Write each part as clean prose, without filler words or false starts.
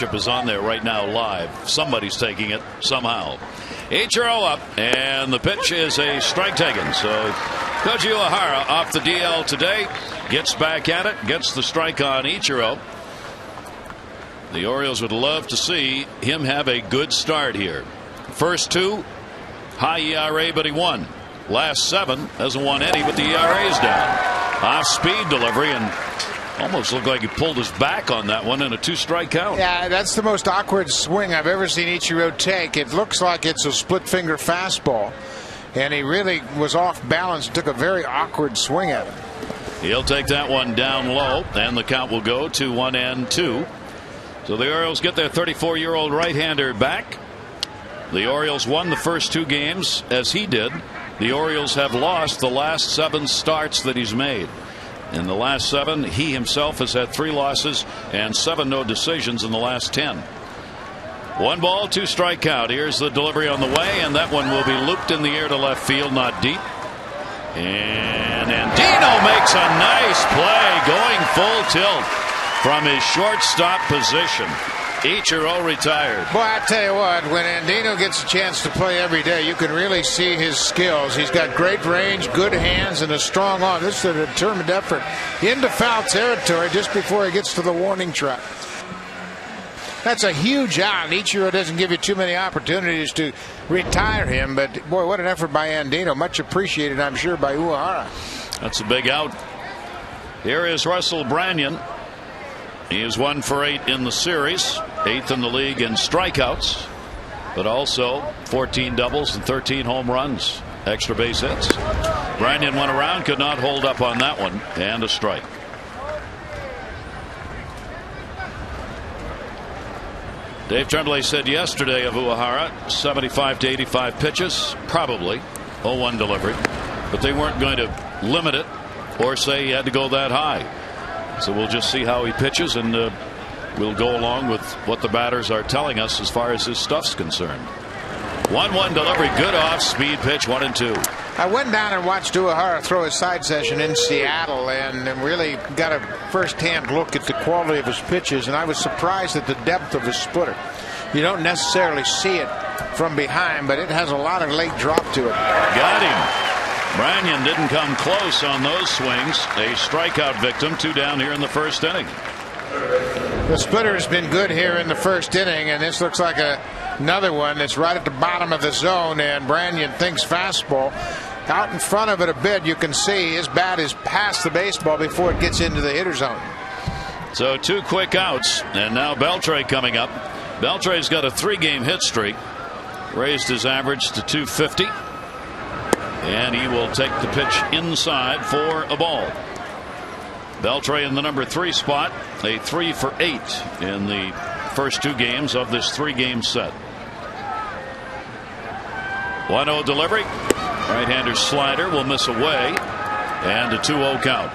Is on there right now live. Somebody's taking it somehow. Ichiro up, and the pitch is a strike taken. So Koji Uehara off the DL today, gets back at it, gets the strike on Ichiro. The Orioles would love to see him have a good start here. First two, high ERA, but he won. Last 7, hasn't won any, but the ERA is down. Off speed delivery, and almost looked like he pulled his back on that one in a 2-strike count. Yeah, that's the most awkward swing I've ever seen Ichiro take. It looks like it's a split finger fastball, and he really was off balance and took a very awkward swing at it. He'll take that one down low, and the count will go to 1-2. So the Orioles get their 34-year-old right-hander back. The Orioles won the first 2 games as he did. The Orioles have lost the last 7 starts that he's made. In the last 7, he himself has had 3 losses and 7 no decisions in the last 10. 1 ball, 2-strike count. Here's the delivery on the way, and that one will be looped in the air to left field, not deep. And Andino makes a nice play, going full tilt from his shortstop position. Ichiro retired. Boy, I tell you what, when Andino gets a chance to play every day, you can really see his skills. He's got great range, good hands, and a strong arm. This is a determined effort into foul territory just before he gets to the warning track. That's a huge out. Ichiro doesn't give you too many opportunities to retire him, but boy, what an effort by Andino. Much appreciated, I'm sure, by Uehara. That's a big out. Here is Russell Branyan. He is 1 for 8 in the series, 8th in the league in strikeouts, but also 14 doubles and 13 home runs, extra base hits. Branyan went around, could not hold up on that one, and a strike. Dave Tremblay said yesterday of Uehara, 75 to 85 pitches, probably 0-1 delivery, but they weren't going to limit it or say he had to go that high. So we'll just see how he pitches, and we'll go along with what the batters are telling us as far as his stuff's concerned. 1-1 delivery, good off-speed pitch, 1-2. I went down and watched Uehara throw his side session in Seattle and really got a first-hand look at the quality of his pitches, and I was surprised at the depth of his splitter. You don't necessarily see it from behind, but it has a lot of late drop to it. Got him. Branyan didn't come close on those swings. A strikeout victim, 2 down here in the first inning. The splitter has been good here in the first inning, and this looks like another one that's right at the bottom of the zone, and Branyan thinks fastball. Out in front of it a bit, you can see his bat is past the baseball before it gets into the hitter zone. So 2 quick outs, and now Beltre coming up. Beltre's got a 3-game hit streak, raised his average to 250. And he will take the pitch inside for a ball. Beltre in the number 3 spot, a 3 for 8 in the first 2 games of this 3-game set. 1-0 delivery. Right-hander slider will miss away, and a 2-0 count.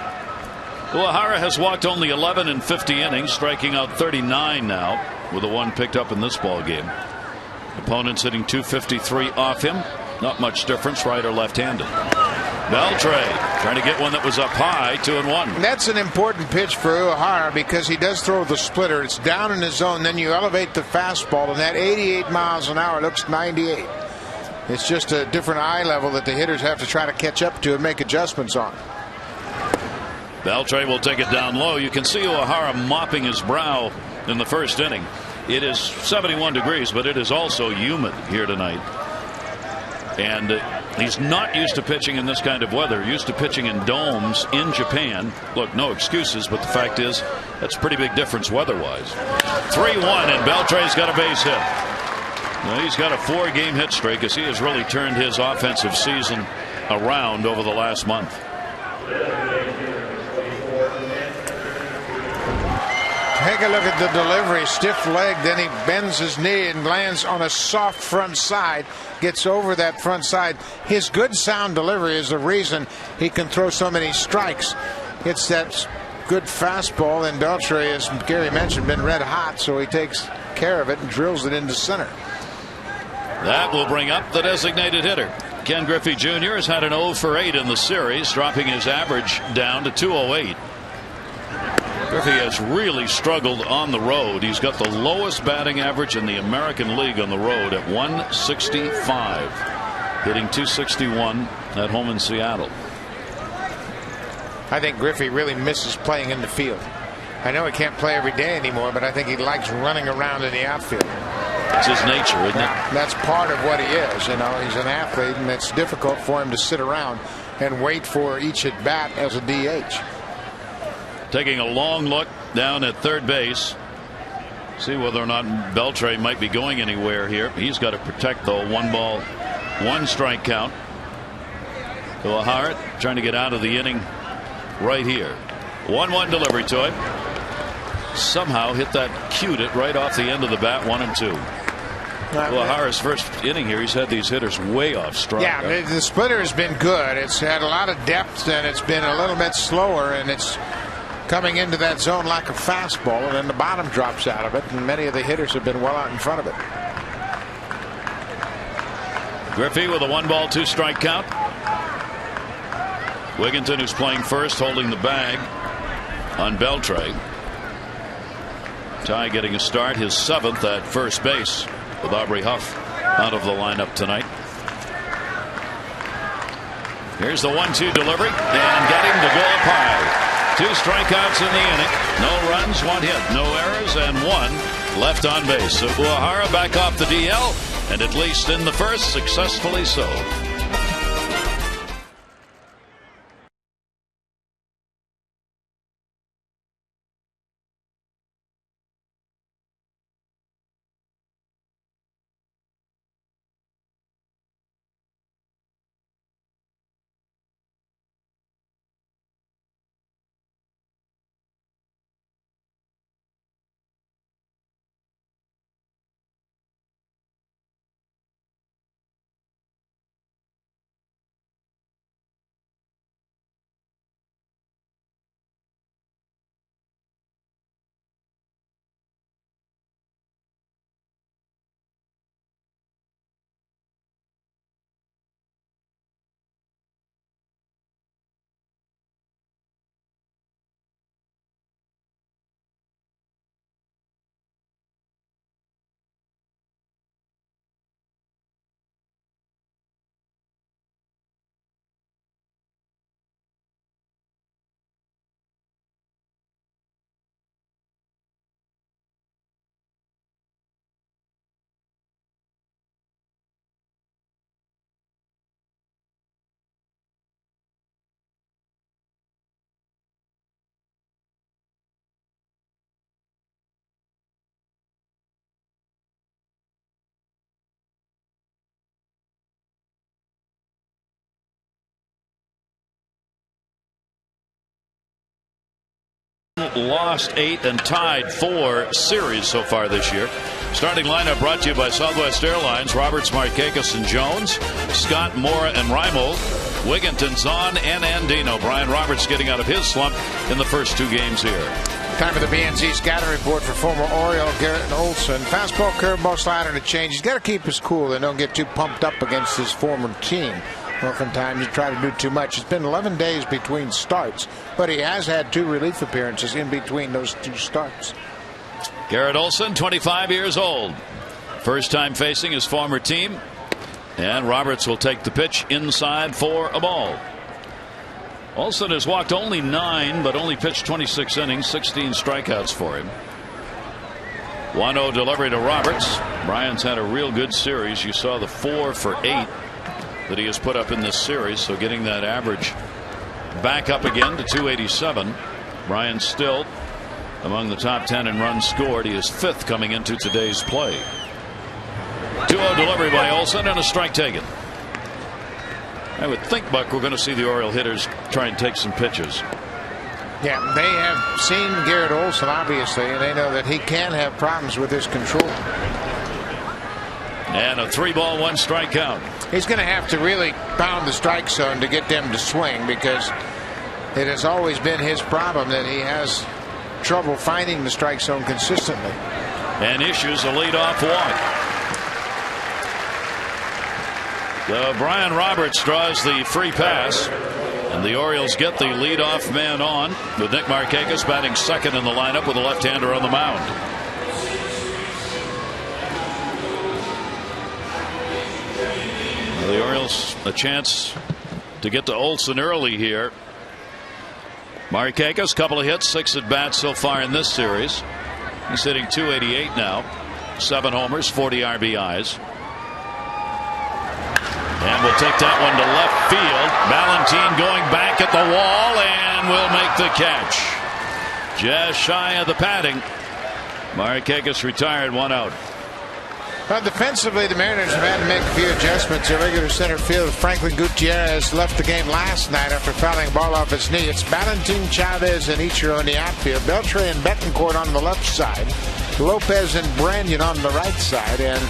Uehara has walked only 11 in 50 innings, striking out 39 now, with a 1 picked up in this ball game. Opponents hitting 253 off him. Not much difference, right or left-handed. Beltre trying to get one that was up high, 2-1. That's an important pitch for Uehara because he does throw the splitter. It's down in his zone, then you elevate the fastball, and that 88 miles an hour looks 98. It's just a different eye level that the hitters have to try to catch up to and make adjustments on. Beltre will take it down low. You can see Uehara mopping his brow in the first inning. It is 71 degrees, but it is also humid here tonight. And he's not used to pitching in this kind of weather. Used to pitching in domes in Japan. Look, no excuses, but the fact is that's a pretty big difference weather-wise. 3-1, and Beltre's got a base hit. Now, he's got a 4-game hit streak as he has really turned his offensive season around over the last month. Take a look at the delivery. Stiff leg, then he bends his knee and lands on a soft front side. Gets over that front side. His good sound delivery is the reason he can throw so many strikes. It's that good fastball, and Beltre, as Gary mentioned, been red hot, so he takes care of it and drills it into center. That will bring up the designated hitter. Ken Griffey Jr. has had an 0 for 8 in the series, dropping his average down to 208. Griffey has really struggled on the road. He's got the lowest batting average in the American League on the road at 165, hitting .261 at home in Seattle. I think Griffey really misses playing in the field. I know he can't play every day anymore, but I think he likes running around in the outfield. It's his nature, isn't it? That's part of what he is. You know, he's an athlete, and it's difficult for him to sit around and wait for each at bat as a DH. Taking a long look down at third base. See whether or not Beltre might be going anywhere here. He's got to protect, though. 1 ball, 1 strike count. Uehara trying to get out of the inning right here. 1-1 delivery to him. Somehow hit that, cued it right off the end of the bat. 1-2. Uehara's first inning here, he's had these hitters way off strike. Yeah, the splitter has been good. It's had a lot of depth, and it's been a little bit slower, and it's coming into that zone like a fastball, and then the bottom drops out of it, and many of the hitters have been well out in front of it. Griffey with a 1 ball, 2 strike count. Wigginton, who's playing first, holding the bag on Beltre. Ty getting a start, his 7th at first base, with Aubrey Huff out of the lineup tonight. Here's the 1-2 delivery, and got him to go up high. 2 strikeouts in the inning. No runs, 1 hit, no errors, and 1 left on base. So Uehara back off the DL, and at least in the first, successfully so. Lost 8 and tied 4 series so far this year. Starting lineup brought to you by Southwest Airlines. Roberts, Markakis, and Jones. Scott, Mora, and Reimold. Wigginton, Zahn, and Andino. Brian Roberts getting out of his slump in the first 2 games here. Time for the BNZ scouting report for former Oriole Garrett Olson. Fastball, curveball, slider, and a change. He's got to keep his cool and don't get too pumped up against his former team. Oftentimes you try to do too much. It's been 11 days between starts, but he has had 2 relief appearances in between those 2 starts. Garrett Olson, 25 years old. First time facing his former team. And Roberts will take the pitch inside for a ball. Olson has walked only 9, but only pitched 26 innings, 16 strikeouts for him. 1-0 delivery to Roberts. Brian's had a real good series. You saw the 4 for 8 that he has put up in this series, so getting that average back up again to 287. Brian still among the top 10 in runs scored. He is 5th coming into today's play. 2-0 delivery by Olson and a strike taken. I would think, Buck, we're going to see the Oriole hitters try and take some pitches. Yeah, they have seen Garrett Olson, obviously, and they know that he can have problems with his control. And a 3-ball, 1 strike count. He's going to have to really pound the strike zone to get them to swing, because it has always been his problem that he has trouble finding the strike zone consistently. And issues a leadoff walk. So Brian Roberts draws the free pass, And the Orioles get the leadoff man on with Nick Markakis batting second in the lineup with a left-hander on the mound. The Orioles a chance to get to Olson early here. Markakis, couple of hits, 6 at bats so far in this series. He's hitting .288 now, 7 homers, 40 RBIs. And we'll take that one to left field. Valentine going back at the wall and will make the catch. Just shy of the padding. Markakis retired, 1 out. Well, defensively, the Mariners have had to make a few adjustments. Their regular center field, Franklin Gutierrez, left the game last night after fouling a ball off his knee. It's Valentin, Chavez, and Ichiro in the outfield. Beltre and Betancourt on the left side. Lopez and Branyan on the right side. And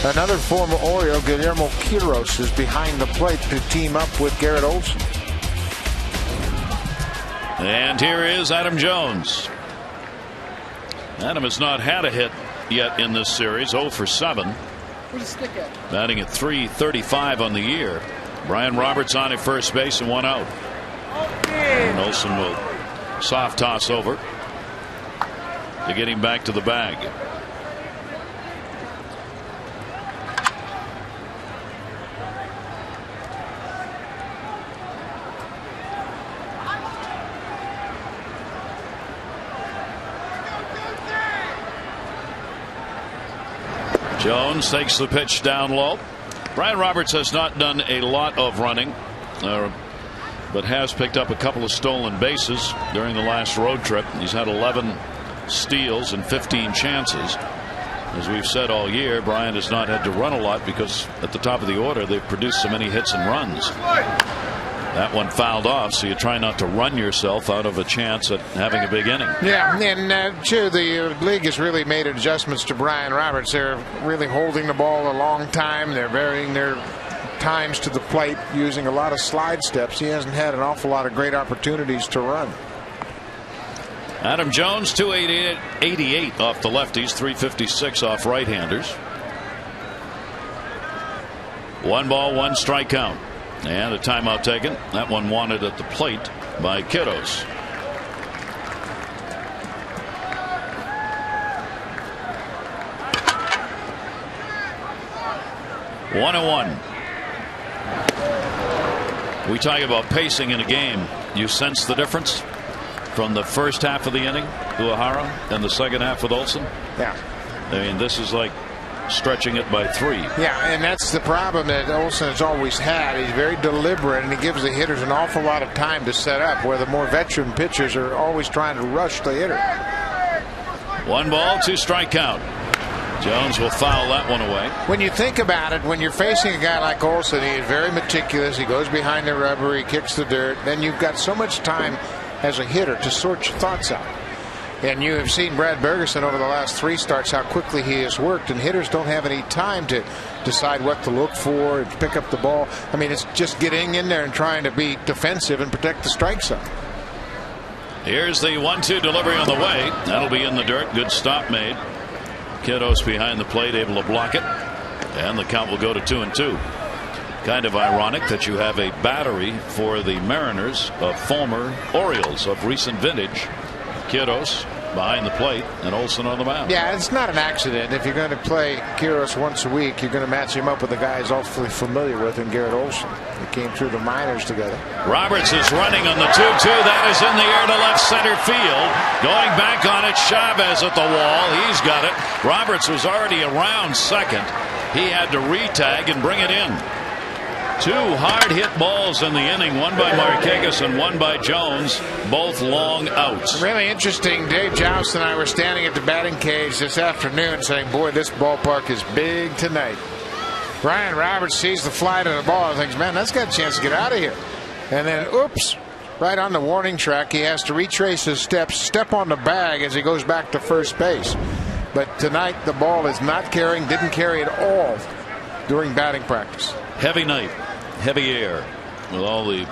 another former Oriole, Guillermo Quiros, is behind the plate to team up with Garrett Olson. And here is Adam Jones. Adam has not had a hit yet in this series, 0 for 7. Batting at .335 on the year. Brian Roberts on at first base and 1 out. And Olson will soft toss over to get him back to the bag. Jones takes the pitch down low. Brian Roberts has not done a lot of running, but has picked up a couple of stolen bases during the last road trip. He's had 11 steals and 15 chances. As we've said all year, Brian has not had to run a lot because at the top of the order they've produced so many hits and runs. That one fouled off, so you try not to run yourself out of a chance at having a big inning. Yeah, and too, the league has really made adjustments to Brian Roberts. They're really holding the ball a long time. They're varying their times to the plate, using a lot of slide steps. He hasn't had an awful lot of great opportunities to run. Adam Jones, .288 off the lefties, .356 off right-handers. 1 ball, 1 strike count. And a timeout taken. That one wanted at the plate by Kiddos. One and 1. We talk about pacing in a game. You sense the difference from the first half of the inning, Uehara, and the second half with Olson? Yeah. I mean, this is like stretching it by 3. Yeah, and that's the problem that Olson has always had. He's very deliberate, and he gives the hitters an awful lot of time to set up, where the more veteran pitchers are always trying to rush the hitter. 1 ball, 2 strike count. Jones will foul that one away. When you think about it, when you're facing a guy like Olson, he is very meticulous. He goes behind the rubber, he kicks the dirt. Then you've got so much time as a hitter to sort your thoughts out. And you have seen Brad Bergeson over the last 3 starts how quickly he has worked, and hitters don't have any time to decide what to look for and pick up the ball. I mean, it's just getting in there and trying to be defensive and protect the strike zone. Here's the 1-2 delivery on the way. That'll be in the dirt. Good stop made. Kiddos behind the plate, able to block it, and the count will go to 2-2. Kind of ironic that you have a battery for the Mariners of former Orioles of recent vintage. Quiros behind the plate and Olson on the mound. Yeah, it's not an accident. If you're going to play Quiros once a week, you're going to match him up with a guy he's awfully familiar with in Garrett Olson. They came through the minors together. Roberts is running on the 2-2. That is in the air to left center field. Going back on it, Chavez at the wall. He's got it. Roberts was already around second. He had to re-tag and bring it in. 2 hard hit balls in the inning, one by Markakis and one by Jones, both long outs. Really interesting. Dave Joust and I were standing at the batting cage this afternoon saying, boy, this ballpark is big tonight. Brian Roberts sees the fly to the ball and thinks, man, that's got a chance to get out of here. And then, oops, right on the warning track, he has to retrace his steps, step on the bag as he goes back to first base. But tonight the ball is not carrying, didn't carry at all during batting practice. Heavy night. Heavy air with all the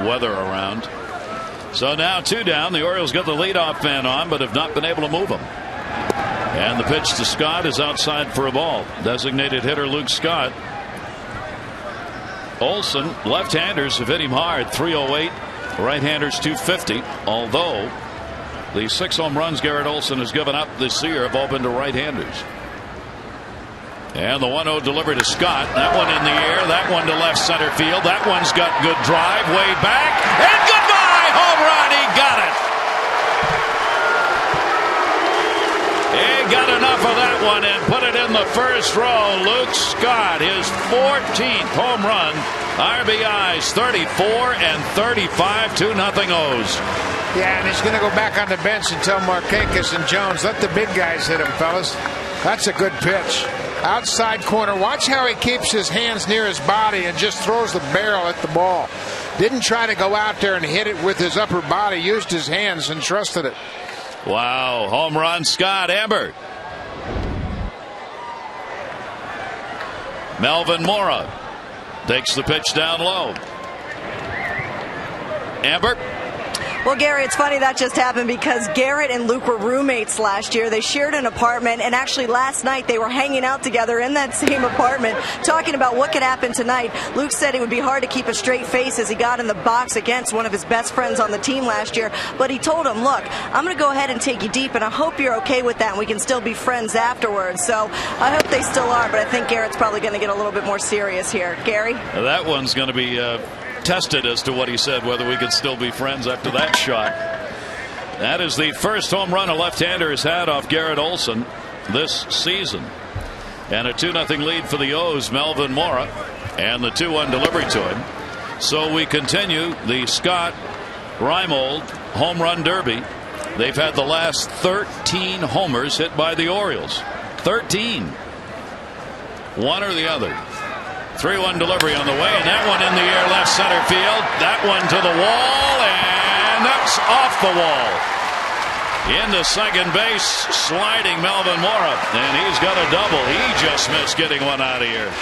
weather around. So now 2 down. The Orioles got the leadoff man on, but have not been able to move him. And the pitch to Scott is outside for a ball. Designated hitter Luke Scott Olson, left-handers have hit him hard, 308. Right-handers 250. Although the 6 home runs Garrett Olson has given up this year have all been to right-handers. And the 1-0 delivery to Scott. That one in the air. That one to left center field. That one's got good drive way back. And goodbye! Home run. He got it. He got enough of that one and put it in the first row. Luke Scott, his 14th home run. RBIs 34 and 35, 2-0 O's. Yeah, and he's going to go back on the bench and tell Markakis and Jones, let the big guys hit him, fellas. That's a good pitch. Outside corner. Watch how he keeps his hands near his body and just throws the barrel at the ball. Didn't try to go out there and hit it with his upper body. Used his hands and trusted it. Wow. Home run, Scott. Amber. Melvin Mora takes the pitch down low. Amber. Well, Gary, it's funny that just happened because Garrett and Luke were roommates last year. They shared an apartment, and actually last night they were hanging out together in that same apartment talking about what could happen tonight. Luke said it would be hard to keep a straight face as he got in the box against one of his best friends on the team last year, but he told him, look, I'm going to go ahead and take you deep, and I hope you're okay with that, and we can still be friends afterwards. So I hope they still are, but I think Garrett's probably going to get a little bit more serious here. Gary? That one's going to be tested as to what he said, whether we could still be friends after that shot. That is the first home run a left-hander has had off Garrett Olson this season. And a 2-0 lead for the O's, Melvin Mora, and the 2-1 delivery to him. So we continue the Scott Reimold home run derby. They've had the last 13 homers hit by the Orioles. 13. One or the other. 3-1 delivery on the way, and that one in the air left center field. That one to the wall, and that's off the wall. Into second base, sliding Melvin Mora, and he's got a double. He just missed getting one out of here.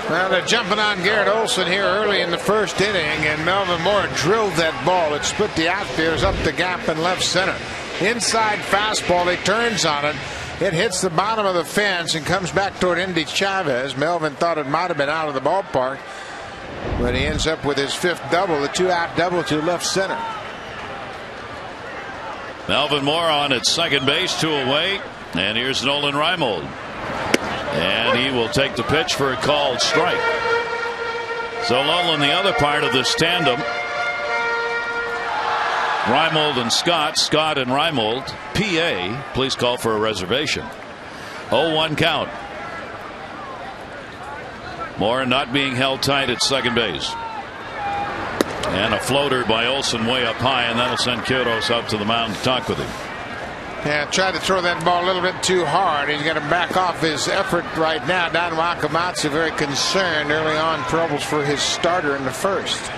Well, they're jumping on Garrett Olson here early in the first inning, and Melvin Mora drilled that ball. It split the outfielders up the gap in left center. Inside fastball, he turns on it. It hits the bottom of the fence and comes back toward Indy Chavez. Melvin thought it might have been out of the ballpark, but he ends up with his 5th double, the 2-out double to left center. Melvin Mora on at second base, 2 away, and here's Nolan Reimold. And he will take the pitch for a called strike. So Nolan, the other part of this tandem, Reimold and Scott, Scott and Reimold. PA, please call for a reservation. 0-1 count. Mora not being held tight at second base. And a floater by Olson way up high, and that'll send Quiros out to the mound to talk with him. Yeah, tried to throw that ball a little bit too hard. He's got to back off his effort right now. Don Wakamatsu very concerned early on, troubles for his starter in the first.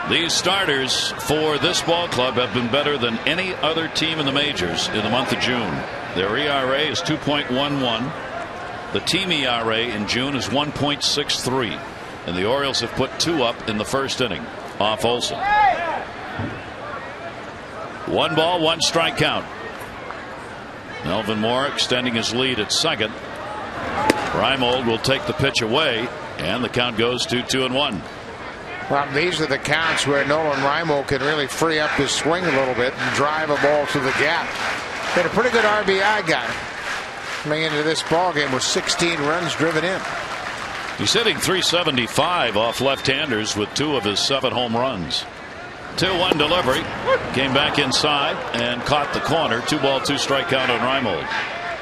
These starters for this ball club have been better than any other team in the majors in the month of June. Their ERA is 2.11. The team ERA in June is 1.63. And the Orioles have put 2 up in the first inning off Olson. 1 ball, 1 strike count. Melvin Mora extending his lead at second. Reimold will take the pitch away, and the count goes to 2-1. Well, these are the counts where Nolan Reimold can really free up his swing a little bit and drive a ball to the gap. Been a pretty good RBI guy coming into this ball game with 16 runs driven in. He's hitting .375 off left-handers with 2 of his 7 home runs. 2-1 delivery, came back inside and caught the corner. 2 ball, 2 strike count on Reimold.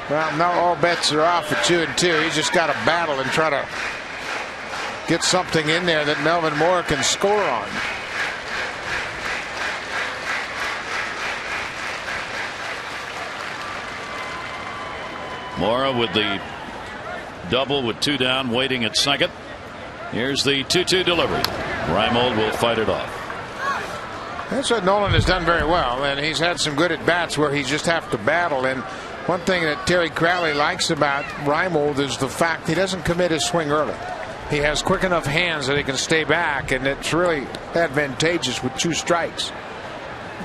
Well, now all bets are off at 2-2. He's just got to battle and try to get something in there that Melvin Mora can score on. Mora with the double with 2 down, waiting at second. Here's the 2-2 delivery. Reimold will fight it off. That's what Nolan has done very well, and he's had some good at bats where he just have to battle. And one thing that Terry Crowley likes about Reimold is the fact he doesn't commit his swing early. He has quick enough hands that he can stay back, and it's really advantageous with 2 strikes.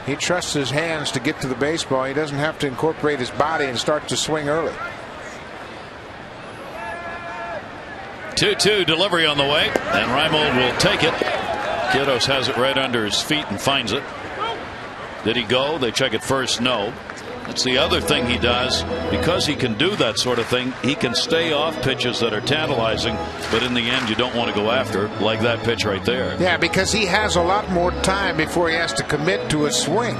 He trusts his hands to get to the baseball. He doesn't have to incorporate his body and start to swing early. 2-2 delivery on the way, and Reimold will take it. Kiddos has it right under his feet and finds it. Did he go? They check it first. No. That's the other thing he does. Because he can do that sort of thing, he can stay off pitches that are tantalizing, but in the end you don't want to go after, like that pitch right there. Yeah, because he has a lot more time before he has to commit to a swing.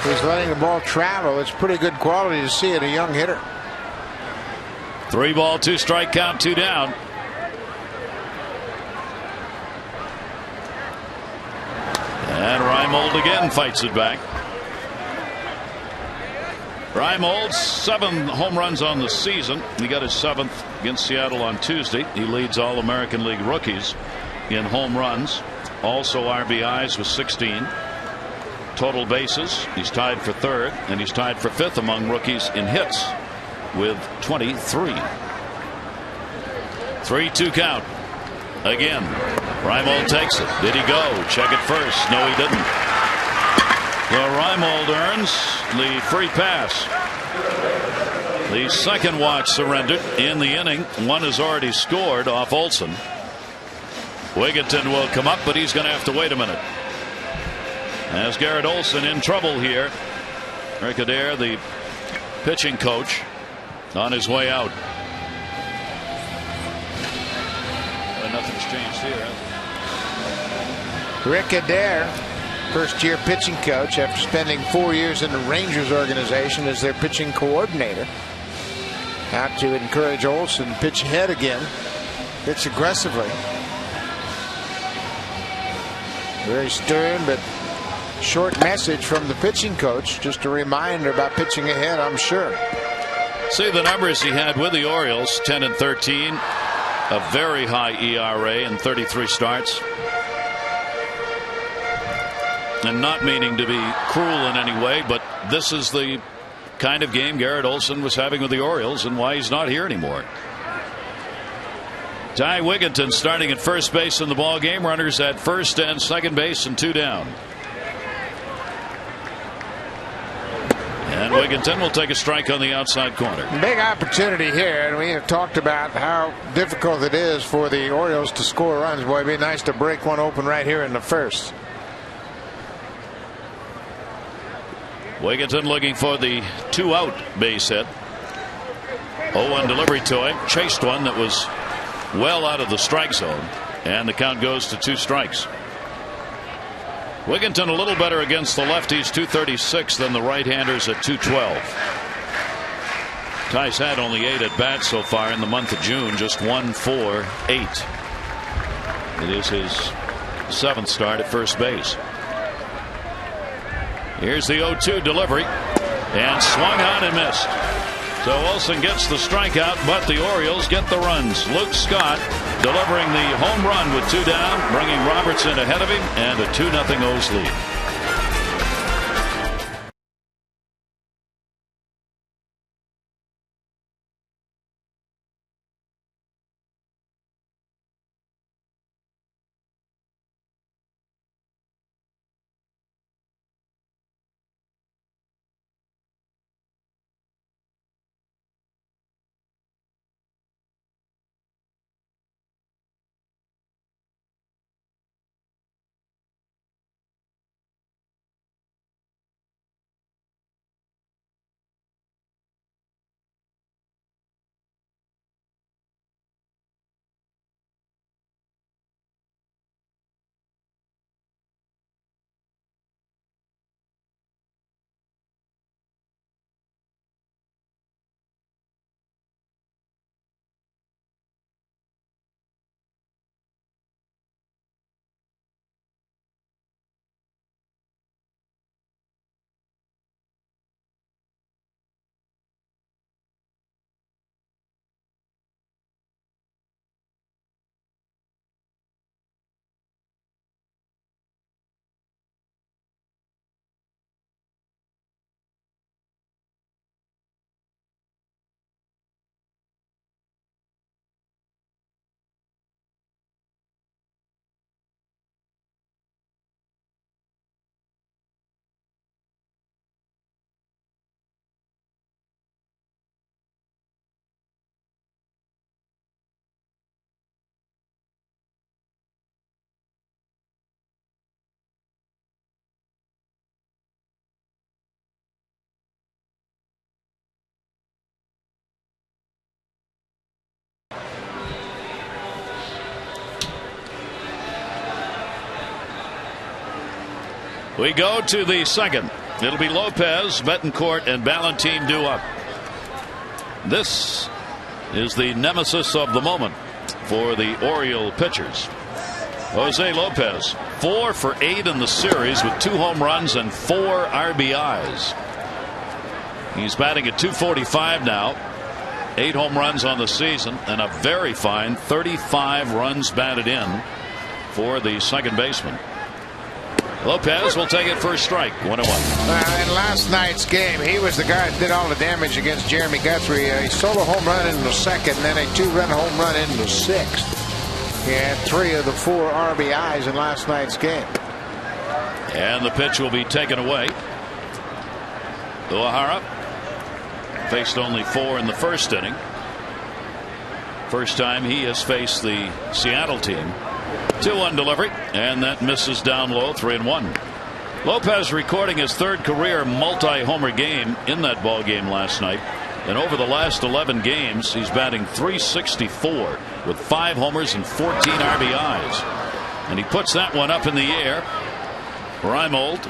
He's letting the ball travel. It's pretty good quality to see in a young hitter. 3-ball, 2-strike count, 2 down. And Reimold again fights it back. Reimold, 7 home runs on the season. He got his 7th against Seattle on Tuesday. He leads all American League rookies in home runs. Also RBIs with 16. Total bases, he's tied for 3rd, and he's tied for 5th among rookies in hits with 23. 3-2 count. Again, Reimold takes it. Did he go? Check it first. No, he didn't. Well, Reimold earns the free pass. The second watch surrendered in the inning. One has already scored off Olson. Wigginton will come up, but he's going to have to wait a minute. As Garrett Olson in trouble here. Rick Adair, the pitching coach, on his way out. Nothing's changed here. Rick Adair, first-year pitching coach after spending 4 years in the Rangers organization as their pitching coordinator. Out to encourage Olson to pitch ahead again. Pitch aggressively. Very stern but short message from the pitching coach. Just a reminder about pitching ahead, I'm sure. See the numbers he had with the Orioles, 10-13. A very high ERA and 33 starts. And not meaning to be cruel in any way, but this is the kind of game Garrett Olson was having with the Orioles and why he's not here anymore. Ty Wigginton starting at first base in the ball game. Runners at first and second base and 2 down. And Wigginton will take a strike on the outside corner. Big opportunity here, and we have talked about how difficult it is for the Orioles to score runs. Boy, it'd be nice to break one open right here in the first. Wigginton looking for the 2-out base hit. 0-1 delivery to him. Chased one that was well out of the strike zone, and the count goes to 2 strikes. Wigginton a little better against the lefties, 236, than the right-handers at 212. Ty's had only 8 at bats so far in the month of June, just 1 for 8. It is his 7th start at first base. Here's the 0-2 delivery, and swung on and missed. So Olson gets the strikeout, but the Orioles get the runs. Luke Scott delivering the home run with 2 down, bringing Robertson ahead of him, and a 2-0 O's lead. We go to the second. It'll be Lopez, Betancourt, and Ballantine due up. This is the nemesis of the moment for the Oriole pitchers. Jose Lopez, 4 for 8 in the series with 2 home runs and 4 RBIs. He's batting at .245 now. 8 home runs on the season and a very fine 35 runs batted in for the second baseman. Lopez will take it for a strike. 1-1. In last night's game, he was the guy that did all the damage against Jeremy Guthrie. He solo home run in the second, and then a 2-run home run in the sixth. He had 3 of the 4 RBIs in last night's game. And the pitch will be taken away. Uehara faced only 4 in the first inning. First time he has faced the Seattle team. 2-1 delivery, and that misses down low. 3-1. Lopez recording his 3rd career multi-homer game in that ball game last night, and over the last 11 games he's batting .364 with 5 homers and 14 RBIs, and he puts that one up in the air. Reimold,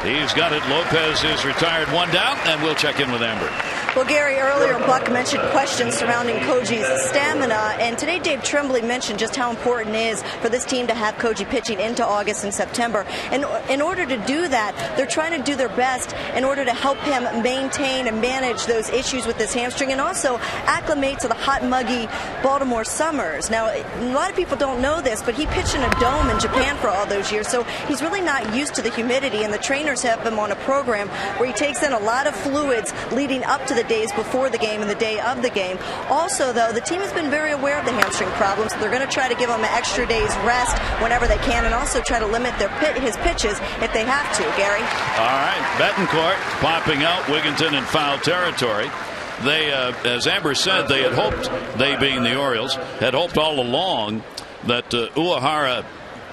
he's got it. Lopez is retired. 1 down, and we'll check in with Amber. Well, Gary, earlier Buck mentioned questions surrounding Koji's stamina, and today Dave Tremblay mentioned just how important it is for this team to have Koji pitching into August and September. And in order to do that, they're trying to do their best in order to help him maintain and manage those issues with his hamstring and also acclimate to the hot, muggy Baltimore summers. Now, a lot of people don't know this, but he pitched in a dome in Japan for all those years, so he's really not used to the humidity, and the trainers have him on a program where he takes in a lot of fluids leading up to the days before the game and the day of the game. Also, though, the team has been very aware of the hamstring problems, so they're going to try to give him an extra day's rest whenever they can, and also try to limit his pitches if they have to. Gary? All right, Betancourt popping out, Wigginton in foul territory. They, as Amber said, they had hoped, they being the Orioles, had hoped all along that Uehara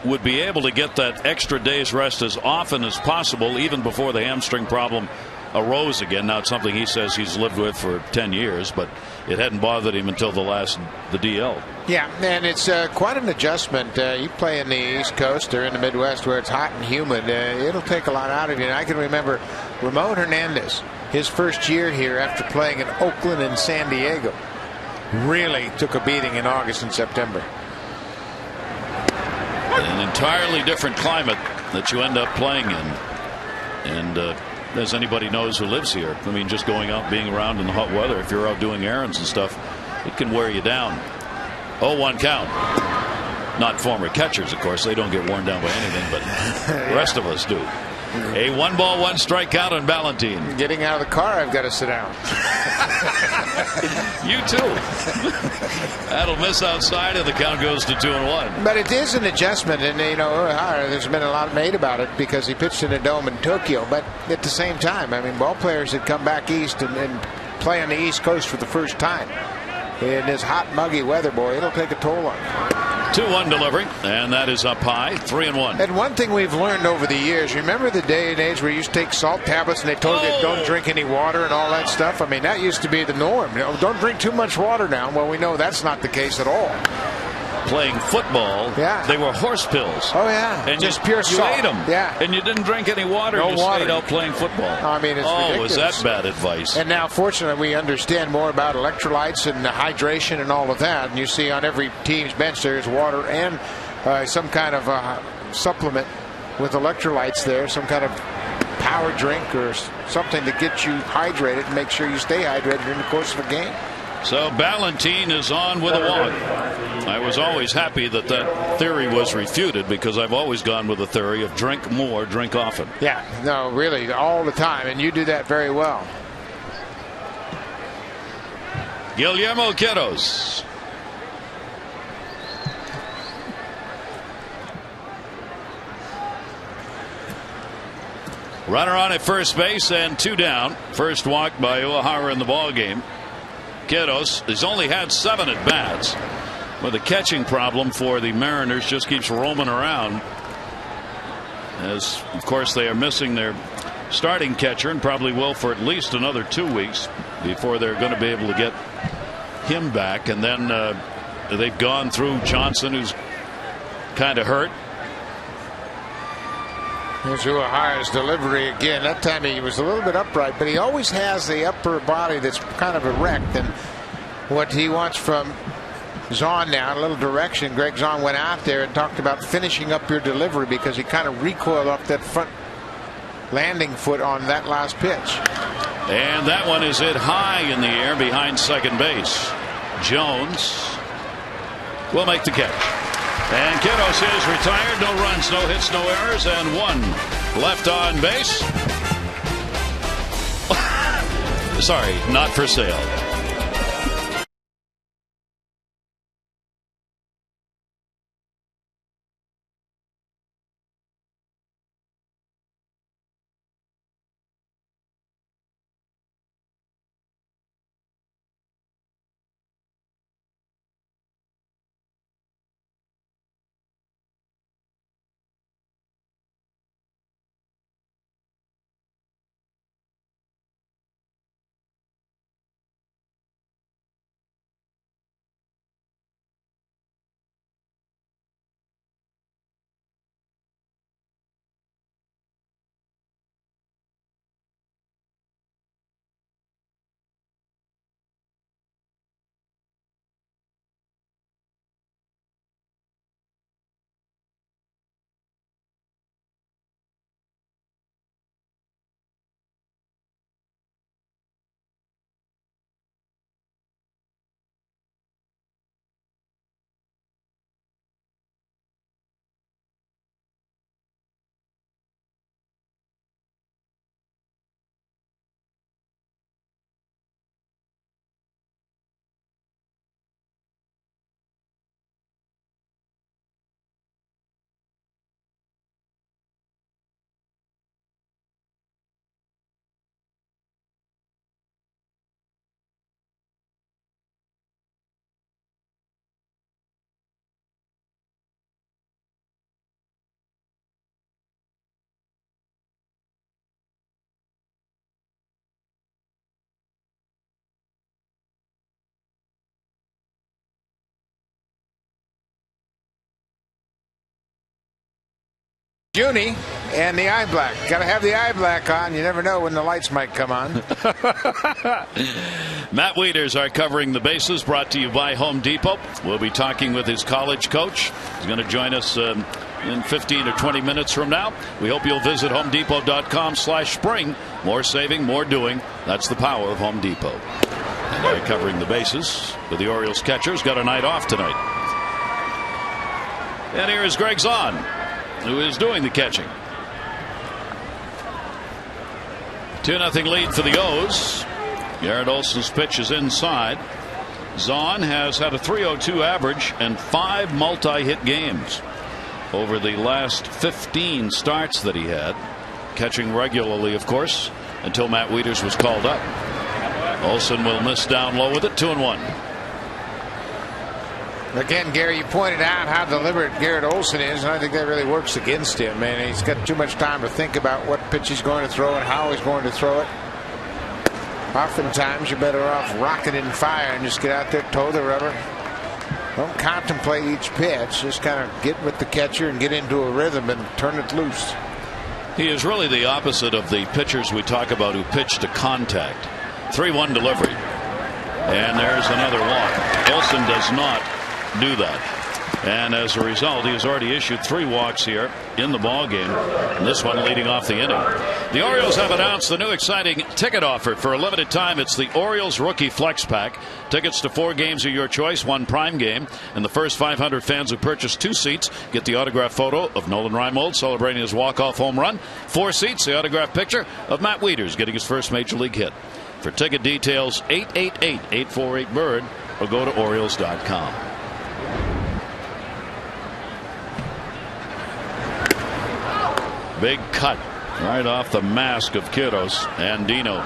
would be able to get that extra day's rest as often as possible, even before the hamstring problem arose again. Now, it's something he says he's lived with for 10 years, but it hadn't bothered him until the DL. Yeah, and it's quite an adjustment. You play in the East Coast or in the Midwest where it's hot and humid. It'll take a lot out of you. And I can remember Ramon Hernandez, his first year here after playing in Oakland and San Diego, really took a beating in August and September. An entirely different climate that you end up playing in. And as anybody knows who lives here, I mean, just going out, being around in the hot weather, if you're out doing errands and stuff, it can wear you down. 0-1 count. Not former catchers, of course. They don't get worn down by anything, but the rest of us do. A 1-1 count on Ballantine. Getting out of the car, I've got to sit down. You too. That'll miss outside, and the count goes to 2-1. But it is an adjustment, and there's been a lot made about it because he pitched in a dome in Tokyo. But at the same time, I mean, ball players that come back east and play on the East Coast for the first time in this hot, muggy weather, boy, it'll take a toll on you. 2-1 delivery, and that is up high. 3-1. And one thing we've learned over the years, remember the day and age where you used to take salt tablets and they told you don't drink any water and all that stuff? I mean, that used to be the norm. Don't drink too much water now. Well, we know that's not the case at all. Playing football, they were horse pills. Oh, yeah. And just pure salt. You ate them. Yeah. And you didn't drink any water. No you just water. stayed out playing football. I mean, it's ridiculous. Was that bad advice? And now, fortunately, we understand more about electrolytes and hydration and all of that. And you see on every team's bench there's water and some kind of supplement with electrolytes there, some kind of power drink or something to get you hydrated and make sure you stay hydrated during the course of the game. So Ballantine is on with a walk. I was always happy that theory was refuted because I've always gone with the theory of drink more, drink often. Yeah, no, really, all the time, and you do that very well. Guillermo Queiroz. Runner on at first base and 2 down. First walk by Uehara in the ball game. Queiroz has only had 7 at bats, but the catching problem for the Mariners just keeps roaming around, as of course they are missing their starting catcher and probably will for at least another 2 weeks before they're going to be able to get him back. And then they've gone through Johnson, who's kind of hurt. Here's Uehara's delivery again. That time he was a little bit upright, but he always has the upper body that's kind of erect. And what he wants from Zahn now, a little direction. Greg Zahn went out there and talked about finishing up your delivery because he kind of recoiled off that front landing foot on that last pitch. And that one is hit high in the air behind second base. Jones will make the catch. And Kittos is retired. No runs, no hits, no errors, and one left on base. Sorry, not for sale. Junie and the eye black. Got to have the eye black on. You never know when the lights might come on. Matt Wieters are covering the bases, brought to you by Home Depot. We'll be talking with his college coach. He's going to join us in 15 or 20 minutes from now. We hope you'll visit homedepot.com/spring. More saving, more doing. That's the power of Home Depot. And they're covering the bases with the Orioles catchers. Got a night off tonight. And here is Greg Zahn, who is doing the catching. 2-0 lead for the O's. Garrett Olson's pitch is inside. Zahn has had a .302 average and 5 multi-hit games over the last 15 starts that he had, catching regularly, of course, until Matt Wieters was called up. Olson will miss down low with it. 2-1. Again, Gary, you pointed out how deliberate Garrett Olson is, and I think that really works against him. Man, he's got too much time to think about what pitch he's going to throw and how he's going to throw it. Oftentimes, you're better off rocking in fire and just get out there, toe the rubber. Don't contemplate each pitch. Just kind of get with the catcher and get into a rhythm and turn it loose. He is really the opposite of the pitchers we talk about who pitch to contact. 3-1 delivery. And there's another walk. Olson does not do that, and as a result, he has already issued 3 walks here in the ball game, and this one leading off the inning. The Orioles have announced the new exciting ticket offer for a limited time. It's the Orioles Rookie Flex Pack. Tickets to 4 games of your choice, 1 prime game, and the first 500 fans who purchase 2 seats get the autographed photo of Nolan Reimold celebrating his walk-off home run. 4 seats, the autographed picture of Matt Wieters getting his first major league hit. For ticket details, 888-848-BIRD, or go to Orioles.com. Big cut right off the mask of Kittos, and Dino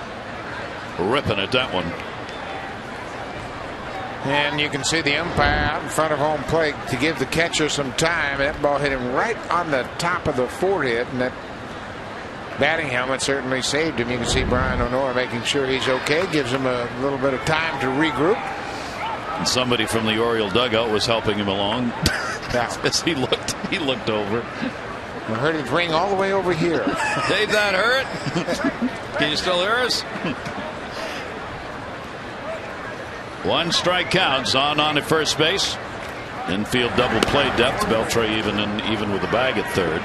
ripping at that one. And you can see the umpire out in front of home plate to give the catcher some time. That ball hit him right on the top of the forehead, and that batting helmet certainly saved him. You can see Brian O'Nora making sure he's okay, gives him a little bit of time to regroup. And somebody from the Oriole dugout was helping him along as he looked over. I heard it ring all the way over here. Dave, that hurt? Can you still hear us? One strike count. Zahn on at first base. Infield double play depth. Beltre even with the bag at third.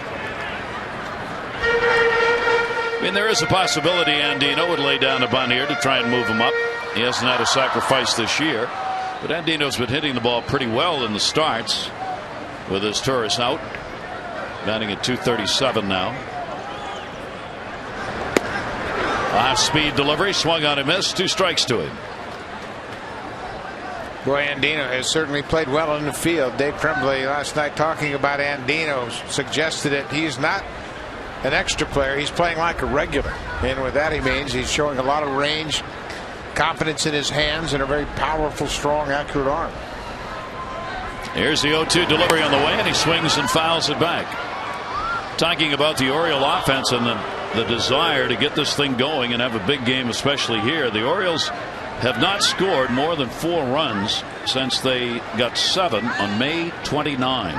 I mean, there is a possibility Andino would lay down a bunt here to try and move him up. He hasn't had a sacrifice this year, but Andino's been hitting the ball pretty well in the starts with his tourists out. Batting at 237 now. A high-speed delivery, swung on and missed. 2 strikes to him. Boy, Andino has certainly played well in the field. Dave Tremblay last night talking about Andino suggested that he's not an extra player. He's playing like a regular. And with that he means he's showing a lot of range, confidence in his hands, and a very powerful, strong, accurate arm. Here's the 0-2 delivery on the way, and he swings and fouls it back. Talking about the Oriole offense and the desire to get this thing going and have a big game, especially here. The Orioles have not scored more than 4 runs since they got 7 on May 29.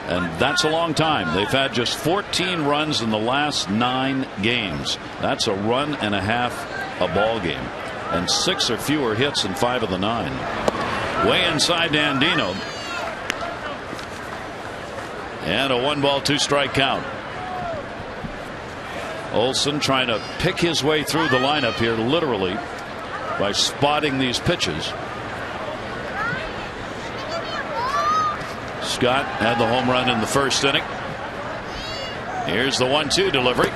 And that's a long time. They've had just 14 runs in the last 9 games. That's a run and a half a ball game. And 6 or fewer hits in 5 of the 9. Way inside to Andino. And a 1-ball 2-strike count. Olson trying to pick his way through the lineup here, literally, by spotting these pitches. Scott had the home run in the first inning. Here's the 1-2 delivery.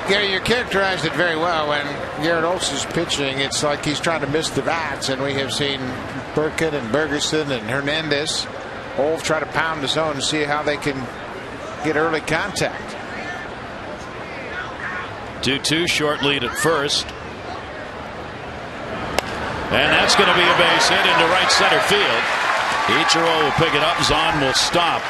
Gary, you characterized it very well. When Garrett Olson's pitching, it's like he's trying to miss the bats, and we have seen Burkett and Bergeson and Hernandez all try to pound the zone and see how they can get early contact. 2-2, short lead at first. And that's going to be a base hit into right center field. Ichiro will pick it up. Zahn will stop.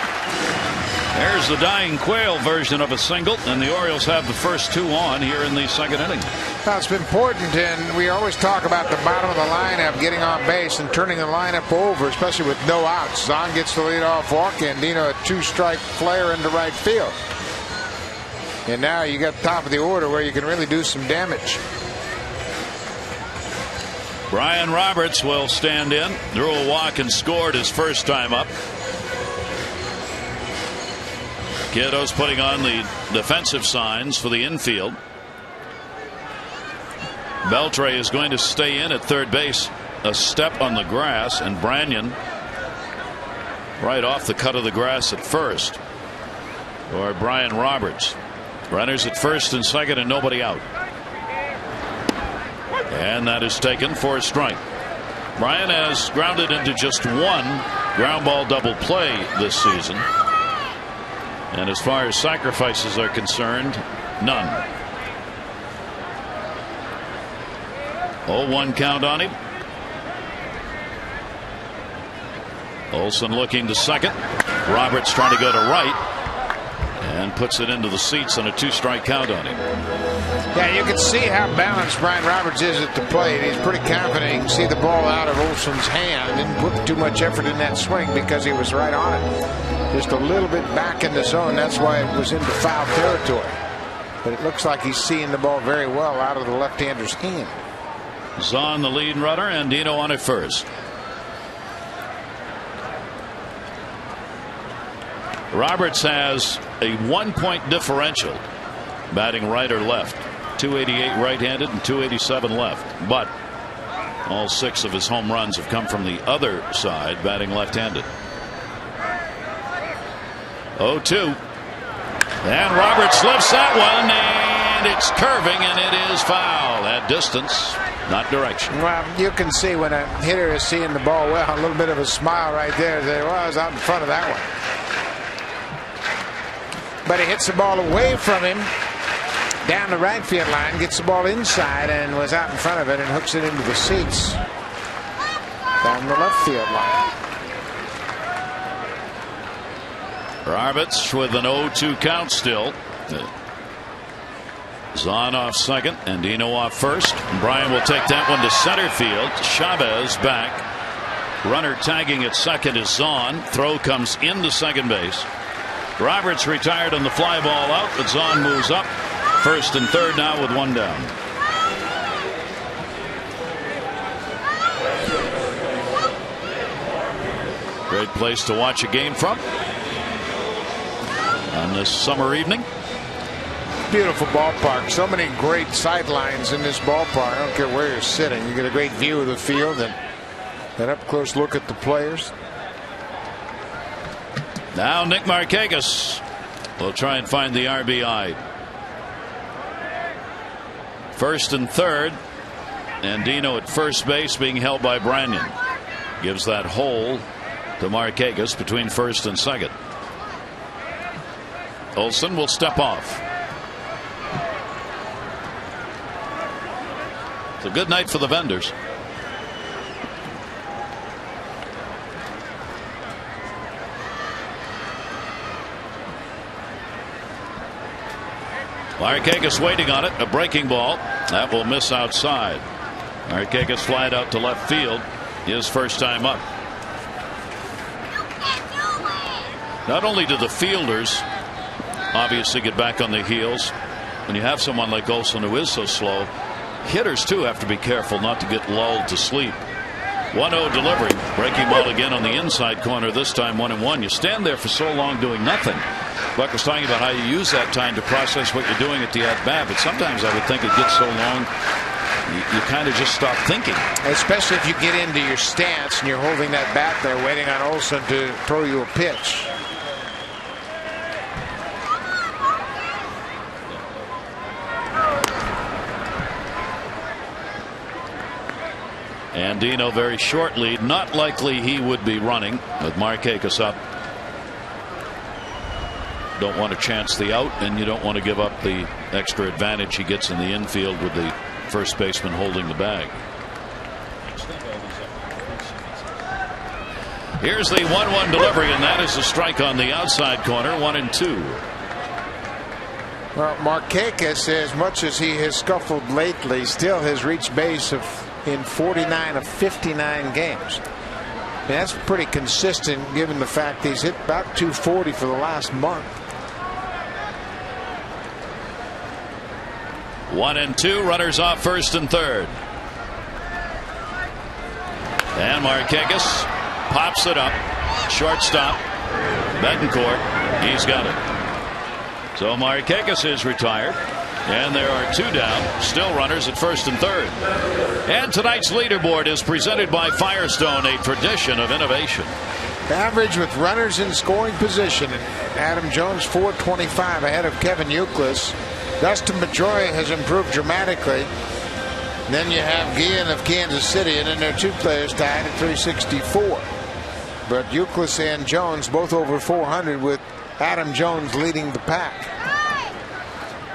There's the dying quail version of a single, and the Orioles have the first 2 on here in the second inning. Well, it's been important, and we always talk about the bottom of the lineup getting on base and turning the lineup over, especially with no outs. Zahn gets the leadoff walk, Andino a 2-strike flare into right field. And now you got the top of the order where you can really do some damage. Brian Roberts will stand in. Drew a walk and scored his first time up. Kiddo's putting on the defensive signs for the infield. Beltre is going to stay in at third base. A step on the grass, and Branyan right off the cut of the grass at first. Or Brian Roberts. Runners at first and second, and nobody out. And that is taken for a strike. Brian has grounded into just 1 ground ball double play this season. And as far as sacrifices are concerned, none. 0-1 count on him. Olson looking to second. Roberts trying to go to right. And puts it into the seats on a 2-strike count on him. Yeah, you can see how balanced Brian Roberts is at the plate. He's pretty confident. You can see the ball out of Olson's hand. Didn't put too much effort in that swing because he was right on it. Just a little bit back in the zone. That's why it was into foul territory. But it looks like he's seeing the ball very well out of the left-hander's hand. Zahn the lead runner, and Andino on at first. Roberts has a 1-point differential batting right or left. 288 right-handed and 287 left. But all 6 of his home runs have come from the other side, batting left-handed. 0-2. And Roberts lifts that one, and it's curving, and it is foul at distance, not direction. Well, you can see when a hitter is seeing the ball well, a little bit of a smile right there. There was out in front of that one. But he hits the ball away from him down the right field line, gets the ball inside, and was out in front of it and hooks it into the seats down the left field line. Roberts with an 0-2 count still. Zahn off second, Andino off first. And Brian will take that one to center field. Chavez back Runner tagging at second is Zahn. Throw comes into second base. Roberts retired on the fly ball out, but Zahn moves up. First and third now with one down. Great place to watch a game from on this summer evening. Beautiful ballpark. So many great sightlines in this ballpark. I don't care where you're sitting. You get a great view of the field and an up close look at the players. Now Nick Markakis will try and find the RBI. First and third. Andino at first base being held by Branyan. Gives that hole to Markakis between first and second. Olsen will step off. It's a good night for the vendors. Markakis waiting on it. A breaking ball that will miss outside. Markakis flied out to left field. His first time up. Not only do the fielders obviously get back on their heels when you have someone like Olsen who is so slow, hitters too have to be careful not to get lulled to sleep. 1-0 delivery. Breaking ball again on the inside corner, this time 1-1. You stand there for so long doing nothing. Buck was talking about how you use that time to process what you're doing at the at-bat, but sometimes I would think it gets so long you kind of just stop thinking. Especially if you get into your stance and you're holding that bat there waiting on Olsen to throw you a pitch. Andino very short lead. Not likely he would be running with Markakis up. Don't want to chance the out, and you don't want to give up the extra advantage he gets in the infield with the first baseman holding the bag. Here's the 1-1 delivery, and that is a strike on the outside corner. 1-2. Well, Markakis, as much as he has scuffled lately, still has reached base in 49 of 59 games. And that's pretty consistent given the fact he's hit about 240 for the last month. 1-2. Runners off first and third. And Markakis pops it up. Shortstop Betancourt. He's got it. So Markakis is retired. And there are two down. Still runners at first and third. And tonight's leaderboard is presented by Firestone, a tradition of innovation. Average with runners in scoring position. Adam Jones 425 ahead of Kevin Youkilis. Dustin Pedroia has improved dramatically. Then you have Guillen of Kansas City, and then there are two players tied at 364. But Youkilis and Jones both over 400, with Adam Jones leading the pack.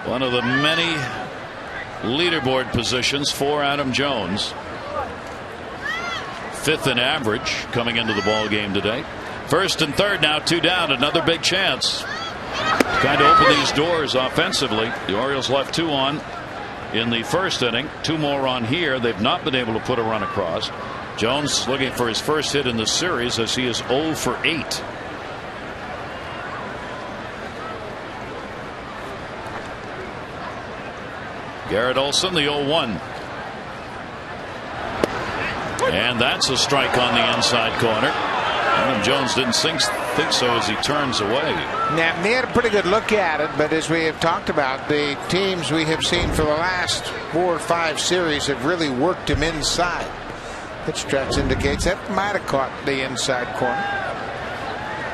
One of the many leaderboard positions for Adam Jones. Fifth in average coming into the ball game today. First and third now, two down. Another big chance. Trying to open these doors offensively. The Orioles left two on in the first inning. Two more on here. They've not been able to put a run across. Jones looking for his first hit in the series as he is 0 for 8. Garrett Olson, the 0-1. And that's a strike on the inside corner. Adam Jones didn't think so as he turns away. Now, he had a pretty good look at it, but as we have talked about, the teams we have seen for the last 4 or 5 series have really worked him inside. Pitch tracks indicates that might have caught the inside corner.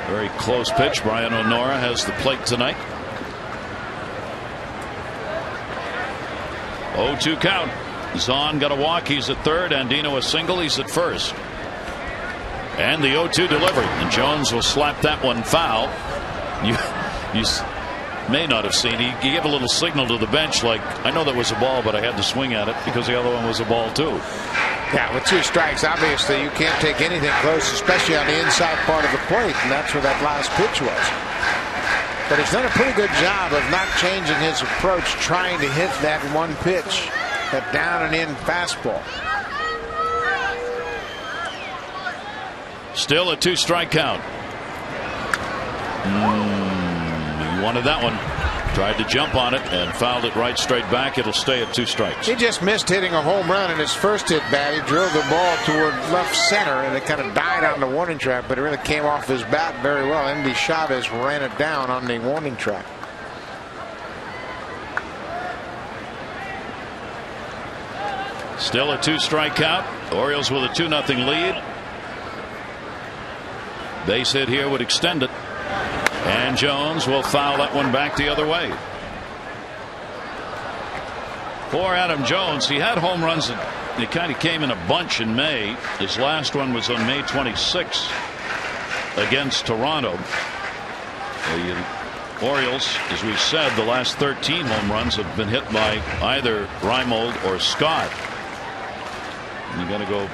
Very close pitch. Brian O'Nora has the plate tonight. 0-2 count. Zahn got a walk. He's at third. Andino a single. He's at first. And the 0-2 delivery. And Jones will slap that one foul. You may not have seen. He gave a little signal to the bench like, I know that was a ball, but I had to swing at it because the other one was a ball too. Yeah, with 2 strikes, obviously you can't take anything close, especially on the inside part of the plate, and that's where that last pitch was. But he's done a pretty good job of not changing his approach, trying to hit that one pitch, that down and in fastball. Still a 2-strike count. He wanted that one. Tried to jump on it and fouled it right straight back. It'll stay at 2 strikes. He just missed hitting a home run in his first at bat. He drilled the ball toward left center, and it kind of died on the warning track, but it really came off his bat very well. Endy Chavez ran it down on the warning track. Still a 2-strike count. Orioles with a 2-0 lead. Base hit here would extend it. And Jones will foul that one back the other way. For Adam Jones, he had home runs that they kind of came in a bunch in May. His last one was on May 26th against Toronto. The Orioles, as we said, the last 13 home runs have been hit by either Reimold or Scott. You got to go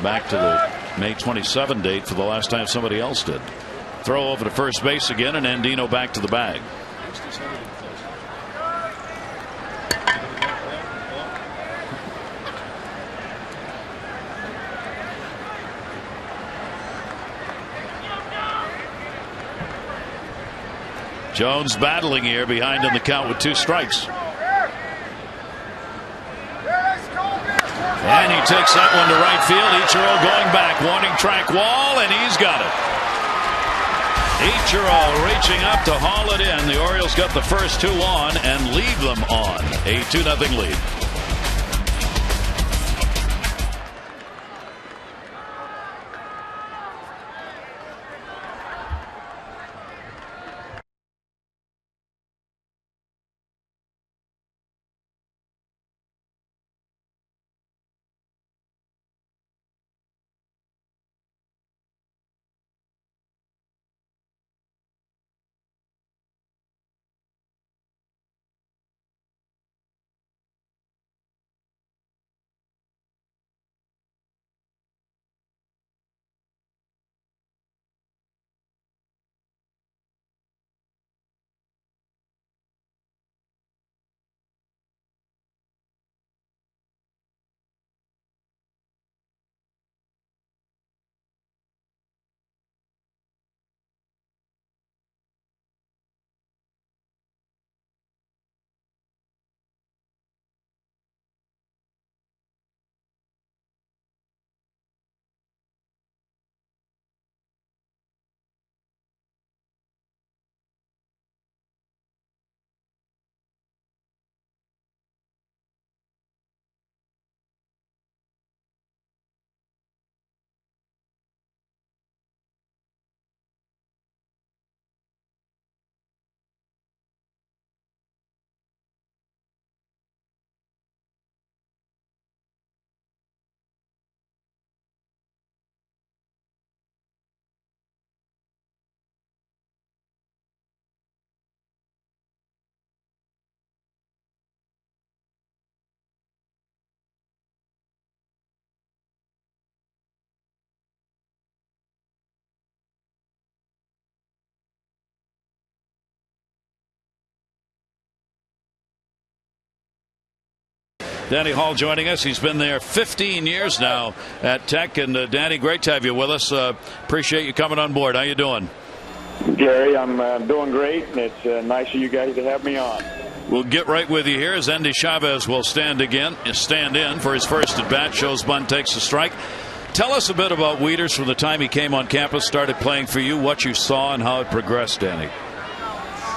back to the May 27 date for the last time somebody else did. Throw over to first base again, and Andino back to the bag. Jones battling here behind in the count with 2 strikes. And he takes that one to right field. Ichiro going back, warning track wall, and he's got it. Ichiro reaching up to haul it in. The Orioles got the first 2 on and leave them on a 2-0 lead. Danny Hall joining us. He's been there 15 years now at Tech. And Danny, great to have you with us. Appreciate you coming on board. How you doing? Gary, I'm doing great, and it's nice of you guys to have me on. We'll get right with you here as Endy Chavez will stand in for his first at bat. Shows bunt, takes a strike. Tell us a bit about Wieters from the time he came on campus, started playing for you, what you saw and how it progressed, Danny.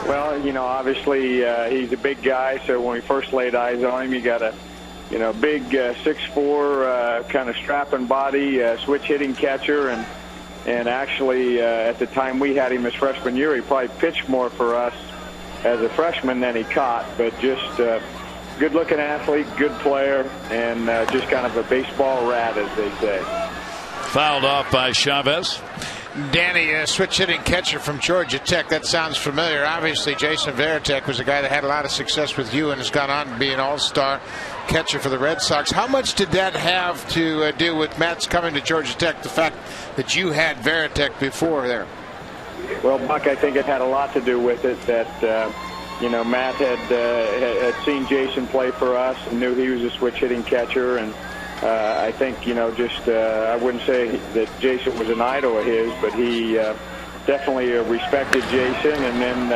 Well, obviously he's a big guy, so when we first laid eyes on him, you got a big 6'4", kind of strapping body, switch hitting catcher, and actually at the time we had him his freshman year, he probably pitched more for us as a freshman than he caught, but just good looking athlete, good player, and just kind of a baseball rat, as they say. Fouled off by Chavez. Danny, switch hitting catcher from Georgia Tech. That sounds familiar. Obviously, Jason Varitek was a guy that had a lot of success with you and has gone on to be an all-star catcher for the Red Sox. How much did that have to do with Matt's coming to Georgia Tech, the fact that you had Varitek before there? Well, Buck, I think it had a lot to do with it that, Matt had seen Jason play for us and knew he was a switch hitting catcher, and I think, just I wouldn't say that Jason was an idol of his, but he definitely respected Jason. And then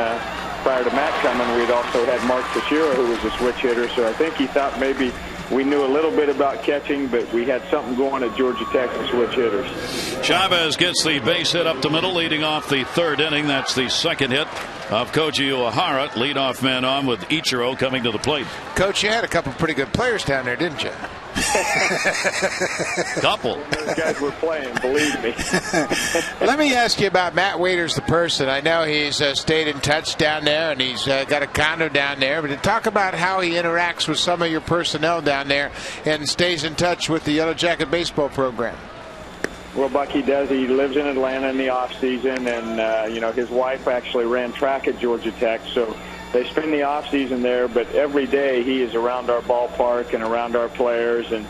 prior to Matt coming, we'd also had Mark Ichiro, who was a switch hitter. So I think he thought maybe we knew a little bit about catching, but we had something going at Georgia Tech and switch hitters. Chavez gets the base hit up the middle, leading off the third inning. That's the second hit of Koji Uehara. Leadoff man on with Ichiro coming to the plate. Coach, you had a couple pretty good players down there, didn't you? Couple. Those guys were playing, believe me. Let me ask you about Matt Wieters, the person. I know he's stayed in touch down there, and he's got a condo down there. But talk about how he interacts with some of your personnel down there and stays in touch with the Yellow Jacket baseball program. Well, Buck, he does. He lives in Atlanta in the off season, and his wife actually ran track at Georgia Tech, so they spend the off season there. But every day he is around our ballpark and around our players, and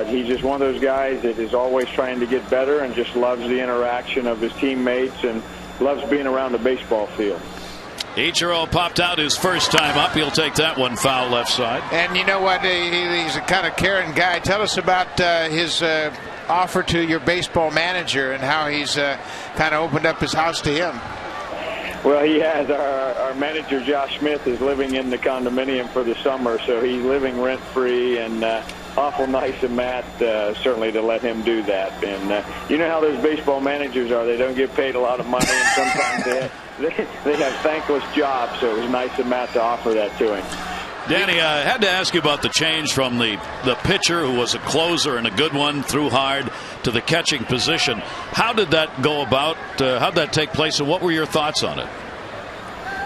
he's just one of those guys that is always trying to get better and just loves the interaction of his teammates and loves being around the baseball field. Ichiro popped out his first time up. He'll take that one foul left side. And you know what? He's a kind of caring guy. Tell us about his offer to your baseball manager and how he's kind of opened up his house to him. Well, he has. Our manager, Josh Smith, is living in the condominium for the summer, so he's living rent-free, and awful nice of Matt, certainly, to let him do that. And you know how those baseball managers are. They don't get paid a lot of money, and sometimes they have thankless jobs, so it was nice of Matt to offer that to him. Danny, I had to ask you about the change from the pitcher, who was a closer and a good one, threw hard, to the catching position. How did that go about? How did that take place, and what were your thoughts on it?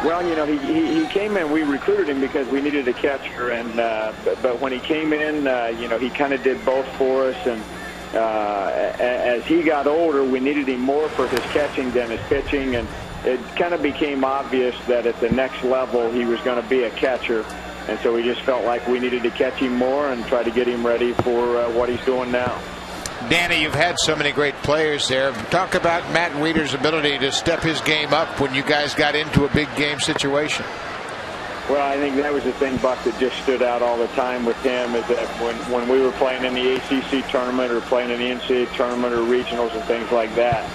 Well, he came in. We recruited him because we needed a catcher, and but when he came in, he kind of did both for us. And as he got older, we needed him more for his catching than his pitching, and it kind of became obvious that at the next level he was going to be a catcher. And so we just felt like we needed to catch him more and try to get him ready for what he's doing now. Danny, you've had so many great players there. Talk about Matt Wieters' ability to step his game up when you guys got into a big game situation. Well, I think that was the thing, Buck, that just stood out all the time with him, is that when we were playing in the ACC tournament or playing in the NCAA tournament or regionals and things like that,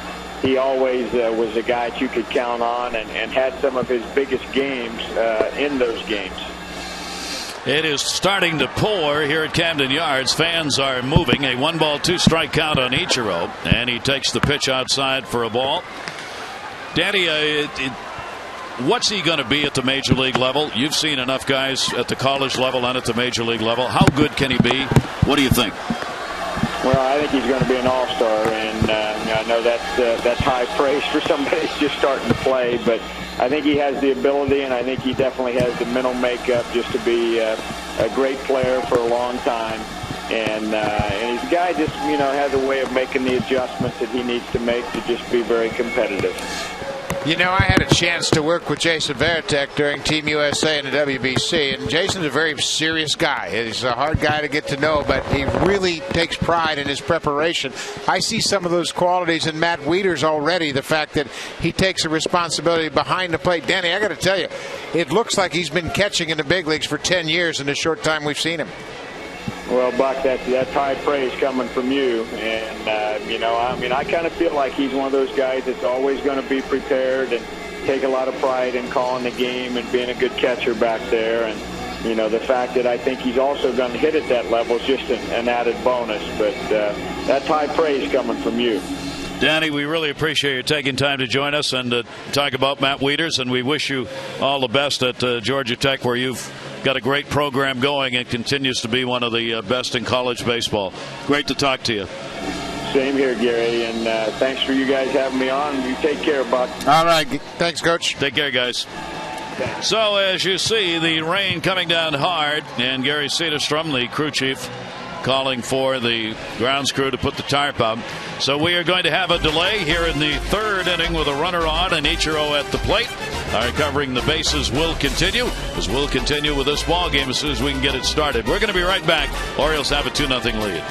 he always was a guy that you could count on and had some of his biggest games in those games. It is starting to pour here at Camden Yards. Fans are moving. A 1-ball, 2-strike count on Ichiro, and he takes the pitch outside for a ball. Danny, what's he going to be at the major league level? You've seen enough guys at the college level and at the major league level. How good can he be? What do you think? Well, I think he's going to be an all-star, and I know that's high praise for somebody who's just starting to play, but I think he has the ability, and I think he definitely has the mental makeup just to be a great player for a long time. And he's a guy just, has a way of making the adjustments that he needs to make to just be very competitive. You know, I had a chance to work with Jason Varitek during Team USA and the WBC, and Jason's a very serious guy. He's a hard guy to get to know, but he really takes pride in his preparation. I see some of those qualities in Matt Wieters already, the fact that he takes a responsibility behind the plate. Danny, I got to tell you, it looks like he's been catching in the big leagues for 10 years in the short time we've seen him. Well, Buck, that's high praise coming from you. And, I kind of feel like he's one of those guys that's always going to be prepared and take a lot of pride in calling the game and being a good catcher back there. And, the fact that I think he's also going to hit at that level is just an added bonus. But that's high praise coming from you. Danny, we really appreciate you taking time to join us and talk about Matt Wieters, and we wish you all the best at Georgia Tech, where you've got a great program going and continues to be one of the best in college baseball. Great to talk to you. Same here, Gary, and thanks for you guys having me on. You take care, Buck. All right. Thanks, Coach. Take care, guys. So, as you see, the rain coming down hard, and Gary Cederstrom, the crew chief, calling for the grounds crew to put the tarp out. So we are going to have a delay here in the third inning with a runner on and Ichiro at the plate. Our covering the bases will continue, as we'll continue with this ball game as soon as we can get it started. We're going to be right back. Orioles have a 2-0 lead.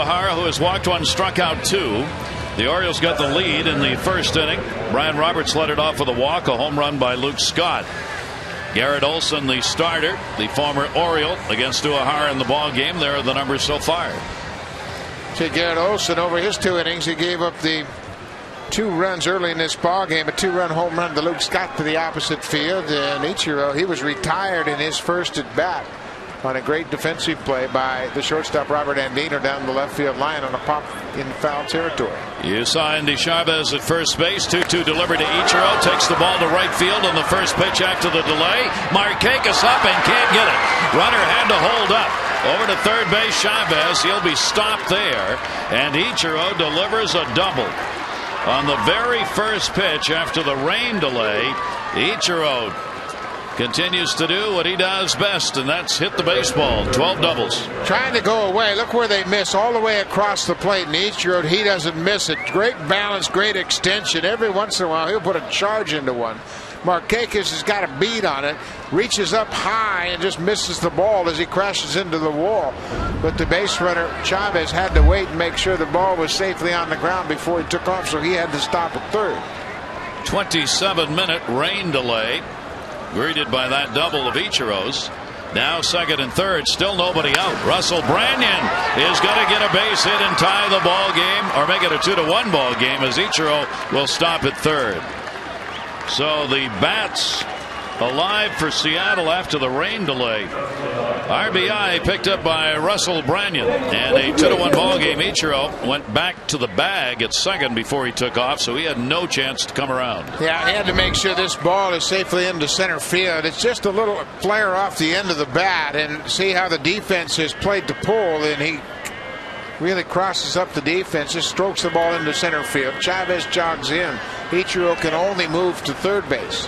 Uehara, who has walked one, struck out two. The Orioles got the lead in the first inning. Brian Roberts led it off with a walk, a home run by Luke Scott. Garrett Olson, the starter, the former Oriole, against Uehara in the ball game. There are the numbers so far. See, Garrett Olson, over his 2 innings, he gave up the 2 runs early in this ball game, a 2-run home run to Luke Scott to the opposite field. And Ichiro, he was retired in his first at bat on a great defensive play by the shortstop Robert Andino down the left field line on a pop in foul territory. You saw Andy Chavez at first base. 2-2 delivered to Ichiro. Takes the ball to right field on the first pitch after the delay. Markakis up and can't get it. Runner had to hold up. Over to third base, Chavez. He'll be stopped there. And Ichiro delivers a double. On the very first pitch after the rain delay, Ichiro continues to do what he does best, and that's hit the baseball. 12 doubles. Trying to go away. Look where they miss, all the way across the plate. And Ichiro, he doesn't miss it. Great balance, great extension. Every once in a while, he'll put a charge into one. Markakis has got a beat on it, reaches up high and just misses the ball as he crashes into the wall. But the base runner, Chavez, had to wait and make sure the ball was safely on the ground before he took off, so he had to stop at third. 27-minute rain delay, greeted by that double of Ichiro's. Now second and third, still nobody out. Russell Branyan is going to get a base hit and tie the ball game, or make it a 2-1 ball game, as Ichiro will stop at third. So the bats alive for Seattle after the rain delay. RBI picked up by Russell Branyan, and a 2-1 ball game. Ichiro went back to the bag at second before he took off, so he had no chance to come around. Yeah, he had to make sure this ball is safely into center field. It's just a little flare off the end of the bat, and see how the defense has played to pull, and he really crosses up the defense, just strokes the ball into center field. Chavez jogs in. Ichiro can only move to third base.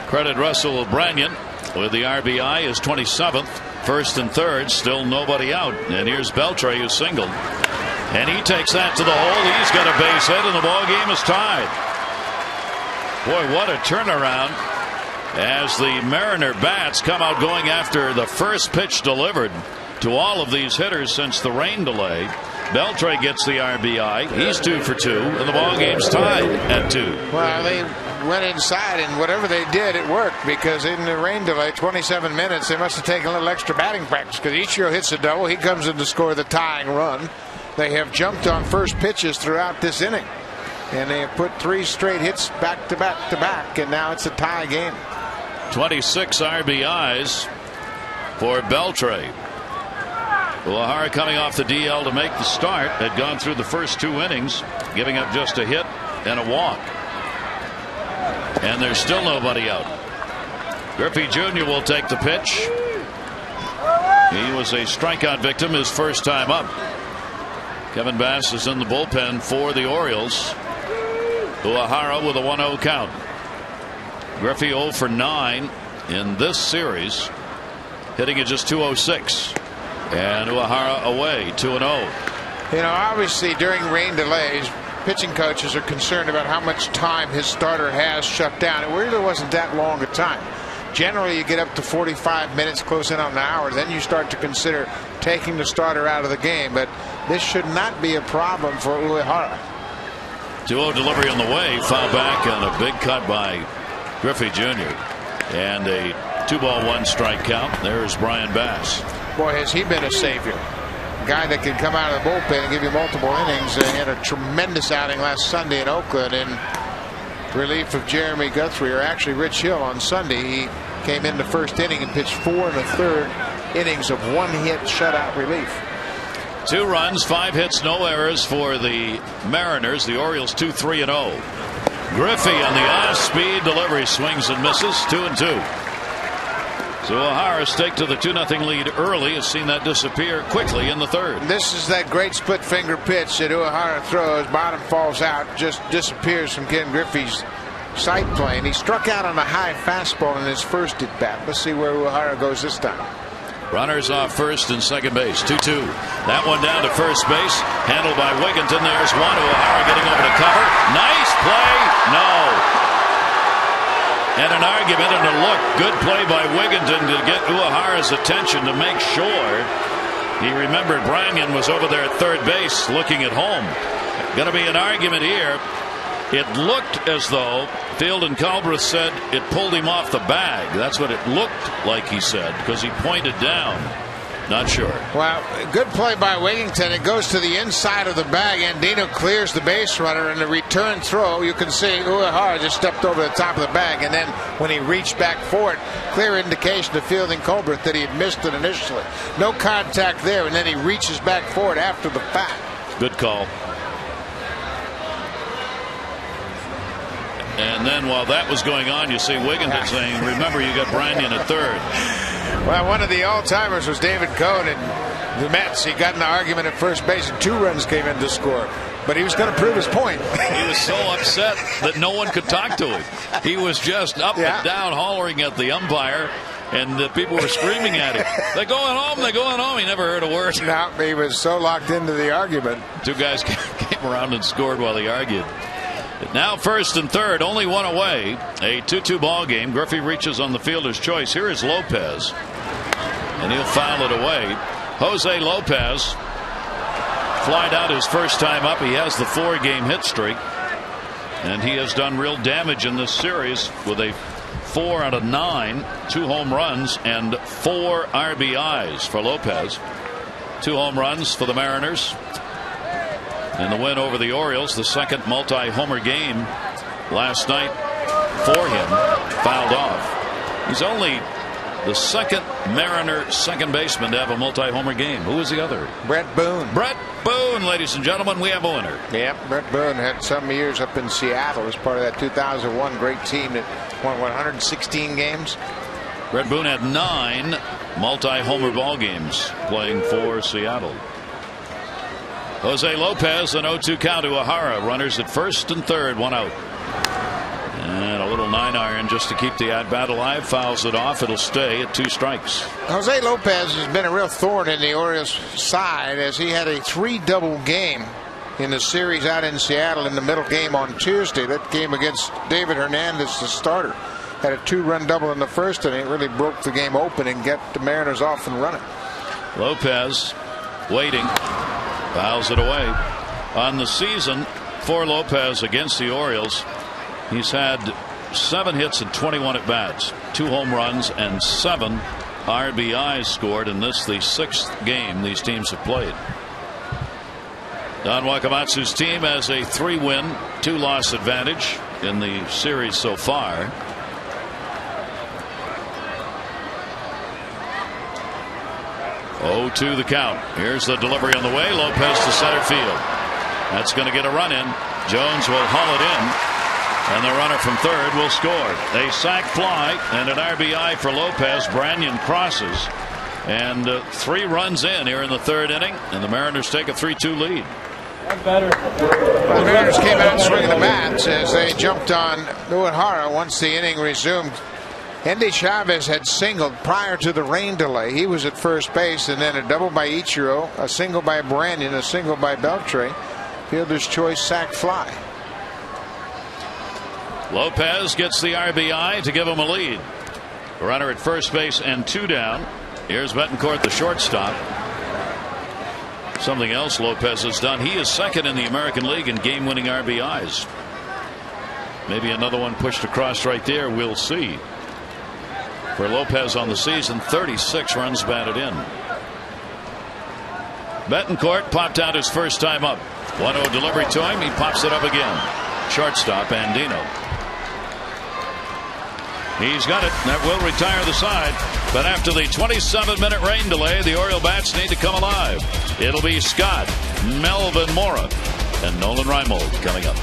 Credit Russell Branyan with the RBI, his 27th. First and third, still nobody out. And here's Beltre, who singled. And he takes that to the hole. He's got a base hit, and the ball game is tied. Boy, what a turnaround as the Mariner bats come out going after the first pitch delivered to all of these hitters since the rain delay. Beltre gets the RBI. He's 2 for 2, and the ball game's tied at 2. Well, they went inside, and whatever they did, it worked, because in the rain delay, 27 minutes, they must have taken a little extra batting practice, because Ichiro hits a double. He comes in to score the tying run. They have jumped on first pitches throughout this inning, and they have put 3 straight hits back to back to back, and now it's a tie game. 26 RBIs for Beltre. Uehara, coming off the DL to make the start, had gone through the first 2 innings, giving up just a hit and a walk. And there's still nobody out. Griffey Jr. will take the pitch. He was a strikeout victim his first time up. Kevin Bass is in the bullpen for the Orioles. Uehara with a 1-0 count. Griffey 0 for 9 in this series, hitting at just 206. And Uehara away, 2-0. You know, obviously during rain delays, pitching coaches are concerned about how much time his starter has shut down. It really wasn't that long a time. Generally, you get up to 45 minutes, close in on an hour. Then you start to consider taking the starter out of the game. But this should not be a problem for Uehara. 2-0 delivery on the way. Foul back and a big cut by Griffey Jr. And a 2-ball 1-strike count. There's Brian Bass. Boy, has he been a savior. A guy that can come out of the bullpen and give you multiple innings. He had a tremendous outing last Sunday in Oakland in relief of Jeremy Guthrie, or actually Rich Hill on Sunday. He came in the first inning and pitched 4 1/3 innings of 1-hit shutout relief. 2 runs, 5 hits, no errors for the Mariners. The Orioles 2-3-0. Griffey on the off-speed delivery, swings and misses. 2-2. So Uehara stake to the 2-0 lead early. Has seen that disappear quickly in the third. This is that great split finger pitch that Uehara throws. Bottom falls out, just disappears from Ken Griffey's sight plane. He struck out on a high fastball in his first at bat. Let's see where Uehara goes this time. Runners off first and second base. 2-2. That one down to first base. Handled by Wigginton. There's one. Uehara getting over to cover. Nice play. No. And an argument and a look. Good play by Wigginton to get Uehara's attention to make sure He remembered Branyan was over there at third base looking at home. Going to be an argument here. It looked as though Field and Culbreth said it pulled him off the bag. That's what it looked like, he said, because he pointed down. Not sure. Well, good play by Wigington. It goes to the inside of the bag. Andino clears the base runner, and the return throw, you can see Uehara just stepped over the top of the bag, and then when he reached back for it, clear indication to Field and Culbreth that he had missed it initially. No contact there, and then he reaches back for it after the fact. Good call. And then while that was going on, you see Wigington saying, remember, you got Branyan at third. Well, one of the all-timers was David Cohn, and the Mets. He got in an argument at first base, and 2 runs came in to score. But he was going to prove his point. He was so upset that no one could talk to him. He was just up and down hollering at the umpire, and the people were screaming at him. They're going home, they're going home. He never heard a word. No, he was so locked into the argument. 2 guys came around and scored while they argued. Now first and third, only one away. A 2-2 ball game. Griffey reaches on the fielder's choice. Here is Lopez, and he'll foul it away. Jose Lopez flied out his first time up. He has the 4-game hit streak, and he has done real damage in this series with a 4 out of 9, 2 home runs, and 4 RBIs for Lopez. 2 home runs for the Mariners in the win over the Orioles, the second multi-homer game last night for him, fouled off. He's only the second Mariner second baseman to have a multi-homer game. Who was the other? Brett Boone. Brett Boone, ladies and gentlemen, we have a winner. Yep, Brett Boone had some years up in Seattle as part of that 2001 great team that won 116 games. Brett Boone had 9 multi-homer ball games playing for Seattle. Jose Lopez, an 0-2 count to Uehara. Runners at first and third, 1 out. And a little 9-iron just to keep the at-bat alive. Fouls it off. It'll stay at 2 strikes. Jose Lopez has been a real thorn in the Orioles' side, as he had a 3-double game in the series out in Seattle in the middle game on Tuesday. That game against David Hernandez, the starter, had a 2-run double in the first inning. It really broke the game open and get the Mariners off and running. Lopez waiting. Fouls it away. On the season for Lopez against the Orioles, he's had 7 hits and 21 at bats, 2 home runs, and 7 RBIs scored in this, the 6th game these teams have played. Don Wakamatsu's team has a 3-win, 2-loss advantage in the series so far. Oh, 2 the count. Here's the delivery on the way. Lopez to center field. That's going to get a run in. Jones will haul it in, and the runner from third will score. A sac fly and an RBI for Lopez. Branyan crosses, and 3 runs in here in the 3rd inning, and the Mariners take a 3-2 lead. The Mariners came out swinging the bats as they jumped on Uehara once the inning resumed. Endy Chavez had singled prior to the rain delay. He was at first base, and then a double by Ichiro, a single by Branyan, a single by Beltre. Fielder's choice sac fly. Lopez gets the RBI to give him a lead. Runner at first base and 2 down. Here's Betancourt, the shortstop. Something else Lopez has done. He is 2nd in the American League in game-winning RBIs. Maybe another one pushed across right there. We'll see. For Lopez on the season, 36 runs batted in. Betancourt popped out his first time up. 1-0 delivery to him. He pops it up again. Shortstop Andino. He's got it. That will retire the side. But after the 27-minute rain delay, the Oriole bats need to come alive. It'll be Scott, Melvin Mora, and Nolan Reimold coming up.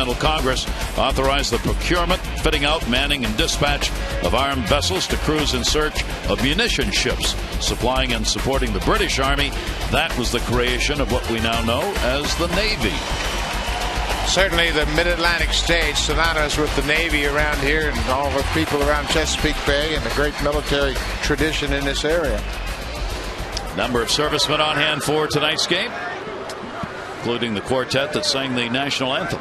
Continental Congress authorized the procurement, fitting out, manning, and dispatch of armed vessels to cruise in search of munition ships, supplying and supporting the British Army. That was the creation of what we now know as the Navy. Certainly the Mid-Atlantic states, synonymous with the Navy around here and all the people around Chesapeake Bay and the great military tradition in this area. Number of servicemen on hand for tonight's game, including the quartet that sang the national anthem.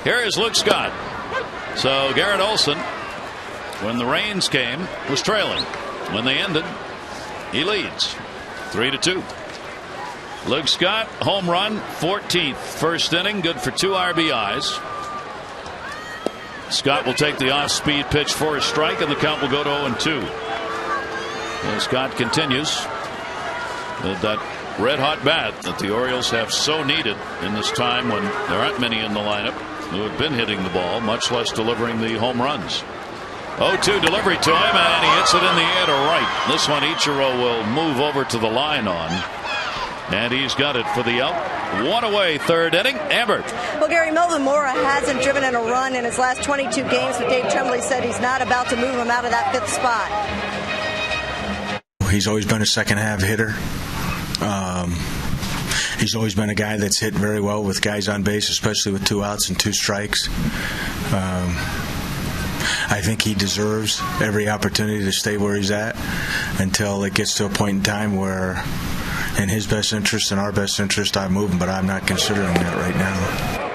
Here is Luke Scott. So Garrett Olson, when the rains came, was trailing. When they ended, he leads 3-2. Luke Scott, home run, 14th, first inning, good for 2 RBIs. Scott will take the off-speed pitch for a strike, and the count will go to 0-2. And Scott continues with that red-hot bat that the Orioles have so needed in this time when there aren't many in the lineup who have been hitting the ball, much less delivering the home runs. 0-2 delivery to him, and he hits it in the air to right. This one Ichiro will move over to the line on. And he's got it for the out. One away, third inning. Amber. Well, Gary, Melvin Mora hasn't driven in a run in his last 22 games, but Dave Tremblay said he's not about to move him out of that 5th spot. He's always been a second-half hitter. He's always been a guy that's hit very well with guys on base, especially with 2 outs and 2 strikes. I think he deserves every opportunity to stay where he's at until it gets to a point in time where, in his best interest and our best interest, I move him, but I'm not considering that right now.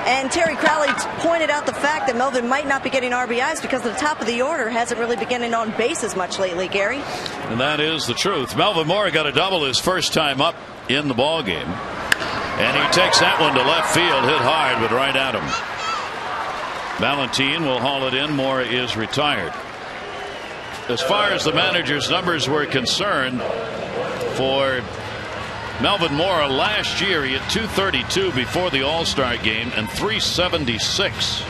And Terry Crowley pointed out the fact that Melvin might not be getting RBIs because the top of the order hasn't really been getting on base as much lately, Gary. And that is the truth. Melvin Mora got a double his first time up in the ball game, and he takes that one to left field, hit hard, but right at him. Valentine will haul it in. Mora is retired. As far as the manager's numbers were concerned, for Melvin Mora last year, he had 232 before the All-Star game and 376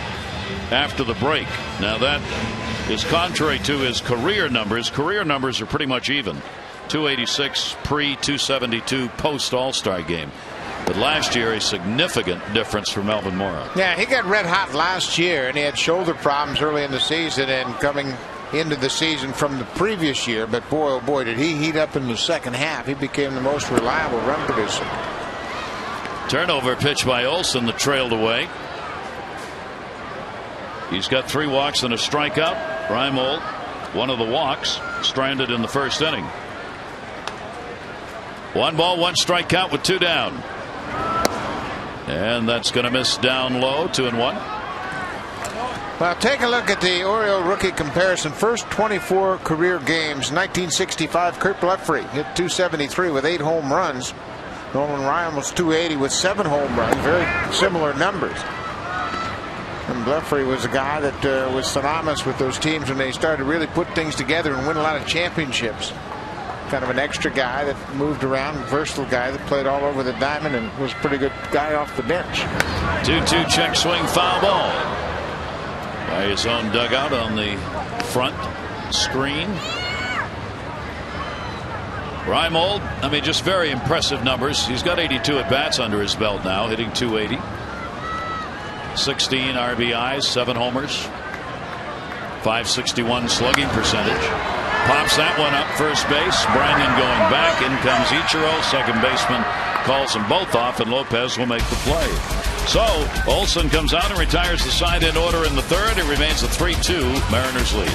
after the break. Now that is contrary to his career numbers. Career numbers are pretty much even. 286 pre, 272 post All-Star game. But last year, a significant difference for Melvin Mora. Yeah, he got red hot last year, and he had shoulder problems early in the season and coming into the season from the previous year. But boy, oh boy, did he heat up in the second half. He became the most reliable run producer. Turnover pitch by Olson that trailed away. He's got 3 walks and a strikeout. Reimold, one of the walks, stranded in the first inning. 1 ball, 1 strikeout with 2 down. And that's going to miss down low, 2-1. Well, take a look at the Oriole rookie comparison. First 24 career games, 1965, Kurt Blefary hit 273 with 8 home runs. Nolan Ryan was 280 with 7 home runs. Very similar numbers. And Blefary was a guy that was synonymous with those teams when they started to really put things together and win a lot of championships. Kind of an extra guy that moved around, versatile guy that played all over the diamond and was a pretty good guy off the bench. 2-2 check swing, foul ball. By his own dugout on the front screen. Reimold, I mean, just very impressive numbers. He's got 82 at bats under his belt now, hitting 280. 16 RBIs, 7 homers, 561 slugging percentage. Pops that one up first base. Branyan going back. In comes Ichiro. Second baseman calls them both off, and Lopez will make the play. So Olson comes out and retires the side in order in the third. It remains a 3-2 Mariners lead.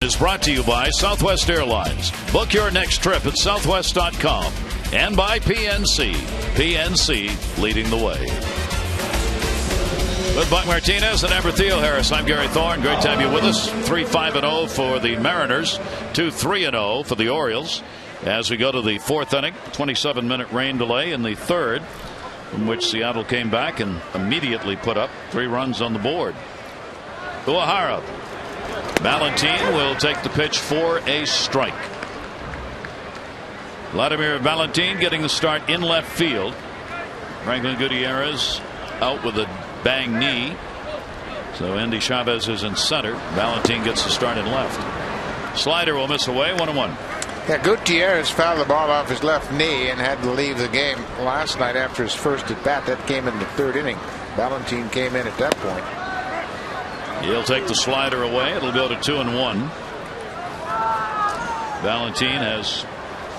is brought to you by Southwest Airlines. Book your next trip at southwest.com. And by PNC. PNC leading the way. With Buck Martinez and Amber Theo Harris, I'm Gary Thorne. Great to have you with us. 3-5-0 for the Mariners. 2-3-0 for the Orioles. As we go to the fourth inning, 27-minute rain delay in the third, from which Seattle came back and immediately put up 3 runs on the board. Uehara. Valentin will take the pitch for a strike. Vladimir Valentin getting the start in left field. Franklin Gutierrez out with a bang knee. So Andy Chavez is in center. Valentin gets the start in left. Slider will miss away. 1-1. Yeah, Gutierrez fouled the ball off his left knee and had to leave the game last night after his first at bat. That came in the third inning. Valentin came in at that point. He'll take the slider away. It'll go to 2-1. Valentin has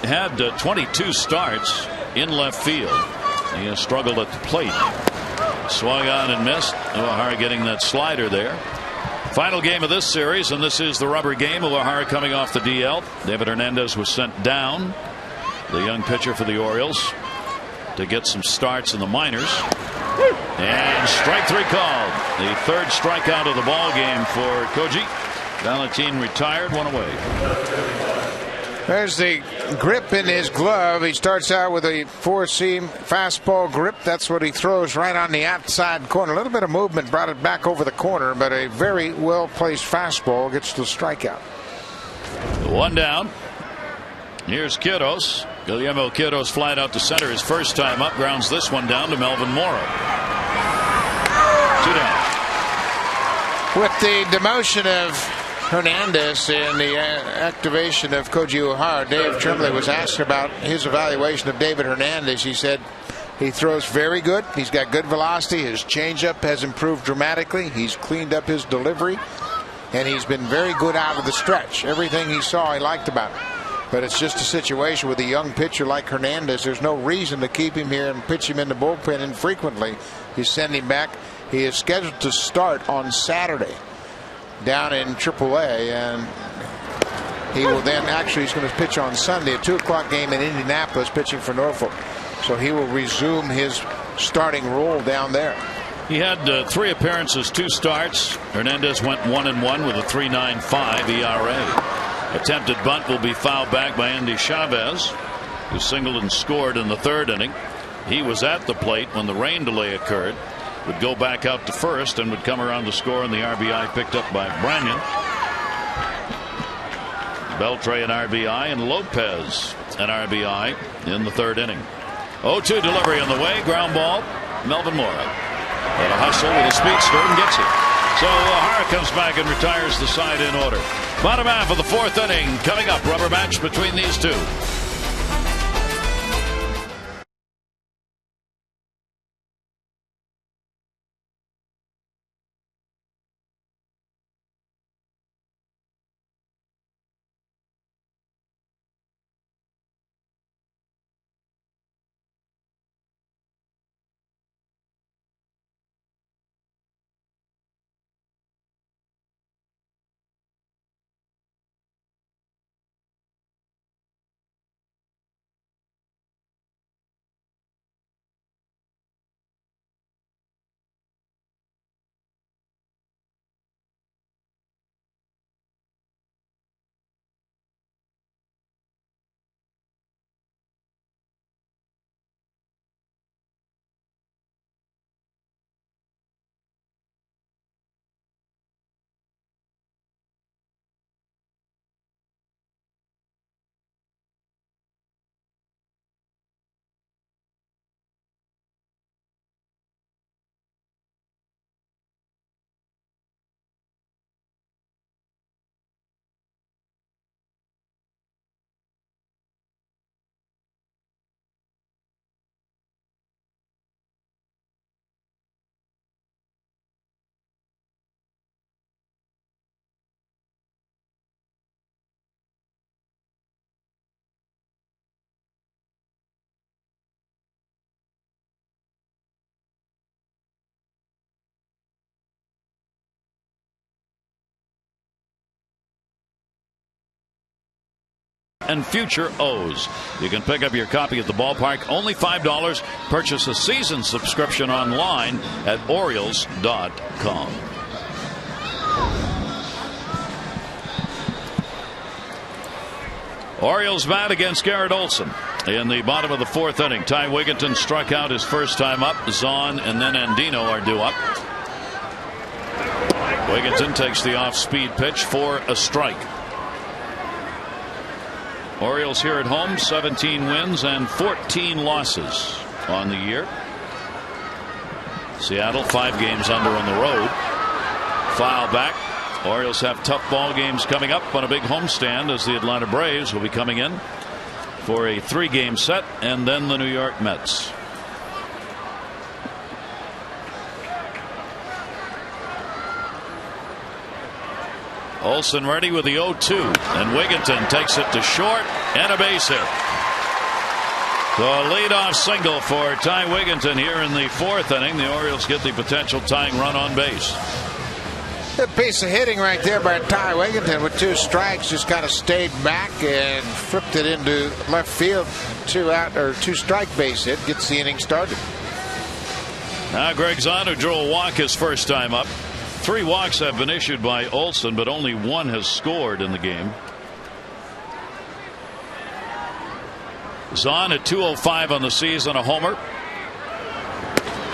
had 22 starts in left field. He has struggled at the plate. Swung on and missed. Uehara getting that slider there. Final game of this series, and this is the rubber game. Uehara coming off the DL. David Hernandez was sent down, the young pitcher for the Orioles, to get some starts in the minors. And strike 3 called. The third strikeout of the ball game for Koji. Valentin retired, 1 away. There's the grip in his glove. He starts out with a 4-seam fastball grip. That's what he throws right on the outside corner. A little bit of movement brought it back over the corner, but a very well-placed fastball gets the strikeout. 1 down. Here's Quiros. Guillermo Quiros flied out to center his first time up. Grounds this one down to Melvin Mora. 2 down. With the demotion of Hernandez and the activation of Koji Uehara, Dave Tremblay was asked about his evaluation of David Hernandez. He said he throws very good. He's got good velocity. His changeup has improved dramatically. He's cleaned up his delivery, and he's been very good out of the stretch. Everything he saw, he liked about it. But it's just a situation with a young pitcher like Hernandez. There's no reason to keep him here and pitch him in the bullpen infrequently. You send him back. He is scheduled to start on Saturday down in AAA, and he will then he's going to pitch on Sunday, a 2:00 game in Indianapolis, pitching for Norfolk. So he will resume his starting role down there. He had 3 appearances, 2 starts. Hernandez went 1-1 with a 3.95 ERA. Attempted bunt will be fouled back by Andy Chavez, who singled and scored in the third inning. He was at the plate when the rain delay occurred. Would go back out to first and would come around to score, and the RBI picked up by Branyan. Beltre an RBI, and Lopez an RBI in the third inning. 0-2 delivery on the way. Ground ball. Melvin Mora. And a hustle with a speedster and gets it. So Uehara comes back and retires the side in order. Bottom half of the fourth inning coming up. Rubber match between these two. and future O's. You can pick up your copy at the ballpark, only $5. Purchase a season subscription online at Orioles.com. Orioles bat against Garrett Olson in the bottom of the 4th inning. Ty Wigginton struck out his first time up. Zahn and then Andino are due up. Wigginton takes the off-speed pitch for a strike. Orioles here at home, 17 wins and 14 losses on the year. Seattle 5 games under on the road. Foul back. Orioles have tough ball games coming up on a big homestand, as the Atlanta Braves will be coming in for a 3-game set, and then the New York Mets. Olson ready with the 0-2, and Wigginton takes it to short and a base hit. So a leadoff single for Ty Wigginton here in the 4th inning. The Orioles get the potential tying run on base. Good piece of hitting right there by Ty Wigginton with 2 strikes. Just kind of stayed back and flipped it into left field. 2 strike base hit gets the inning started. Now Greg Zahn, who drew a walk his first time up. 3 walks have been issued by Olson, but only 1 has scored in the game. Zahn at 205 on the season, a homer.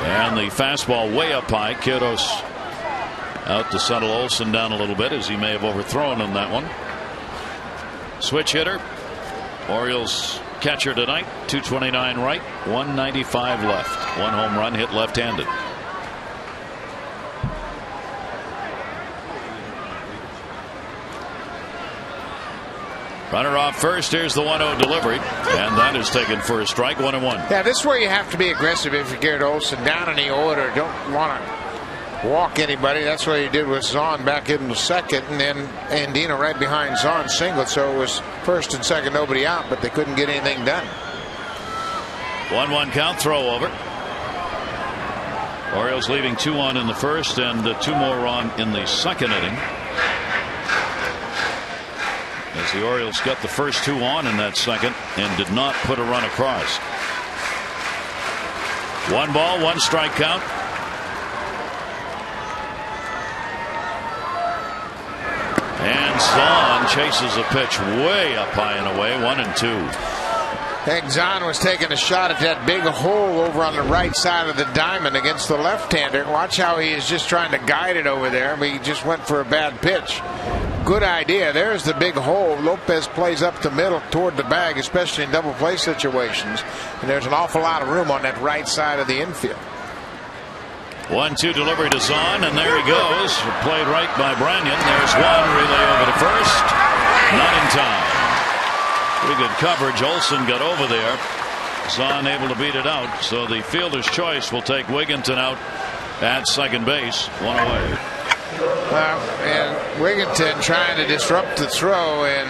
And the fastball way up high. Quiros out to settle Olson down a little bit, as he may have overthrown on that one. Switch hitter. Orioles catcher tonight, 229 right, 195 left. 1 home run, hit left-handed. Runner off first. Here's the 1-0 delivery, and that is taken for a strike. 1-1. Yeah, this is where you have to be aggressive if you're Garrett Olson. Down in the order, don't want to walk anybody. That's what he did with Zahn back in the 2nd, and then Andino right behind Zahn singled, so it was 1st and 2nd, nobody out, but they couldn't get anything done. 1-1 count, throw over. Orioles leaving 2 on in the 1st and 2 more on in the 2nd inning, as the Orioles got the first 2 on in that 2nd and did not put a run across. 1 ball, 1 strike count. And Zahn chases a pitch way up high and away. 1-2. Zahn was taking a shot at that big hole over on the right side of the diamond against the left-hander. Watch how he is just trying to guide it over there. I mean, he just went for a bad pitch. Good idea. There's the big hole. Lopez plays up the middle toward the bag, especially in double play situations. And there's an awful lot of room on that right side of the infield. 1-2 delivery to Zahn, and there he goes. Played right by Branyan. There's one. Relay over to first. Not in time. Pretty good coverage. Olson got over there. Zahn able to beat it out. So the fielder's choice will take Wigginton out at 2nd base. 1 away. And Wigginton trying to disrupt the throw, and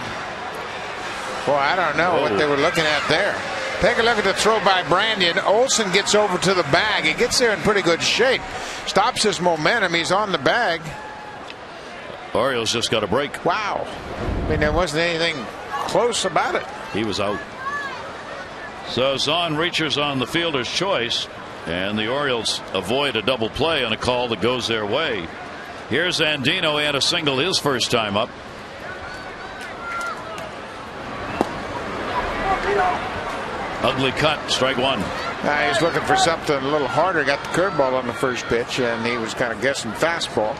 boy, I don't know what they were looking at there. Take a look at the throw by Branyan. Olson gets over to the bag. He gets there in pretty good shape. Stops his momentum. He's on the bag. Orioles just got a break. Wow. I mean, there wasn't anything close about it. He was out. So Zahn reaches on the fielder's choice, and the Orioles avoid a double play on a call that goes their way. Here's Andino. He had a single his first time up. Ugly cut, strike 1. He's looking for something a little harder. Got the curveball on the first pitch, and he was kind of guessing fastball.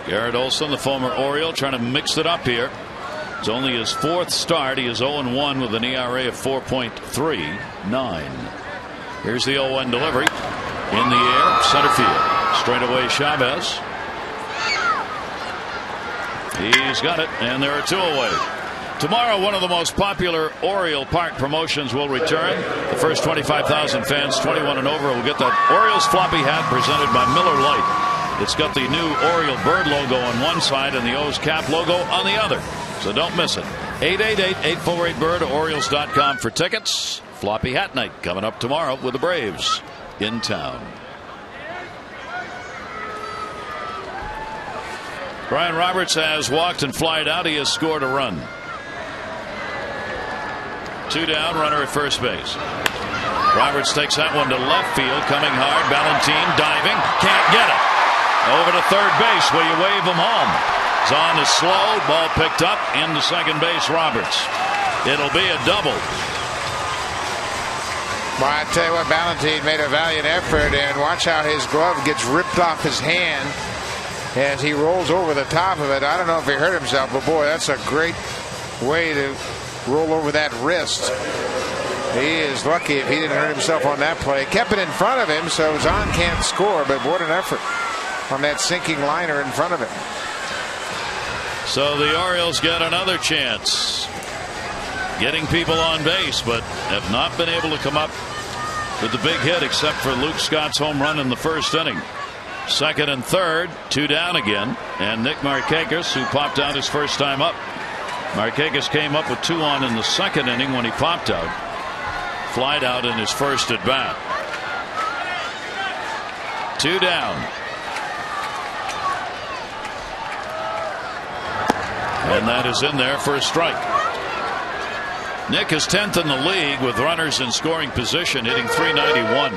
Garrett Olson, the former Oriole, trying to mix it up here. It's only his 4th start. He is 0-1 with an ERA of 4.39. Here's the 0-1 delivery. In the air, center field. Straight away, Chavez. He's got it, and there are 2 away. Tomorrow, one of the most popular Oriole Park promotions will return. The first 25,000 fans, 21 and over, will get that Orioles floppy hat presented by Miller Lite. It's got the new Oriole bird logo on one side and the O's cap logo on the other. So don't miss it. 888-848-BIRD, Orioles.com for tickets. Floppy hat night coming up tomorrow with the Braves in town. Brian Roberts has walked and flied out. He has scored a run. 2 down, runner at first base. Roberts takes that one to left field, coming hard. Ballantine diving, can't get it. Over to third base. Will you wave him home? Zahn is slow. Ball picked up into second base. Roberts. It'll be a double. Well, I tell you what, Ballantine made a valiant effort, and watch how his glove gets ripped off his hand as he rolls over the top of it. I don't know if he hurt himself, but boy, that's a great way to roll over that wrist. He is lucky if he didn't hurt himself on that play. Kept it in front of him, so Zahn can't score, but what an effort on that sinking liner in front of him. So the Orioles get another chance getting people on base, but have not been able to come up with the big hit except for Luke Scott's home run in the first inning. Second and third, 2 down again, and Nick Markakis, who popped out his first time up. Markakis came up with 2 on in the second inning when he popped out. Flied out in his first at bat. 2 down. And that is in there for a strike. Nick is 10th in the league with runners in scoring position, hitting .391.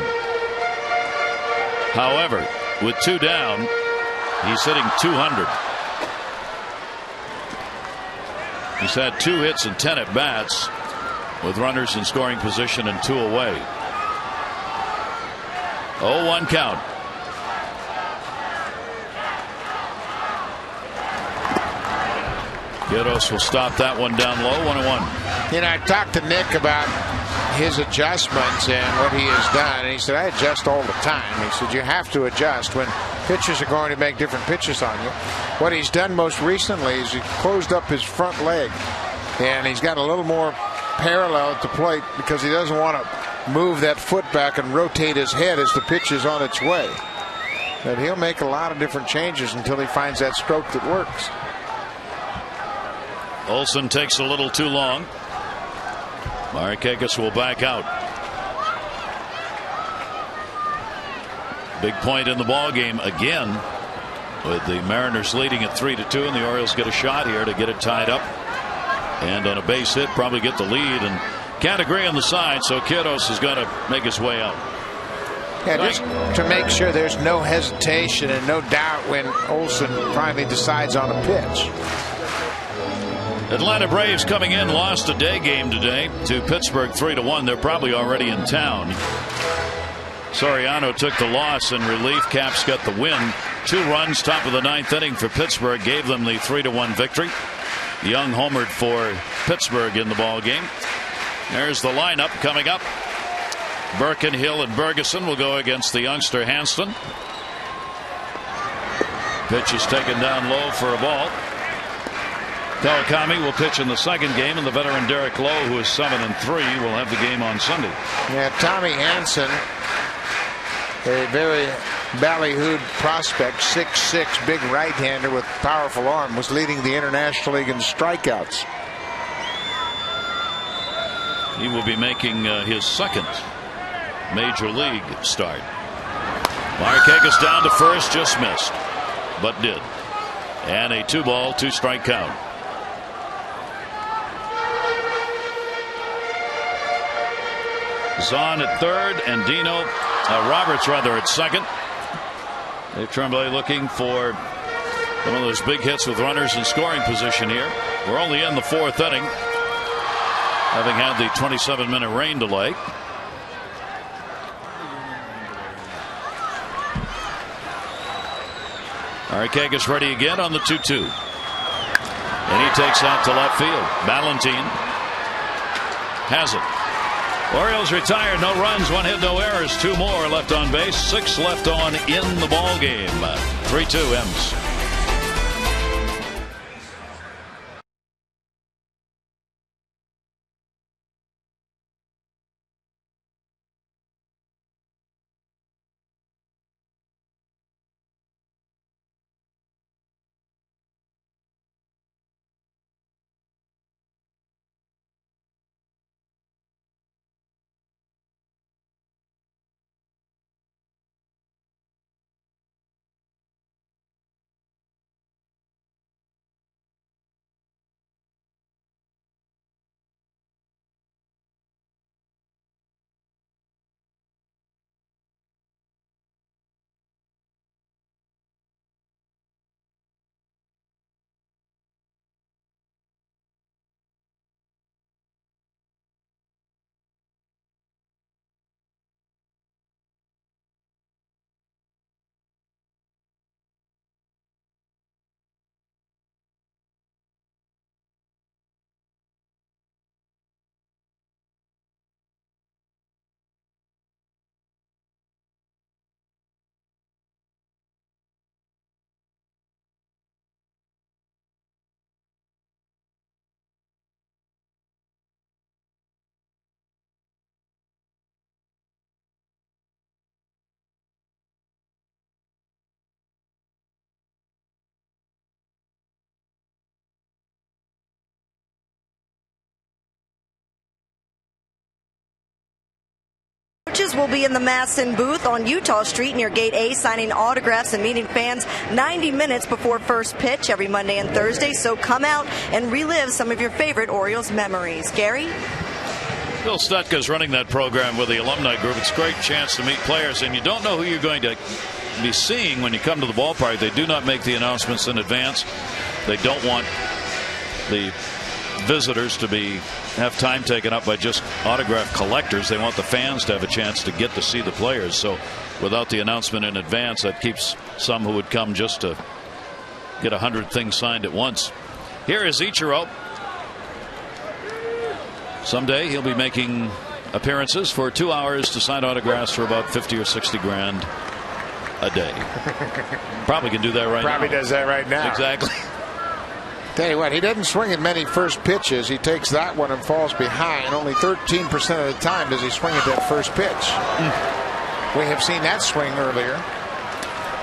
However, with 2 down, he's hitting .200. He's had 2 hits and 10 at bats with runners in scoring position and 2 away. 0-1 count. Quiros will stop that one down low. 1-1. You know, I talked to Nick about his adjustments and what he has done, and he said, I adjust all the time. He said, you have to adjust when pitchers are going to make different pitches on you. What he's done most recently is he closed up his front leg, and he's got a little more parallel at the plate because he doesn't want to move that foot back and rotate his head as the pitch is on its way. But he'll make a lot of different changes until he finds that stroke that works. Olson takes a little too long. Markakis will back out. Big point in the ball game again, with the Mariners leading at 3-2, and the Orioles get a shot here to get it tied up, and on a base hit probably get the lead, and can't agree on the side, so Quiros has got to make his way out. Yeah, just to make sure there's no hesitation and no doubt when Olson finally decides on a pitch. Atlanta Braves coming in, lost a day game today to Pittsburgh 3-1. They're probably already in town. Soriano took the loss in relief. Caps got the win. 2 runs, top of the 9th inning for Pittsburgh, gave them the 3-1 victory. Young homered for Pittsburgh in the ball game. There's the lineup coming up. Birkin, Hill, and Bergeson will go against the youngster Hanston. Pitch is taken down low for a ball. Kawakami will pitch in the second game, and the veteran Derek Lowe, who is 7-3, will have the game on Sunday. Yeah, Tommy Hanson, a very ballyhooed prospect, 6'6", big right-hander with powerful arm, was leading the International League in strikeouts. He will be making his second major league start. Markakis down to first, just missed, but did. And a 2-ball, 2-strike count. Zahn at third, and Roberts at second. Dave Tremblay looking for one of those big hits with runners in scoring position here. We're only in the 4th inning, having had the 27-minute rain delay. Markakis ready again on the 2-2. And he takes out to left field. Ballantine has it. Orioles retired, no runs, 1 hit, no errors, 2 more left on base, 6 left on in the ball game. 3-2 M's. coaches will be in the Masson booth on Utah Street near Gate A, signing autographs and meeting fans 90 minutes before first pitch every Monday and Thursday. So come out and relive some of your favorite Orioles memories. Gary? Bill Stutka's running that program with the alumni group. It's a great chance to meet players, and you don't know who you're going to be seeing when you come to the ballpark. They do not make the announcements in advance. They don't want the visitors to have time taken up by just autograph collectors. They want the fans to have a chance to get to see the players. So without the announcement in advance, that keeps some who would come just to get 100 things signed at once. Here is Ichiro. Someday he'll be making appearances for 2 hours to sign autographs for about 50 or 60 grand a day. Probably can do that right now. Probably does that right now. Exactly. Tell you what, he doesn't swing at many first pitches. He takes that one and falls behind. Only 13% of the time does he swing at that first pitch. We have seen that swing earlier.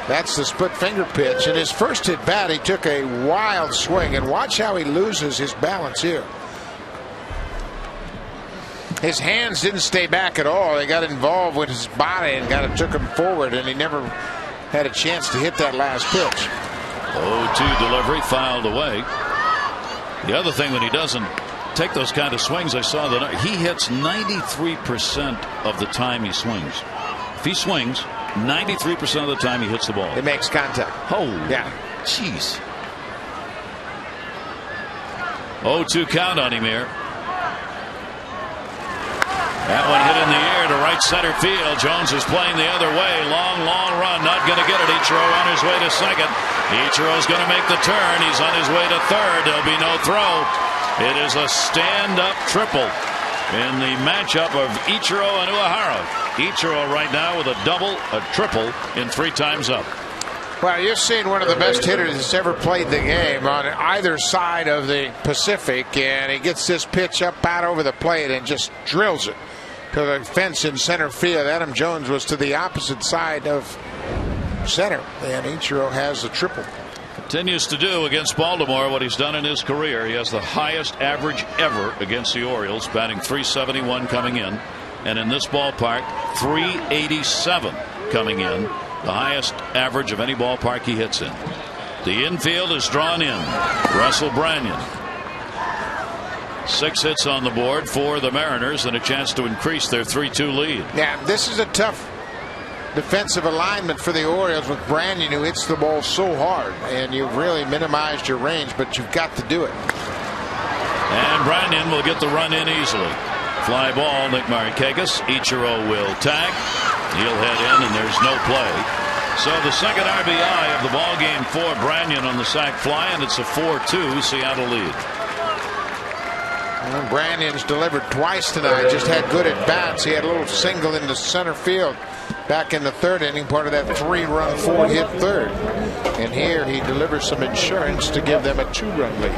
That's the split finger pitch. In his first at bat, he took a wild swing, and watch how he loses his balance here. His hands didn't stay back at all. They got involved with his body and took him forward, and he never had a chance to hit that last pitch. 0-2 delivery filed away. The other thing, when he doesn't take those kind of swings, I saw that he hits 93% of the time he swings. If he swings, 93% of the time he hits the ball. It makes contact. Oh, yeah. Jeez. 0-2 count on him here. That one hit in the air to right center field. Jones is playing the other way. Long run. Not going to get it. Ichiro on his way to second. Ichiro's going to make the turn. He's on his way to third. There'll be no throw. It is a stand-up triple in the matchup of Ichiro and Uehara. Ichiro right now with a double, a triple in 3 times up. Well, you're seeing one of the best hitters that's ever played the game on either side of the Pacific, and he gets this pitch up out over the plate and just drills it to the fence in center field. Adam Jones was to the opposite side of center, and Ichiro has the triple. Continues to do against Baltimore what he's done in his career. He has the highest average ever against the Orioles, batting .371 coming in, and in this ballpark .387 coming in, the highest average of any ballpark he hits in. The infield is drawn in. Russell Branyan, 6 hits on the board for the Mariners and a chance to increase their 3-2 lead. Yeah, this is a tough defensive alignment for the Orioles with Branyan, who hits the ball so hard, and you've really minimized your range, but you've got to do it. And Branyan will get the run in easily. Fly ball, Nick Markakis. Ichiro will tag. He'll head in, and there's no play. So the second RBI of the ball game for Branyan on the sac fly, and it's a 4-2 Seattle lead. Well, Branyan's delivered twice tonight. Just had good at bats. He had a little single into center field back in the third inning, part of that 3-run 4-hit third. And here he delivers some insurance to give them a 2-run lead.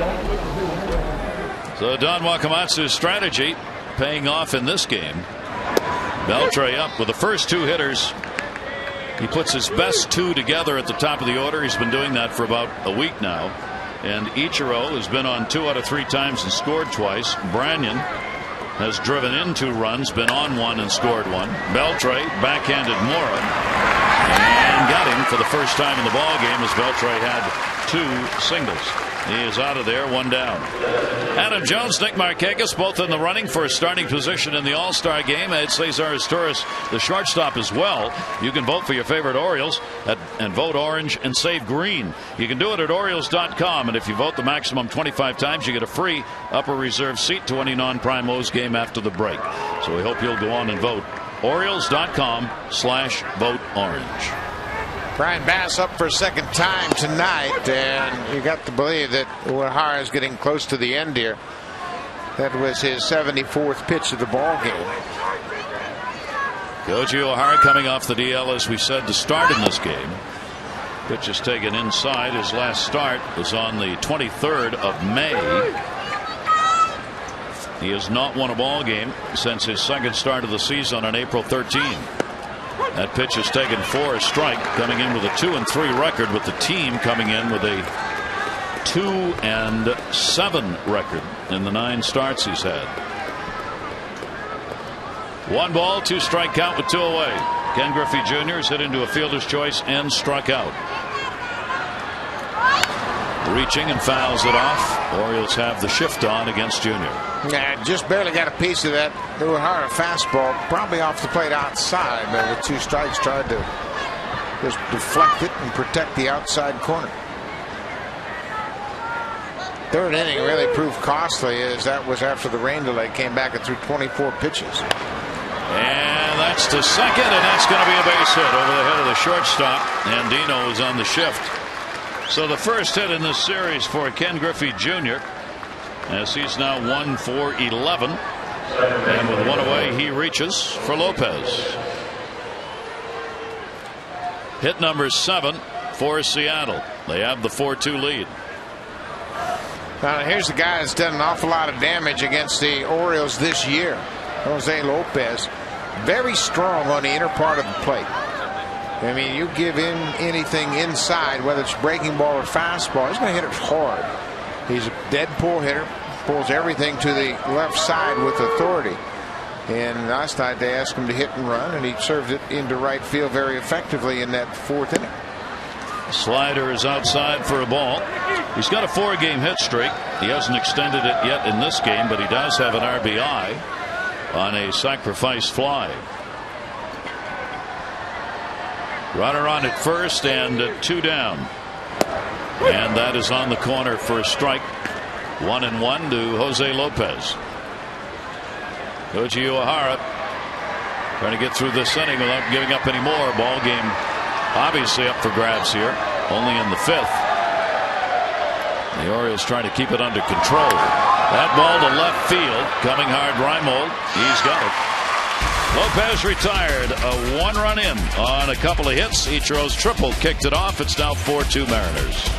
So Don Wakamatsu's strategy paying off in this game. Beltre up with the first 2 hitters. He puts his best 2 together at the top of the order. He's been doing that for about a week now. And Ichiro has been on 2 out of 3 times and scored twice. Branyan has driven in 2 runs, been on 1 and scored 1. Beltre backhanded Mora and got him for the first time in the ball game as Beltre had 2 singles. He is out of there, 1 down. Adam Jones, Nick Markakis, both in the running for a starting position in the All-Star game. Ed Cesar Torres, the shortstop, as well. You can vote for your favorite Orioles and vote orange and save green. You can do it at Orioles.com, and if you vote the maximum 25 times, you get a free upper reserve seat to any non-prime O's game after the break. So we hope you'll go on and vote. Orioles.com/vote orange. Brian Bass up for a second time tonight, and you got to believe that Uehara is getting close to the end here. That was his 74th pitch of the ball game. Koji Uehara coming off the DL, as we said, to start in this game. Pitch is taken inside. His last start was on the 23rd of May. He has not won a ball game since his second start of the season on April 13. That pitch is taken for a strike, coming in with a 2-3 record, with the team coming in with a 2-7 record in the 9 starts he's had. 1 ball, 2 strike count with 2 away. Ken Griffey Jr. is hit into a fielder's choice and struck out. Reaching and fouls it off. Orioles have the shift on against Jr. Yeah, just barely got a piece of that Uehara fastball, probably off the plate outside, but with 2 strikes tried to just deflect it and protect the outside corner. Third inning really proved costly, as that was after the rain delay came back and threw 24 pitches. And that's to second, and that's going to be a base hit over the head of the shortstop. Andino is on the shift. So the first hit in this series for Ken Griffey Jr., as he's now 1 for 11. And with 1 away, he reaches for Lopez. Hit number 7 for Seattle. They have the 4-2 lead. Now here's the guy that's done an awful lot of damage against the Orioles this year. Jose Lopez, very strong on the inner part of the plate. I mean, you give him anything inside, whether it's breaking ball or fastball, he's going to hit it hard. He's a dead pull hitter, pulls everything to the left side with authority. And last night they asked him to hit and run, and he served it into right field very effectively in that 4th inning. Slider is outside for a ball. He's got a 4-game hit streak. He hasn't extended it yet in this game, but he does have an RBI on a sacrifice fly. Runner on at first and 2 down. And that is on the corner for a strike. 1-1 to Jose Lopez. Koji Uehara trying to get through this inning without giving up any more. Ball game obviously up for grabs here. Only in the 5th. The Orioles trying to keep it under control. That ball to left field. Coming hard, Reimold. He's got it. Lopez retired. A 1-run in on a couple of hits. Ichiro's triple kicked it off. It's now 4-2 Mariners.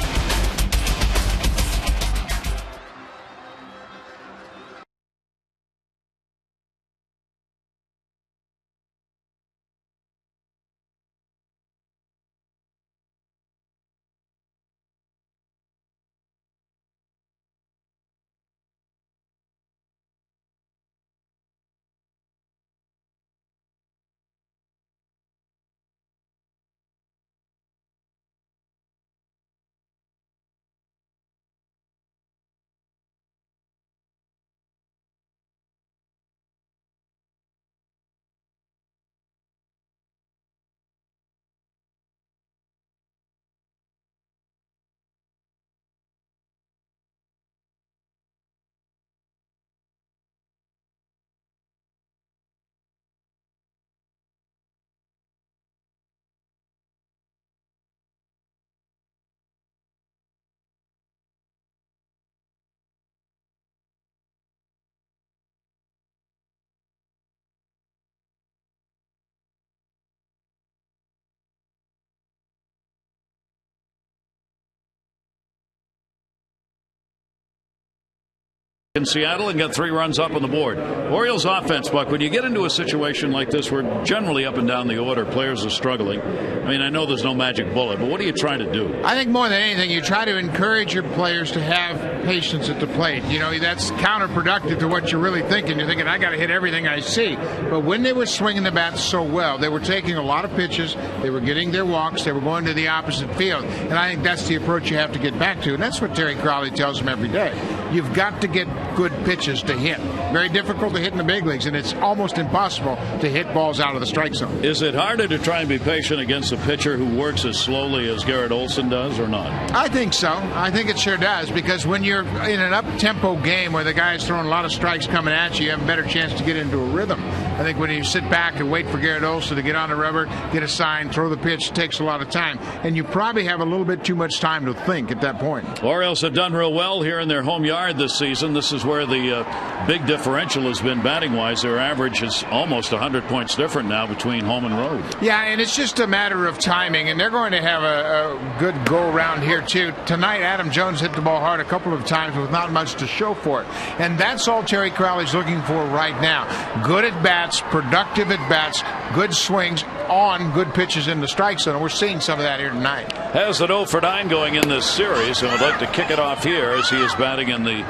In Seattle and got 3 runs up on the board. Orioles offense, Buck, when you get into a situation like this where generally up and down the order players are struggling, I mean, I know there's no magic bullet, but what are you trying to do? I think more than anything, you try to encourage your players to have patience at the plate. You know, that's counterproductive to what you're really thinking. You're thinking, I got to hit everything I see. But when they were swinging the bat so well, they were taking a lot of pitches, they were getting their walks, they were going to the opposite field. And I think that's the approach you have to get back to. And that's what Terry Crowley tells them every day. You've got to get good pitches to hit. Very difficult to hit in the big leagues, and it's almost impossible to hit balls out of the strike zone. Is it harder to try and be patient against a pitcher who works as slowly as Garrett Olson does, or not? I think so. I think it sure does, because when you're in an up-tempo game where the guy's throwing a lot of strikes coming at you, you have a better chance to get into a rhythm. I think when you sit back and wait for Garrett Olson to get on the rubber, get a sign, throw the pitch, it takes a lot of time, and you probably have a little bit too much time to think at that point. Orioles have done real well here in their home yard this season. This is where the big differential has been batting-wise. Their average is almost 100 points different now between home and road. Yeah, and it's just a matter of timing, and they're going to have a good go-around here, too. Tonight, Adam Jones hit the ball hard a couple of times with not much to show for it, and that's all Terry Crowley's looking for right now. Good at-bats, productive at-bats, good swings on good pitches in the strike zone. We're seeing some of that here tonight. Has an 0 for 9 going in this series, and would like to kick it off here as he is batting in the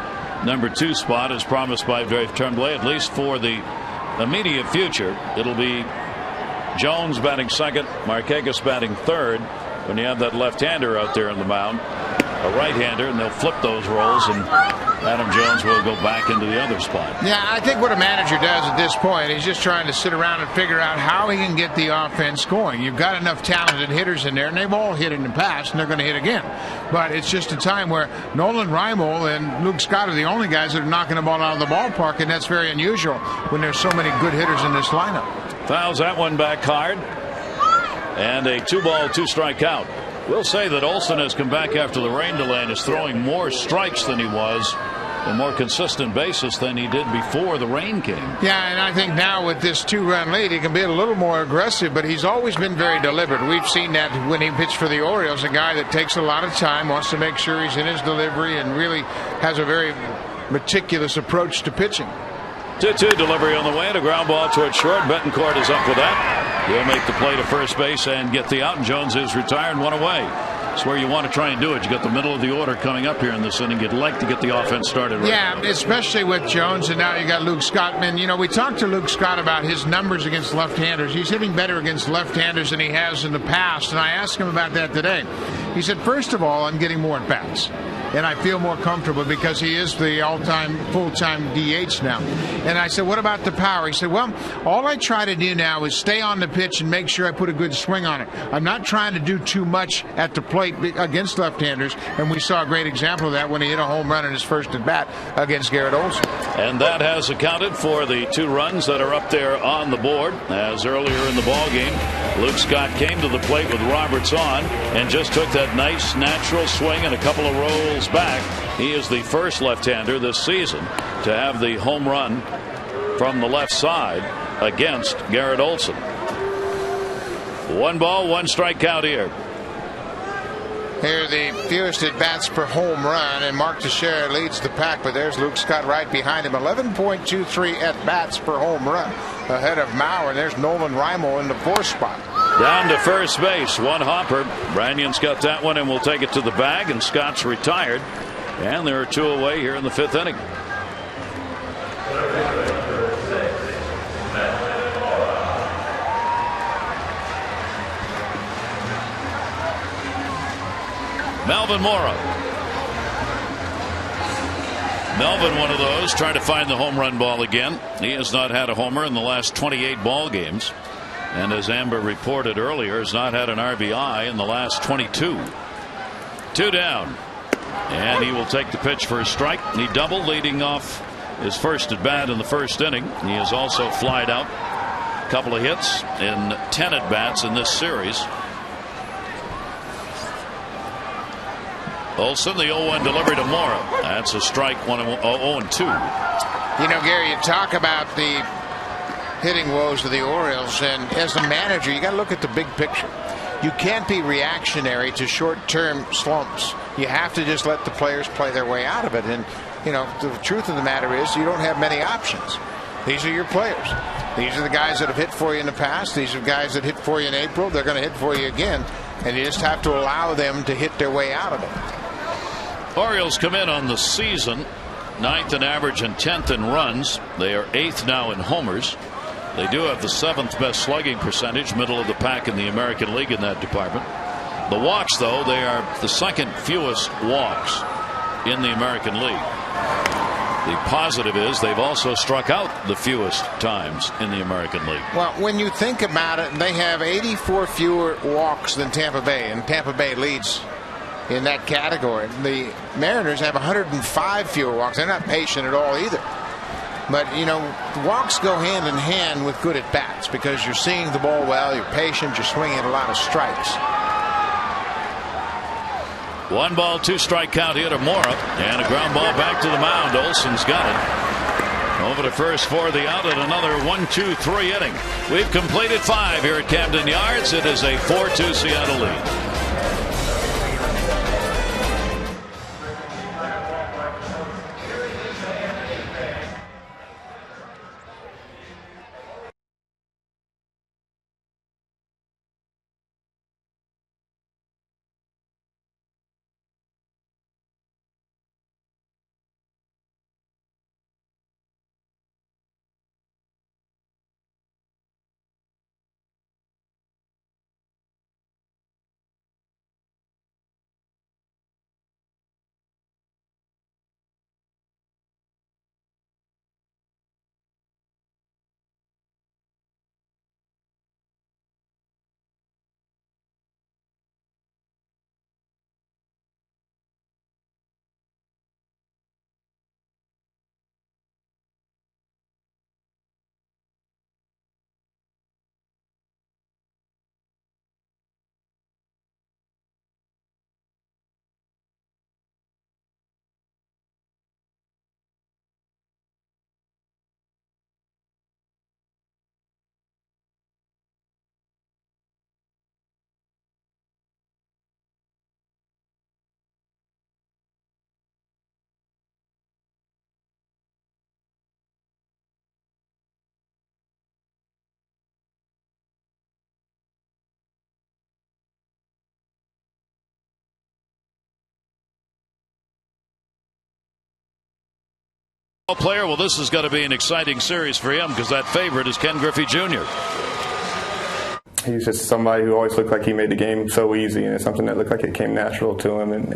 number 2 spot as promised by Dave Tremblay, at least for the immediate future, it'll be Jones batting second, Markakis batting third. When you have that left-hander out there on the mound, a right-hander, and they'll flip those roles, and Adam Jones will go back into the other spot. Yeah, I think what a manager does at this point, he's just trying to sit around and figure out how he can get the offense going. You've got enough talented hitters in there, and they've all hit in the past, and they're going to hit again. But it's just a time where Nolan Reimold and Luke Scott are the only guys that are knocking the ball out of the ballpark, and that's very unusual when there's so many good hitters in this lineup. Fouls that one back hard. And a 2-ball, 2-strike count. We'll say that Olson has come back after the rain delay and is throwing more strikes than he was, a more consistent basis than he did before the rain came. Yeah, and I think now with this 2-run lead, he can be a little more aggressive, but he's always been very deliberate. We've seen that when he pitched for the Orioles, a guy that takes a lot of time, wants to make sure he's in his delivery, and really has a very meticulous approach to pitching. 2-2 delivery on the way, and a ground ball towards short. Betancourt is up with that. He'll make the play to first base and get the out, and Jones is retired, 1 away. It's where you want to try and do it. You got the middle of the order coming up here in this inning. You'd like to get the offense started right Yeah, now. Especially with Jones, and now you got Luke Scott. And, you know, we talked to Luke Scott about his numbers against left-handers. He's hitting better against left-handers than he has in the past, and I asked him about that today. He said, first of all, I'm getting more at-bats, and I feel more comfortable because he is the all-time, full-time DH now. And I said, what about the power? He said, well, all I try to do now is stay on the pitch and make sure I put a good swing on it. I'm not trying to do too much at the plate against left-handers, and we saw a great example of that when he hit a home run in his first at-bat against Garrett Olson. And that has accounted for the 2 runs that are up there on the board, as earlier in the ball game, Luke Scott came to the plate with Roberts on and just took that nice natural swing and a couple of rolls back. He is the first left-hander this season to have the home run from the left side against Garrett Olson. 1 ball, 1 strike count here. Here the fewest at-bats per home run, and Mark Teixeira leads the pack, but there's Luke Scott right behind him. 11.23 at-bats per home run ahead of Mauer, and there's Nolan Reimold in the 4th spot. Down to first base, 1 hopper. Branyan's got that one and will take it to the bag, and Scott's retired. And there are 2 away here in the 5th inning. Melvin Mora. Melvin, one of those, trying to find the home run ball again. He has not had a homer in the last 28 ball games. And as Amber reported earlier, has not had an RBI in the last 22. 2 down. And he will take the pitch for a strike. He doubled, leading off his first at bat in the 1st inning. He has also flied out a couple of hits in 10 at bats in this series. Olson, the 0-1 delivery to Mora. That's a strike, 0-2. You know, Gary, you talk about the hitting woes of the Orioles, and as a manager, you got to look at the big picture. You can't be reactionary to short-term slumps. You have to just let the players play their way out of it. And, you know, the truth of the matter is you don't have many options. These are your players. These are the guys that have hit for you in the past. These are guys that hit for you in April. They're going to hit for you again. And you just have to allow them to hit their way out of it. Orioles come in on the season 9th in average and 10th in runs. They are 8th now in homers. They do have the 7th best slugging percentage, middle of the pack in the American League in that department. The walks, though, they are the 2nd fewest walks in the American League. The positive is they've also struck out the fewest times in the American League. Well, when you think about it, they have 84 fewer walks than Tampa Bay, and Tampa Bay leads in that category. The Mariners have 105 fewer walks. They're not patient at all either. But, you know, walks go hand in hand with good at bats because you're seeing the ball well, you're patient, you're swinging a lot of strikes. 1 ball, 2 strike count here to Mora, and a ground ball back to the mound. Olson's got it. Over to first for the out, and another 1-2-3 inning. We've completed 5 here at Camden Yards. It is a 4-2 Seattle lead. Player, well, this is going to be an exciting series for him because that favorite is Ken Griffey Jr. He's just somebody who always looked like he made the game so easy, and it's something that looked like it came natural to him. And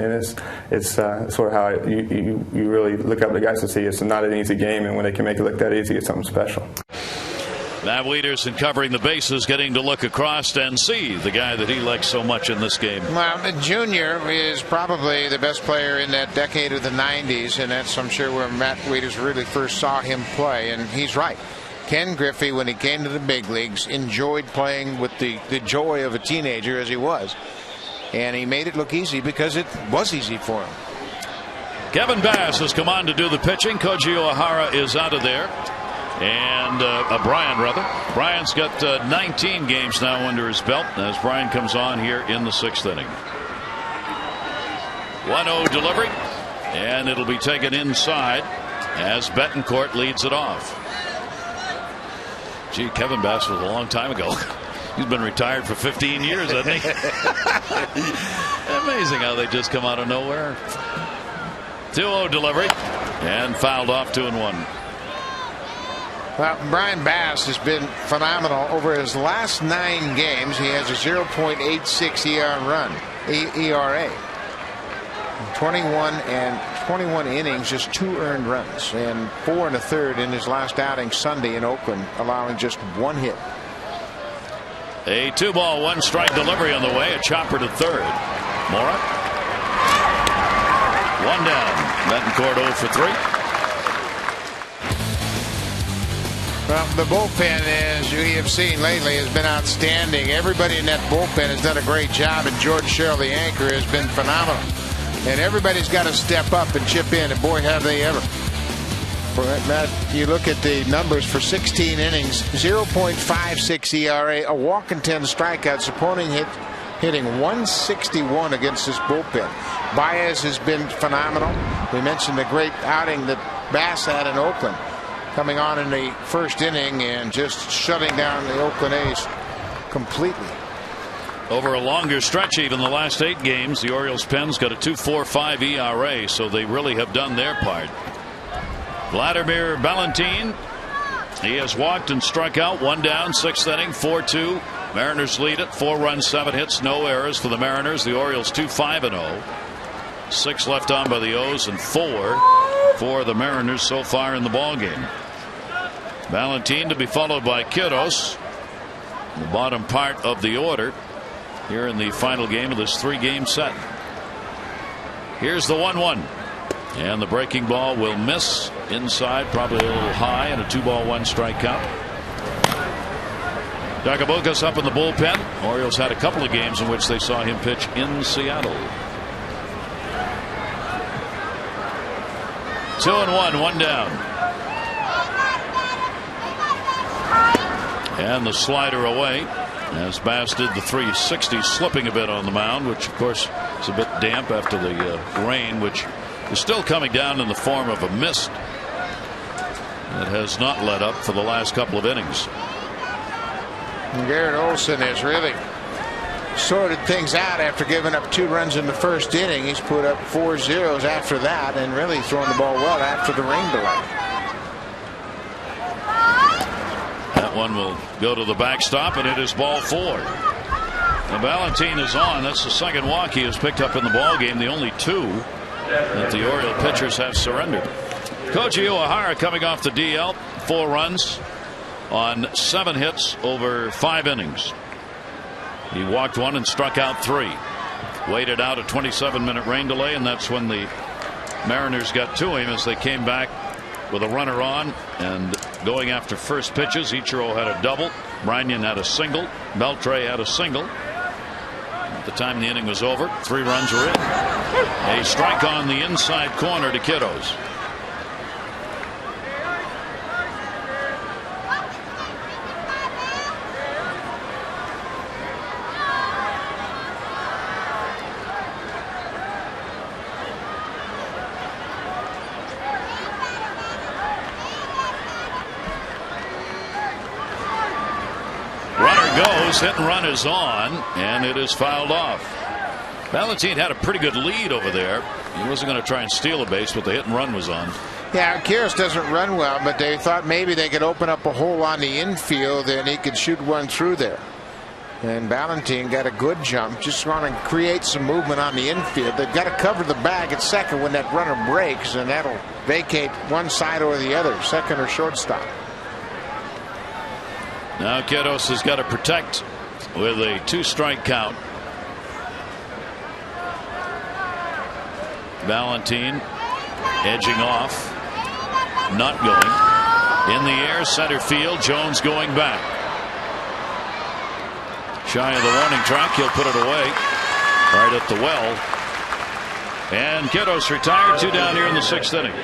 it's sort of how you really look up to guys to see it's not an easy game, and when they can make it look that easy, it's something special. Matt Wiedersen covering the bases, getting to look across and see the guy that he likes so much in this game. Well, Junior is probably the best player in that decade of the 90s, and that's, I'm sure, where Matt Wiedersen really first saw him play, and he's right. Ken Griffey, when he came to the big leagues, enjoyed playing with the joy of a teenager as he was, and he made it look easy because it was easy for him. Kevin Bass has come on to do the pitching. Koji Uehara is out of there. And Brian, rather. Brian's got 19 games now under his belt as Brian comes on here in the 6th inning. 1-0 delivery, and it'll be taken inside as Betancourt leads it off. Gee, Kevin Bass was a long time ago. He's been retired for 15 years, hasn't he? Amazing how they just come out of nowhere. 2-0 delivery, and fouled off 2-1. Well, Brian Bass has been phenomenal. Over his last 9 games, he has a 0.86 ERA. 21 innings, just 2 earned runs, and 4 1/3 in his last outing Sunday in Oakland, allowing just 1 hit. A 2-ball 1-strike delivery on the way. A chopper to third. Mora. 1 down. Betancourt 0 for 3. Well, the bullpen, as you have seen lately, has been outstanding. Everybody in that bullpen has done a great job, and George Sherrill, the anchor, has been phenomenal. And everybody's got to step up and chip in, and boy, have they ever. For that, Matt, you look at the numbers for 16 innings, 0.56 ERA, a walk and 10 strikeouts, opponent hitting 161 against this bullpen. Baez has been phenomenal. We mentioned the great outing that Bass had in Oakland, coming on in the 1st inning and just shutting down the Oakland A's completely. Over a longer stretch, even the last 8 games, the Orioles pen's got a 2.45 ERA, so they really have done their part. Vladimir Valentin, he has walked and struck out. 1 down, 6th inning, 4-2. Mariners lead it. 4 runs, 7 hits, no errors for the Mariners. The Orioles 2-5-0. 6 left on by the O's and 4 for the Mariners so far in the ballgame. Valentin to be followed by Quiros, the bottom part of the order here in the final game of this 3-game set. Here's the 1-1, and the breaking ball will miss inside, probably a little high, and a 2-ball 1-strike count. Dakabokas up in the bullpen. Orioles had a couple of games in which they saw him pitch in Seattle. 2-1, 1 down. And the slider away as Bass did the 360, slipping a bit on the mound, which of course is a bit damp after the rain, which is still coming down in the form of a mist that has not let up for the last couple of innings. Garrett Olson has really sorted things out after giving up 2 runs in the 1st inning. He's put up 4 zeros after that and really thrown the ball well after the rain delay. That one will go to the backstop, and it is ball 4. And Valentin is on. That's the 2nd walk he has picked up in the ball game. The only 2 that the Oriole pitchers have surrendered. Koji Uehara coming off the DL, 4 runs on 7 hits over 5 innings. He walked 1 and struck out 3. Waited out a 27-minute rain delay, and that's when the Mariners got to him as they came back with a runner on and going after first pitches. Ichiro had a double. Branyan had a single. Beltre had a single. At the time the inning was over, 3 runs were in. A strike on the inside corner to Quiros. Hit and run is on, and it is fouled off. Valentin had a pretty good lead over there. He wasn't going to try and steal a base, but the hit and run was on. Yeah, Ichiro doesn't run well, but they thought maybe they could open up a hole on the infield and he could shoot one through there. And Valentin got a good jump. Just want to create some movement on the infield. They've got to cover the bag at second when that runner breaks, and that'll vacate one side or the other, second or shortstop. Now Queiroz has got to protect with a 2-strike count. Valentin edging off, not going. In the air, center field. Jones going back. Shy of the warning track, he'll put it away right at the well. And Queiroz retired. 2 down here in the 6th inning.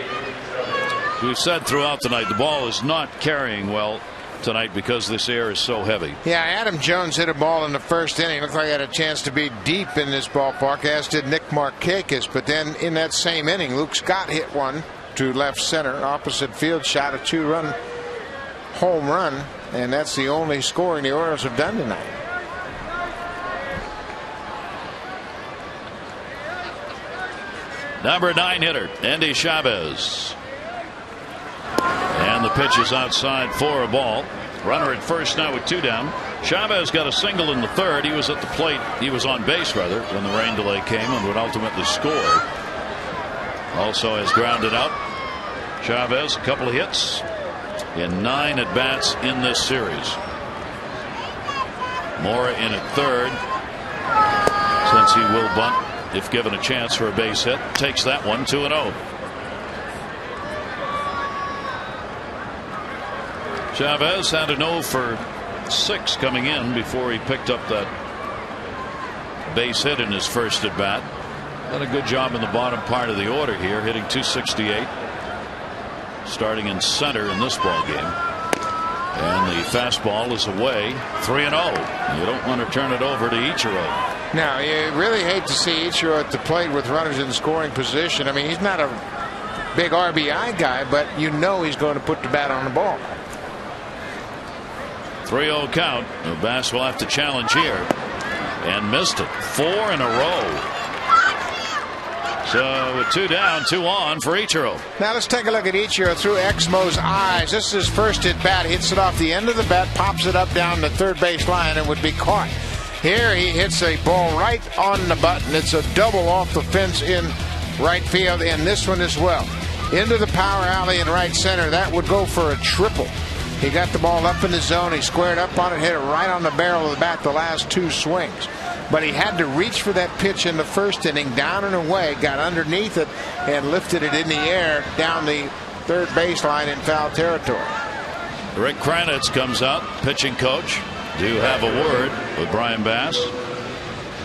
We've said throughout the night the ball is not carrying well tonight because this air is so heavy. Yeah, Adam Jones hit a ball in the 1st inning. Looked like he had a chance to be deep in this ballpark, as did Nick Markakis. But then in that same inning, Luke Scott hit one to left center, opposite field, shot a 2-run home run, and that's the only scoring the Orioles have done tonight. Number 9 hitter, Andy Chavez. And the pitch is outside for a ball. Runner at first now with 2 down. Chavez got a single in the 3rd. He was at the plate. He was on base, rather, when the rain delay came and would ultimately score. Also has grounded out. Chavez, a couple of hits in 9 at-bats in this series. Mora in at 3rd, since he will bunt if given a chance for a base hit. Takes that one, 2-0. Chavez had an 0 for 6 coming in before he picked up that base hit in his first at bat. Done a good job in the bottom part of the order here, hitting .268, starting in center in this ball game. And the fastball is away, 3-0. You don't want to turn it over to Ichiro. Now, you really hate to see Ichiro at the plate with runners in scoring position. I mean, he's not a big RBI guy, but you know he's going to put the bat on the ball. 3-0 count. Bass will have to challenge here, and missed it 4 in a row. So with 2 down, 2 on for Ichiro. Now let's take a look at Ichiro through Exmo's eyes. This is his first at bat. Hits it off the end of the bat, pops it up down the third base line, and would be caught. Here he hits a ball right on the button. It's a double off the fence in right field, and this one as well. Into the power alley in right center. That would go for a triple. He got the ball up in the zone. He squared up on it, hit it right on the barrel of the bat the last 2 swings. But he had to reach for that pitch in the 1st inning, down and away, got underneath it, and lifted it in the air down the third baseline in foul territory. Rick Kranitz comes out, pitching coach. Do have a word with Brian Bass.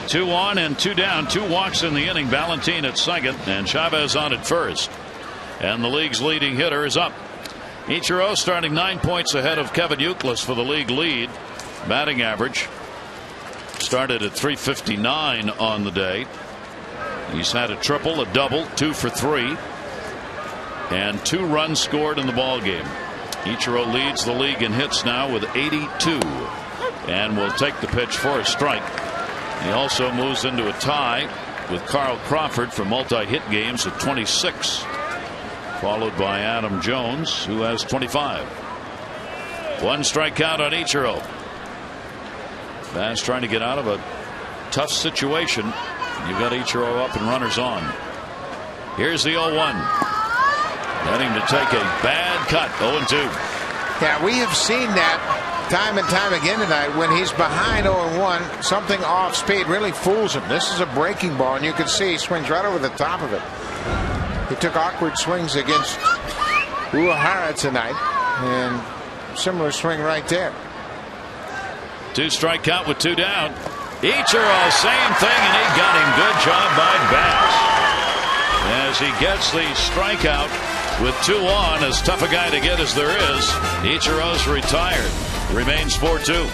2 on and 2 down, 2 walks in the inning. Valentin at second and Chavez on at first. And the league's leading hitter is up. Ichiro starting 9 points ahead of Kevin Youkilis for the league lead. Batting average started at .359 on the day. He's had a triple, a double, 2 for 3, and 2 runs scored in the ball game. Ichiro leads the league in hits now with 82, and will take the pitch for a strike. He also moves into a tie with Carl Crawford for multi-hit games at 26, followed by Adam Jones, who has 25. 1 strikeout on Ichiro. Bass trying to get out of a tough situation. You've got Ichiro up and runners on. Here's the 0-1. Getting to take a bad cut. 0-2. Yeah, we have seen that time and time again tonight. When he's behind 0-1, something off speed really fools him. This is a breaking ball, and you can see he swings right over the top of it. He took awkward swings against Uehara tonight, and similar swing right there. 2 strike count with 2 down. Ichiro, same thing, and he got him. Good job by Bass. As he gets the strikeout with 2 on, as tough a guy to get as there is, Ichiro's retired. Remains 4-2.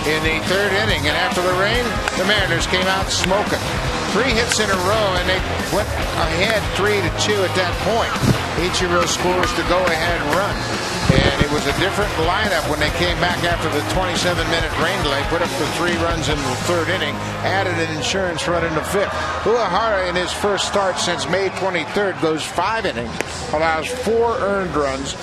in the third inning, and after the rain, the Mariners came out smoking. 3 hits in a row, and they went ahead 3-2 at that point. Ichiro scores the go-ahead run, and it was a different lineup when they came back after the 27-minute rain delay. Put up the 3 runs in the third inning, added an insurance run in the fifth. Uehara, in his first start since May 23rd, goes 5 innings, allows 4 earned runs,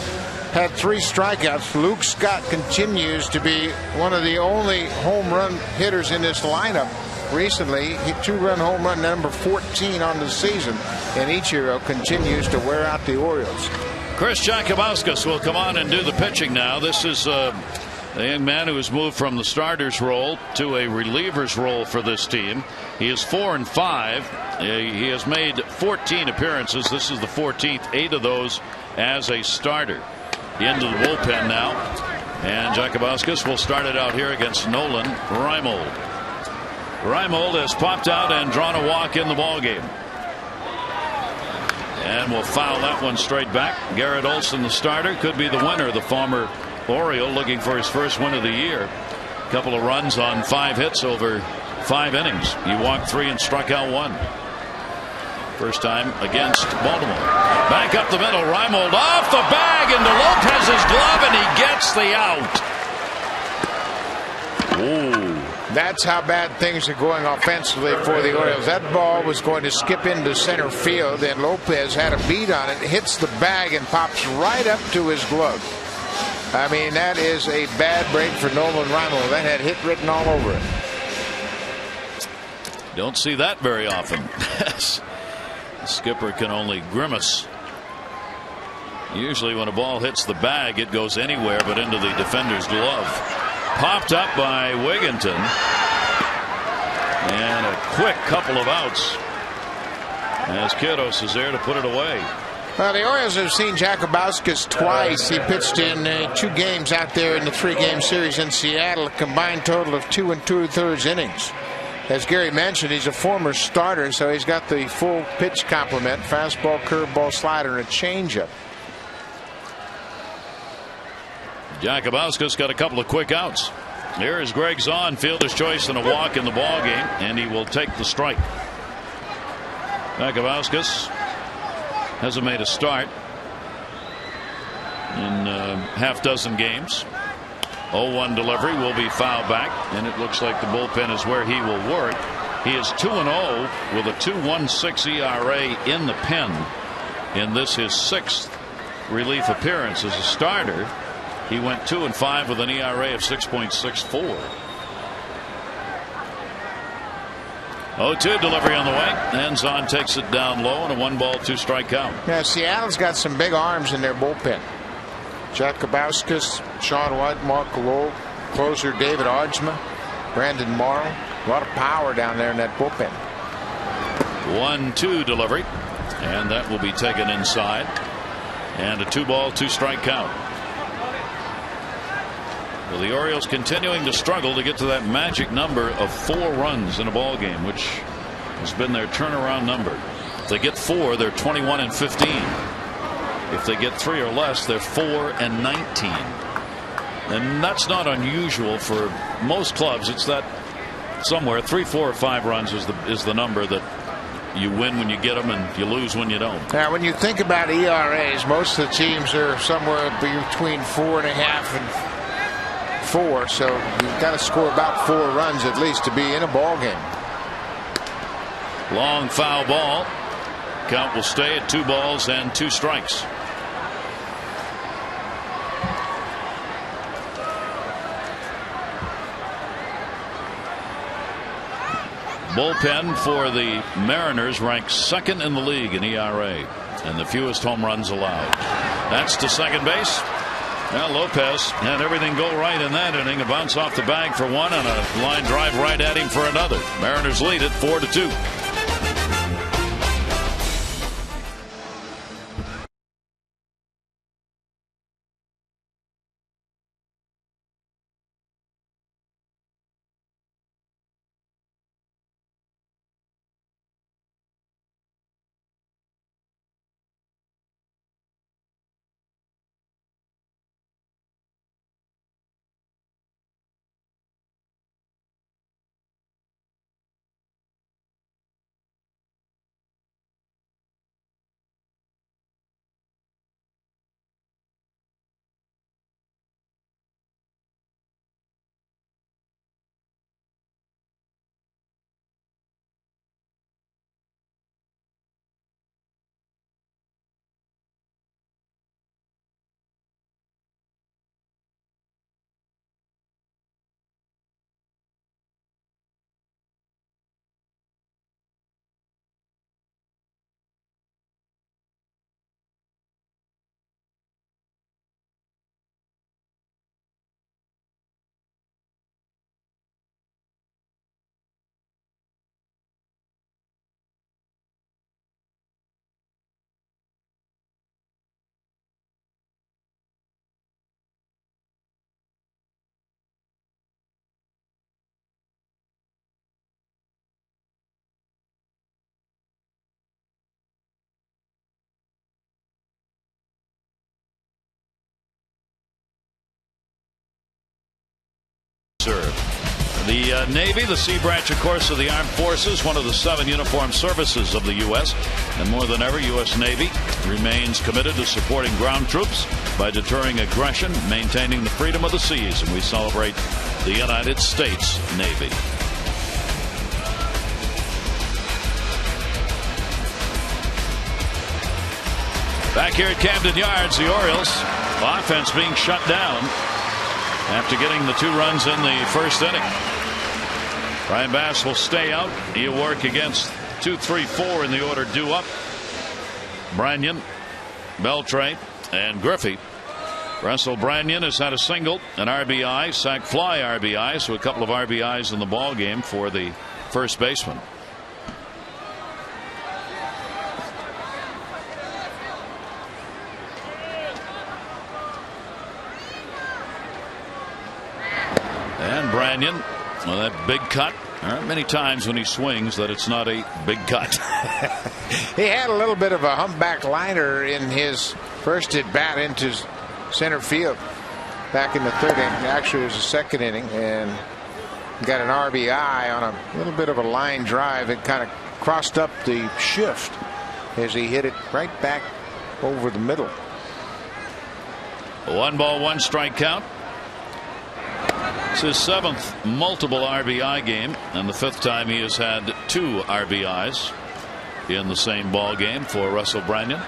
had 3 strikeouts. Luke Scott continues to be one of the only home run hitters in this lineup. Recently, he 2-run home run number 14 on the season, and Ichiro continues to wear out the Orioles. Chris Jakabauskas will come on and do the pitching now. This is a young man who has moved from the starter's role to a reliever's role for this team. He is 4-5. He has made 14 appearances. This is the 14th, 8 of those as a starter. Into the bullpen now, and Jakabauskas will start it out here against Nolan Reimold. Reimold has popped out and drawn a walk in the ballgame, and will foul that one straight back. Garrett Olson, the starter, could be the winner. The former Oriole, looking for his first win of the year. A couple of runs on 5 hits over 5 innings. He walked 3 and struck out 1. First time against Baltimore. Back up the middle. Reimold off the bag into Lopez's glove, and he gets the out. Ooh. That's how bad things are going offensively for the Orioles. That ball was going to skip into center field, and Lopez had a beat on it, hits the bag, and pops right up to his glove. I mean, that is a bad break for Nolan Reimold. That had hit written all over it. Don't see that very often. The skipper can only grimace. Usually when a ball hits the bag, it goes anywhere but into the defender's glove. Popped up by Wigginton, and a quick couple of outs as Kiddos is there to put it away. Well, the Orioles have seen Jakabauskas twice. He pitched in 2 games out there in the 3-game series in Seattle, a combined total of 2 2/3 innings. As Gary mentioned, he's a former starter, so he's got the full pitch complement: fastball, curveball, slider, and a changeup. Jakabauskas got a couple of quick outs. Here is Greg Zahn, fielder's choice and a walk in the ball game, and he will take the strike. Jakabauskas hasn't made a start in half dozen games. 0-1 delivery will be fouled back, and it looks like the bullpen is where he will work. He is 2-0 with a 2.16 ERA in the pen in this, his 6th relief appearance as a starter. He went 2-5 with an ERA of 6.64. 0-2 delivery on the way, and Zahn takes it down low and a 1-ball 2-strike count. Yeah, Seattle's got some big arms in their bullpen. Jakabauskas, Sean White, Mark Lowell, closer David Ardsma, Brandon Morrow. A lot of power down there in that bullpen. 1-2 delivery, and that will be taken inside, and a 2-ball 2-strike count. Well, the Orioles continuing to struggle to get to that magic number of 4 runs in a ball game, which has been their turnaround number. If they get 4, they're 21-15. If they get 3 or less, they're 4-19. And that's not unusual for most clubs. It's that somewhere 3, 4, or 5 runs is the number that you win when you get them and you lose when you don't. Now, when you think about ERAs, most of the teams are somewhere between 4.5 and 4, so you've got to score about 4 runs at least to be in a ball game. Long foul ball. Count will stay at 2 balls and 2 strikes. Bullpen for the Mariners ranks 2nd in the league in ERA and the fewest home runs allowed. That's to second base. Now Lopez had everything go right in that inning. A bounce off the bag for 1 and a line drive right at him for another. Mariners lead it 4-2. serve. The Navy, the Sea Branch, of course, of the Armed Forces, one of the 7 uniformed services of the U.S. And more than ever, U.S. Navy remains committed to supporting ground troops by deterring aggression, maintaining the freedom of the seas. And we celebrate the United States Navy. Back here at Camden Yards, the Orioles offense being shut down after getting the 2 runs in the first inning. Ryan Bass will stay out. He'll work against 2, 3, 4 in the order due up. Branyan, Beltre, and Griffey. Russell Branyan has had a single, an RBI, sac fly RBI, so a couple of RBIs in the ball game for the first baseman. And Branyan, well, that big cut. There aren't many times when he swings that it's not a big cut. He had a little bit of a humpback liner in his first at bat into center field back in the 3rd inning. Actually, it was the 2nd inning, and got an RBI on a little bit of a line drive. It kind of crossed up the shift as he hit it right back over the middle. 1 ball, 1 strike count. It's his 7th multiple RBI game, and the 5th time he has had 2 RBIs in the same ball game for Russell Branyan.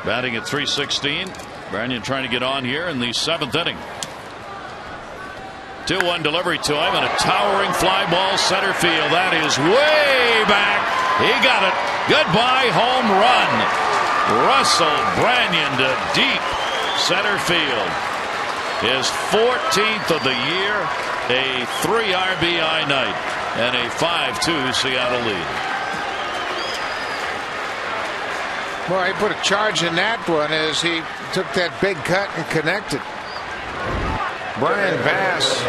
Batting at .316. Branyan trying to get on here in the 7th inning. 2-1 delivery to him, and a towering fly ball center field. That is way back. He got it. Goodbye home run. Russell Branyan to deep center field. His 14th of the year, a 3 RBI night, and a 5-2 Seattle lead. Well, he put a charge in that one as he took that big cut and connected. Brian Bass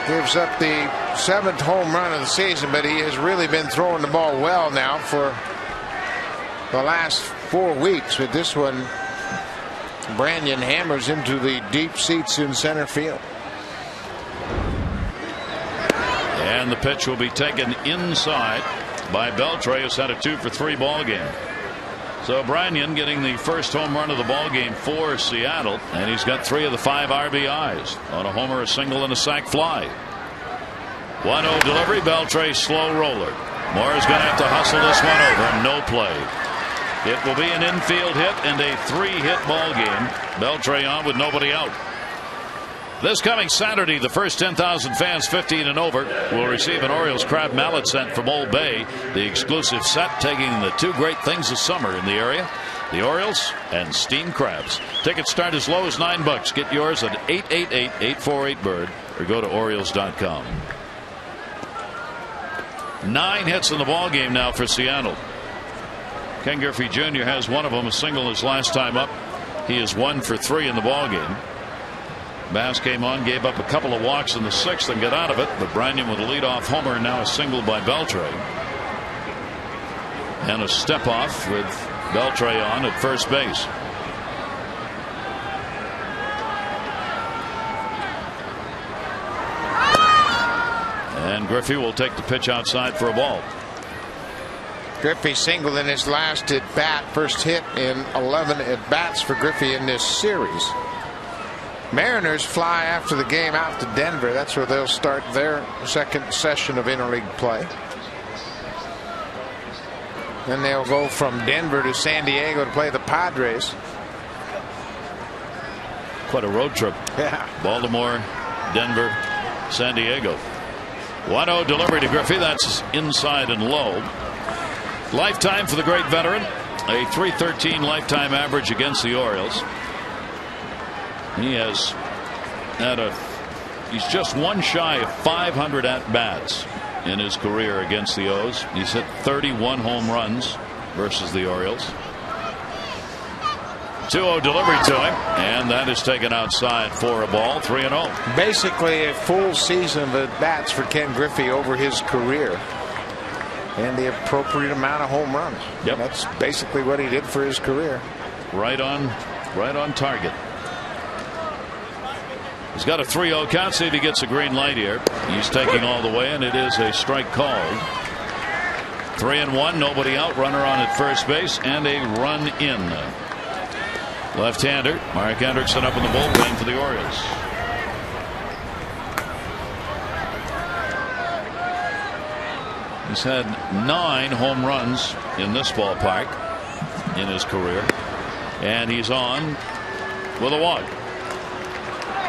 gives up the 7th home run of the season, but he has really been throwing the ball well now for the last 4 weeks. With this one, Branyan hammers into the deep seats in center field. And the pitch will be taken inside by Beltre, who's had a 2 for 3 ball game. So Branyan getting the first home run of the ball game for Seattle, and he's got 3 of the 5 RBIs on a homer, a single, and a sac fly. 1-0 delivery. Beltre slow roller. Moore's going to have to hustle this one over, and no play. It will be an infield hit and a 3-hit ball game. Beltre on with nobody out. This coming Saturday, the first 10,000 fans 15 and over will receive an Orioles crab mallet set from Old Bay. The exclusive set taking the 2 great things of summer in the area, the Orioles and steamed crabs. Tickets start as low as $9. Get yours at 888-848-BIRD or go to Orioles.com. 9 hits in the ball game now for Seattle. Ken Griffey Jr. has one of them, a single his last time up. He is 1 for 3 in the ball game. Bass came on, gave up a couple of walks in the 6th and got out of it, but Branyan with a leadoff homer, now a single by Beltre. And a step off with Beltre on at first base. And Griffey will take the pitch outside for a ball. Griffey singled in his last at bat, first hit in 11 at bats for Griffey in this series. Mariners fly after the game out to Denver. That's where they'll start their 2nd session of interleague play. Then they'll go from Denver to San Diego to play the Padres. Quite a road trip. Yeah. Baltimore, Denver, San Diego. 1-0 delivery to Griffey. That's inside and low. Lifetime for the great veteran, a .313 lifetime average against the Orioles. He has had he's just 1 shy of 500 at bats in his career against the O's. He's hit 31 home runs versus the Orioles. 2-0 delivery to him, and that is taken outside for a ball. 3-0. Basically a full season of at bats for Ken Griffey over his career. And the appropriate amount of home runs. Yep. That's basically what he did for his career. Right on target. He's got a 3-0 count. See if he gets a green light here. He's taking all the way, and it is a strike called. 3-1, nobody out. Runner on at first base, and a run in. Left-hander Mark Hendrickson up in the bullpen for the Orioles. He's had 9 home runs in this ballpark in his career, and he's on with a walk.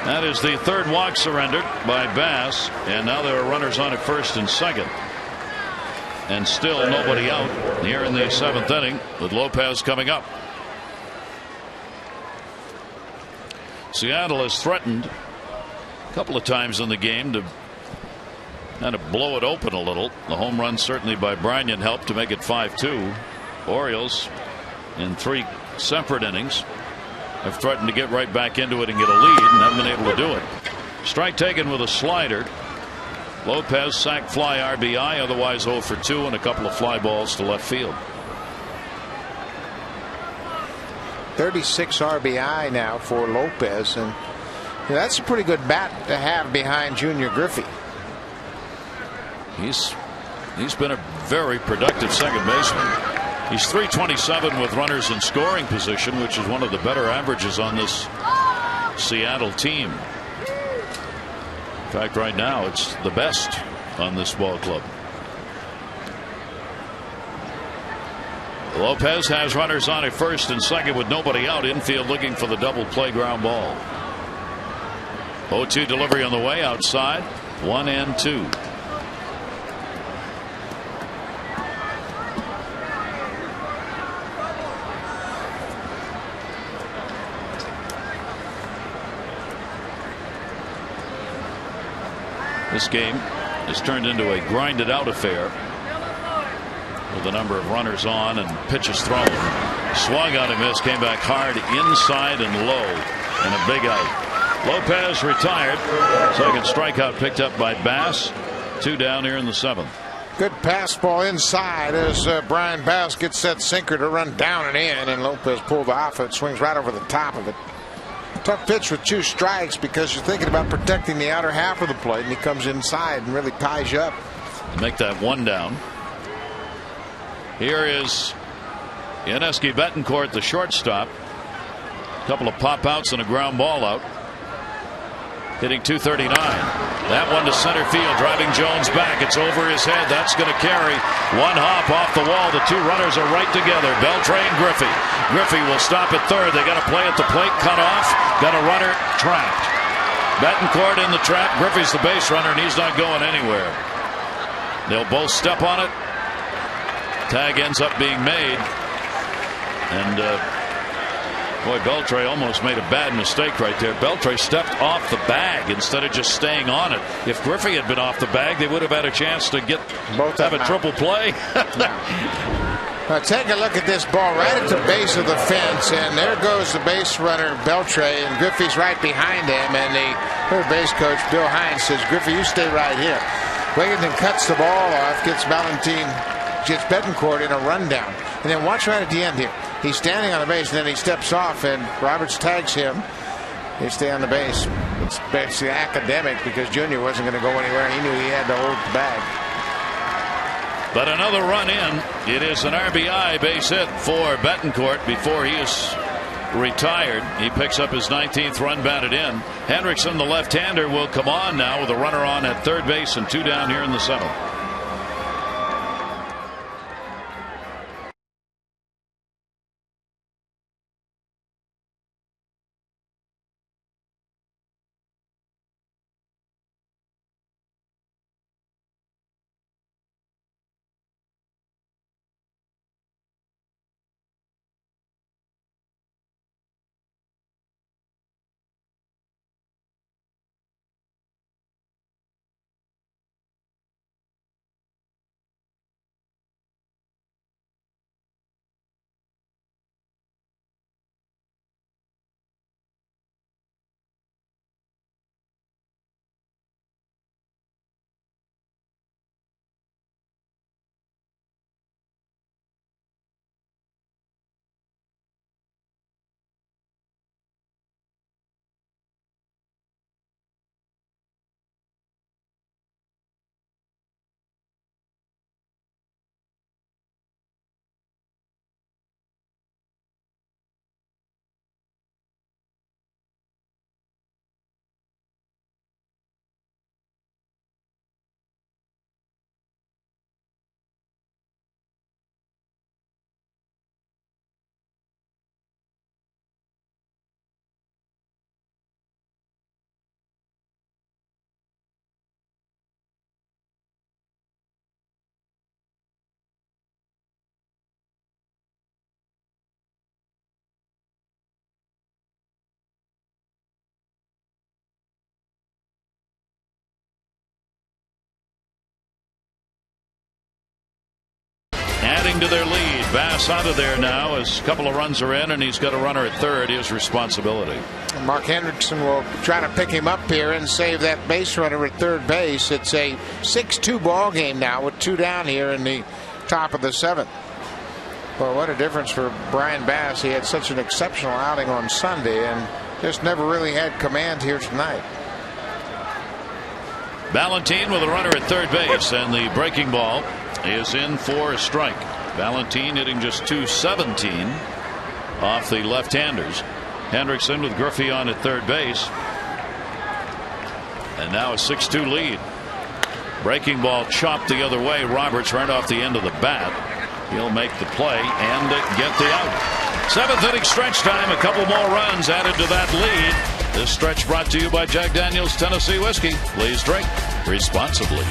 That is the 3rd walk surrendered by Bass, and now there are runners on at first and second, and still nobody out here in the 7th inning with Lopez coming up. Seattle has threatened a couple of times in the game to kind of blow it open a little. The home run certainly by Branyan helped to make it 5-2. Orioles in 3 separate innings have threatened to get right back into it and get a lead and haven't been able to do it. Strike taken with a slider. Lopez sac fly RBI, otherwise 0 for 2 and a couple of fly balls to left field. 36 RBI now for Lopez, and that's a pretty good bat to have behind Junior Griffey. He's been a very productive second baseman. He's .327 with runners in scoring position, which is one of the better averages on this Seattle team. In fact, right now it's the best on this ball club. Lopez has runners on at first and second with nobody out. Infield looking for the double play ground ball. 0-2 delivery on the way outside. 1-2. This game has turned into a grinded out affair with a number of runners on and pitches thrown. Swung on and missed, came back hard inside and low, and a big out. Lopez retired. Second strikeout picked up by Bass. 2 down here in the 7th. Good pass ball inside as Brian Bass gets that sinker to run down and in, and Lopez pulled off it, swings right over the top of it. Tough pitch with 2 strikes because you're thinking about protecting the outer half of the plate, and he comes inside and really ties you up. Make that 1 down. Here is Yuniesky Betancourt, the shortstop. A couple of pop outs and a ground ball out. Hitting .239. That one to center field, driving Jones back. It's over his head. That's going to carry. 1 hop off the wall. The 2 runners are right together. Beltre and Griffey. Griffey will stop at third. They got to play at the plate. Cut off. Got a runner trapped. Betancourt in the trap. Griffey's the base runner, and he's not going anywhere. They'll both step on it. Tag ends up being made, and boy, Beltre almost made a bad mistake right there. Beltre stepped off the bag instead of just staying on it. If Griffey had been off the bag, they would have had a chance to have a triple play. Now take a look at this ball right at the base of the fence, and there goes the base runner Beltre, and Griffey's right behind him, and the third base coach Bill Hines says, Griffey, you stay right here. Wigginton cuts the ball off, gets Betancourt in a rundown, and then watch right at the end here. He's standing on the base, and then he steps off, and Roberts tags him. They stay on the base. It's basically academic because Junior wasn't going to go anywhere. He knew he had to hold the bag. But another run in. It is an RBI base hit for Betancourt before he is retired. He picks up his 19th run batted in. Hendrickson, the left-hander, will come on now with a runner on at third base and 2 down here in the 7th. adding to their lead. Bass out of there now as a couple of runs are in, and he's got a runner at third. His responsibility. Mark Hendrickson will try to pick him up here and save that base runner at third base. It's a 6-2 ball game now with 2 down here in the top of the 7th. Well, what a difference for Brian Bass. He had such an exceptional outing on Sunday and just never really had command here tonight. Valentine with a runner at third base, and the breaking ball is in for a strike. Valentine hitting just .217 off the left-handers. Hendrickson with Griffey on at third base, and now a 6-2 lead. Breaking ball chopped the other way. Roberts right off the end of the bat. He'll make the play and get the out. 7th inning stretch time. A couple more runs added to that lead. This stretch brought to you by Jack Daniel's Tennessee Whiskey. Please drink responsibly.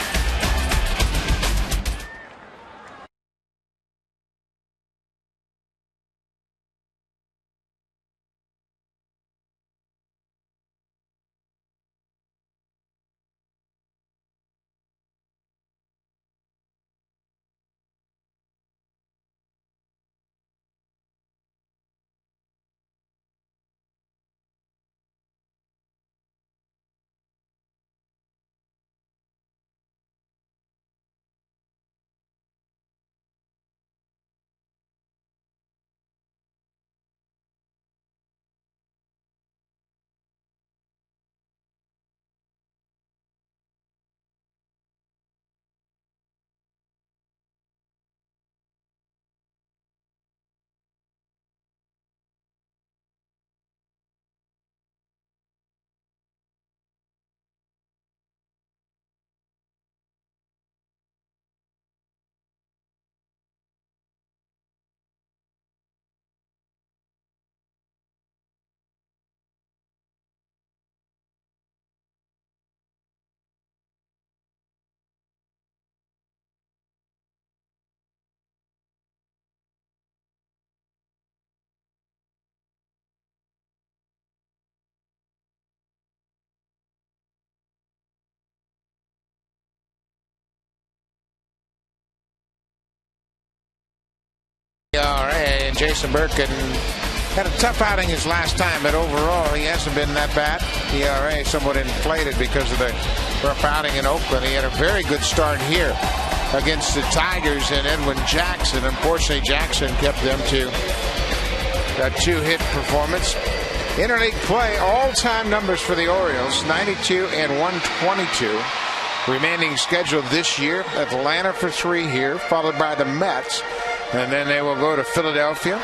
And Jason Birkin had a tough outing his last time, but overall he hasn't been that bad. ERA somewhat inflated because of the rough outing in Oakland. He had a very good start here against the Tigers and Edwin Jackson. Unfortunately, Jackson kept them to a 2-hit performance. Interleague play, all-time numbers for the Orioles, 92 and 122. Remaining schedule this year, Atlanta for 3 here, followed by the Mets. And then they will go to Philadelphia,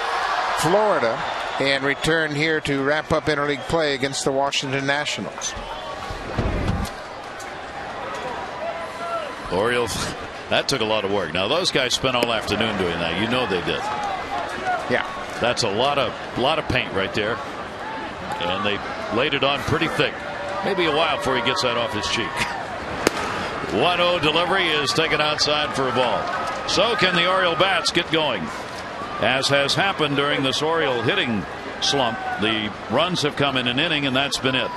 Florida, and return here to wrap up interleague play against the Washington Nationals. Orioles, that took a lot of work. Now those guys spent all afternoon doing that. You know they did. Yeah, that's a lot of paint right there, and they laid it on pretty thick. Maybe a while before he gets that off his cheek. 1-0 delivery is taken outside for a ball. So can the Oriole bats get going? As has happened during this Oriole hitting slump, the runs have come in an inning, and that's been it.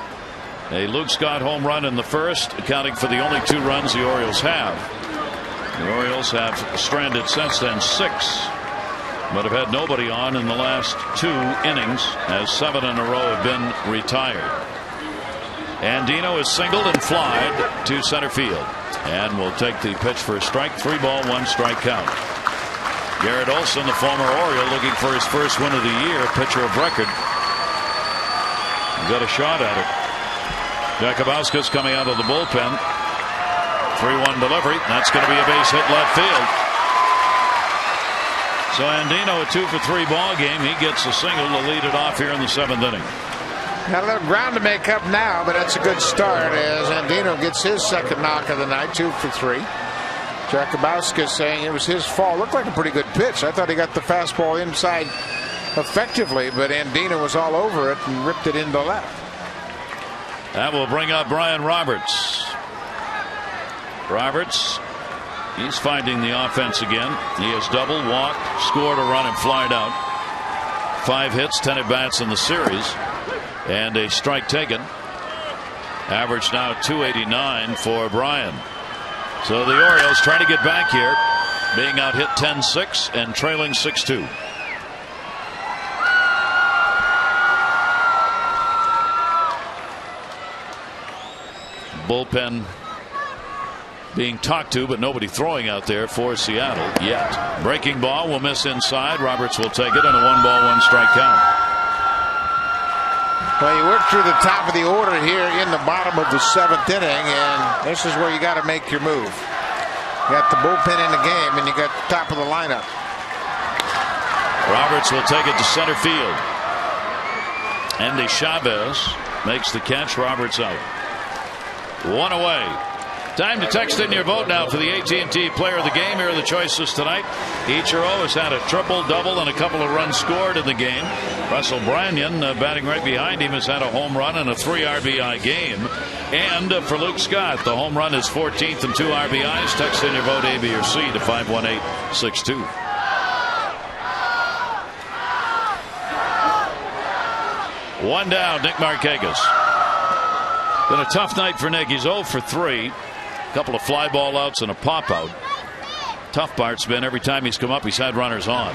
A Luke Scott home run in the first, accounting for the only 2 runs the Orioles have. The Orioles have stranded since then 6, but have had nobody on in the last 2 innings, as 7 in a row have been retired. Andino is singled and flied to center field, and will take the pitch for a strike. 3 ball, 1 strike count. Garrett Olson, the former Oriole, looking for his first win of the year, pitcher of record. Got a shot at it. Jakubowski's coming out of the bullpen. 3-1 delivery. That's going to be a base hit left field. So Andino, a 2 for 3 ball game. He gets a single to lead it off here in the 7th inning. Got a little ground to make up now, but that's a good start as Andino gets his second knock of the night, 2 for 3. Jakubowski saying it was his fault. Looked like a pretty good pitch. I thought he got the fastball inside effectively, but Andino was all over it and ripped it into left. That will bring up Brian Roberts. Roberts, he's finding the offense again. He has doubled, walked, scored a run, and flied out. 5 hits, 10 at bats in the series, and a strike taken. Average now 289 for Brian. So the Orioles trying to get back here. being out hit 10-6 and trailing 6-2. Bullpen being talked to, but nobody throwing out there for Seattle yet. Breaking ball will miss inside. Roberts will take it on a 1-1 strike count. Well, you work through the top of the order here in the bottom of the 7th inning, and this is where you got to make your move. You got the bullpen in the game, and you got the top of the lineup. Roberts will take it to center field. Andy Chavez makes the catch. Roberts out. 1 away. Time to text in your vote now for the AT&T Player of the Game. Here are the choices tonight. Ichiro has had a triple, double, and a couple of runs scored in the game. Russell Branyan, batting right behind him, has had a home run and a 3 RBI game. And for Luke Scott, the home run is 14th and 2 RBIs. Text in your vote A, B, or C to 51862. One down, Nick Markakis. Been a tough night for Nick. He's 0 for 3. A couple of fly ball outs and a pop out. Tough part's been every time he's come up, he's had runners on.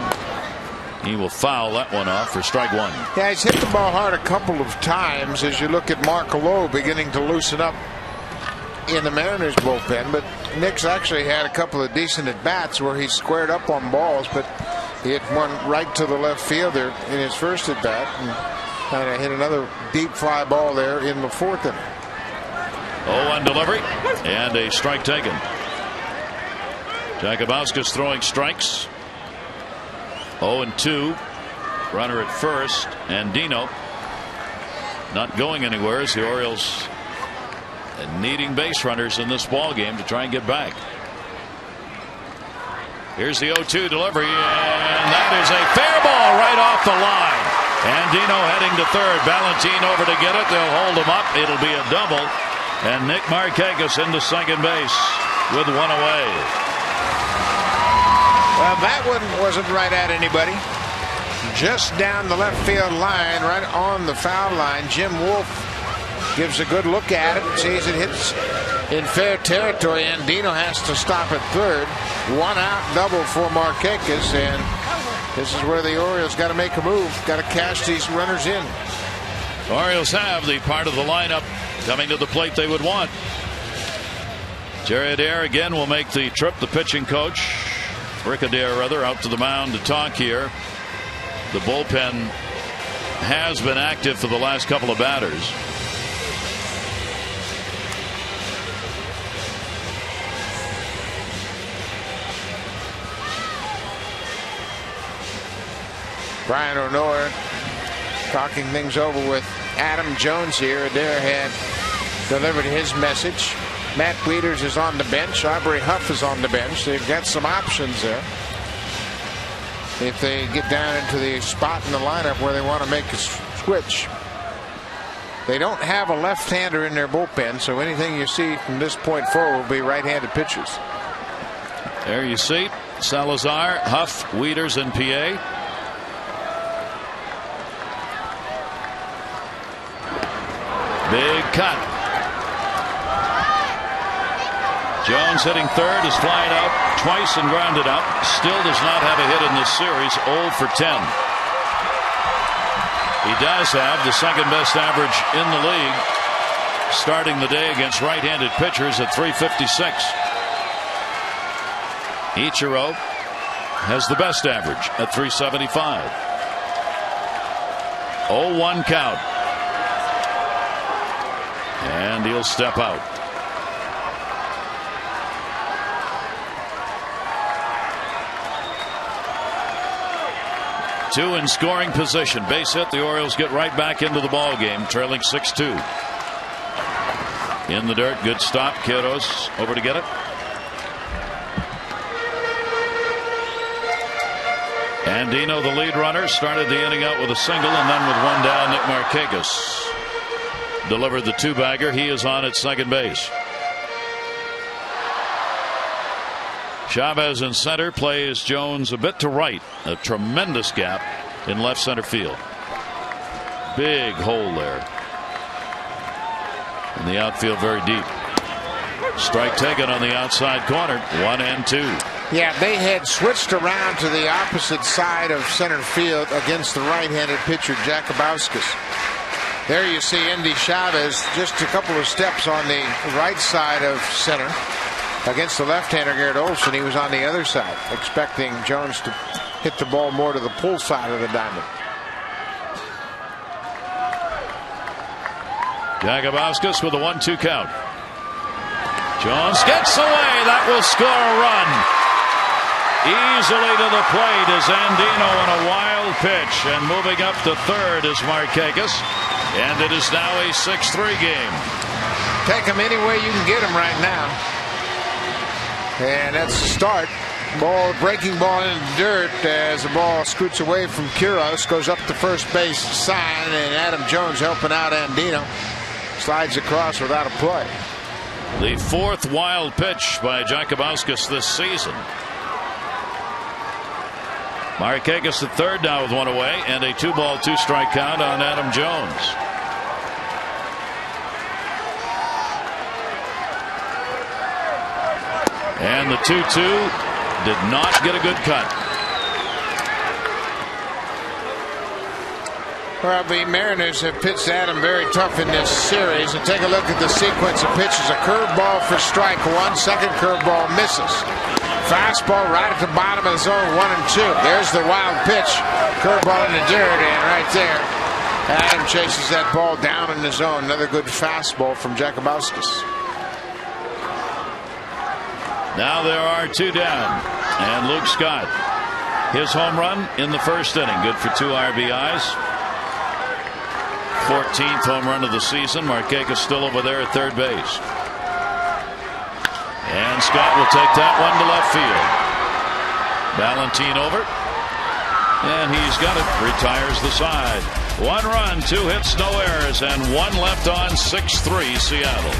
He will foul that one off for strike 1. Yeah, he's hit the ball hard a couple of times as you look at Mark Lowe beginning to loosen up in the Mariners bullpen. But Nick's actually had a couple of decent at bats where he squared up on balls, but he hit one right to the left fielder in his first at bat and kind of hit another deep fly ball there in the 4th inning. 0-1 delivery and a strike taken. Jakubowski's throwing strikes. 0-2. Runner at first, and Dino not going anywhere as the Orioles needing base runners in this ball game to try and get back. Here's the 0-2 delivery, and that is a fair ball right off the line. And Dino heading to third. Valentin over to get it. They'll hold him up. It'll be a double. And Nick Markakis into second base with 1 away. Well, that one wasn't right at anybody. Just down the left field line, right on the foul line. Jim Wolf gives a good look at it, sees it hits in fair territory, and Dino has to stop at third. 1 out double for Markakis, and this is where the Orioles got to make a move. Got to cash these runners in. Orioles have the part of the lineup coming to the plate they would want. Jerry Adair again will make the trip. The pitching coach, Rick Adair rather, out to the mound to talk here. The bullpen has been active for the last couple of batters. Brian O'Neill talking things over with Adam Jones here. Adair had delivered his message. Matt Wieters is on the bench. Aubrey Huff is on the bench. They've got some options there if they get down into the spot in the lineup where they want to make a switch. They don't have a left-hander in their bullpen, so anything you see from this point forward will be right-handed pitchers. There you see Salazar, Huff, Wieters, and PA. Big cut. Jones hitting third, is flying out twice and grounded out. Still does not have a hit in this series. 0 for 10. He does have the second best average in the league, starting the day against right-handed pitchers at .356. Ichiro has the best average at .375. 0-1 count. And he'll step out. Two in scoring position. Base hit. The Orioles get right back into the ball game, trailing 6-2. In the dirt. Good stop. Quiroz over to get it. And Dino, the lead runner, started the inning out with a single, and then with one down, Nick Markakis delivered the two-bagger. He is on at second base. Chavez in center, plays Jones a bit to right. A tremendous gap in left center field. Big hole there. And the outfield very deep. Strike taken on the outside corner. 1-2. Yeah, they had switched around to the opposite side of center field against the right-handed pitcher, Jakubowskis. There you see Endy Chavez just a couple of steps on the right side of center against the left-hander, Garrett Olson. He was on the other side, expecting Jones to hit the ball more to the pull side of the diamond. Jakubowskis with a 1-2 count. Jones gets away. That will score a run. Easily to the plate is Andino on a wild pitch, and moving up to third is Markakis, and it is now a 6-3 game. Take him any way you can get him right now. And that's the start. Breaking ball in the dirt as the ball scoots away from Quiros, goes up to first base sign, and Adam Jones helping out Andino. Slides across without a play. The fourth wild pitch by Jakubowskis this season. Markakis at third now with one away, and a 2-ball, 2-strike count on Adam Jones. And the 2-2 did not get a good cut. Well, the Mariners have pitched Adam very tough in this series. And take a look at the sequence of pitches. A curveball for strike one. Second curveball misses. Fastball right at the bottom of the zone, 1 and 2. There's the wild pitch. Curveball in the dirt, and right there, Adam chases that ball down in the zone. Another good fastball from Jakubowskis. Now there are 2 down, and Luke Scott, his home run in the first inning, good for 2 RBIs. 14th home run of the season. Markakis still over there at third base. And Scott will take that one to left field. Valentine over. And he's got it. Retires the side. 1 run, 2 hits, no errors, and 1 left on. 6-3 Seattle.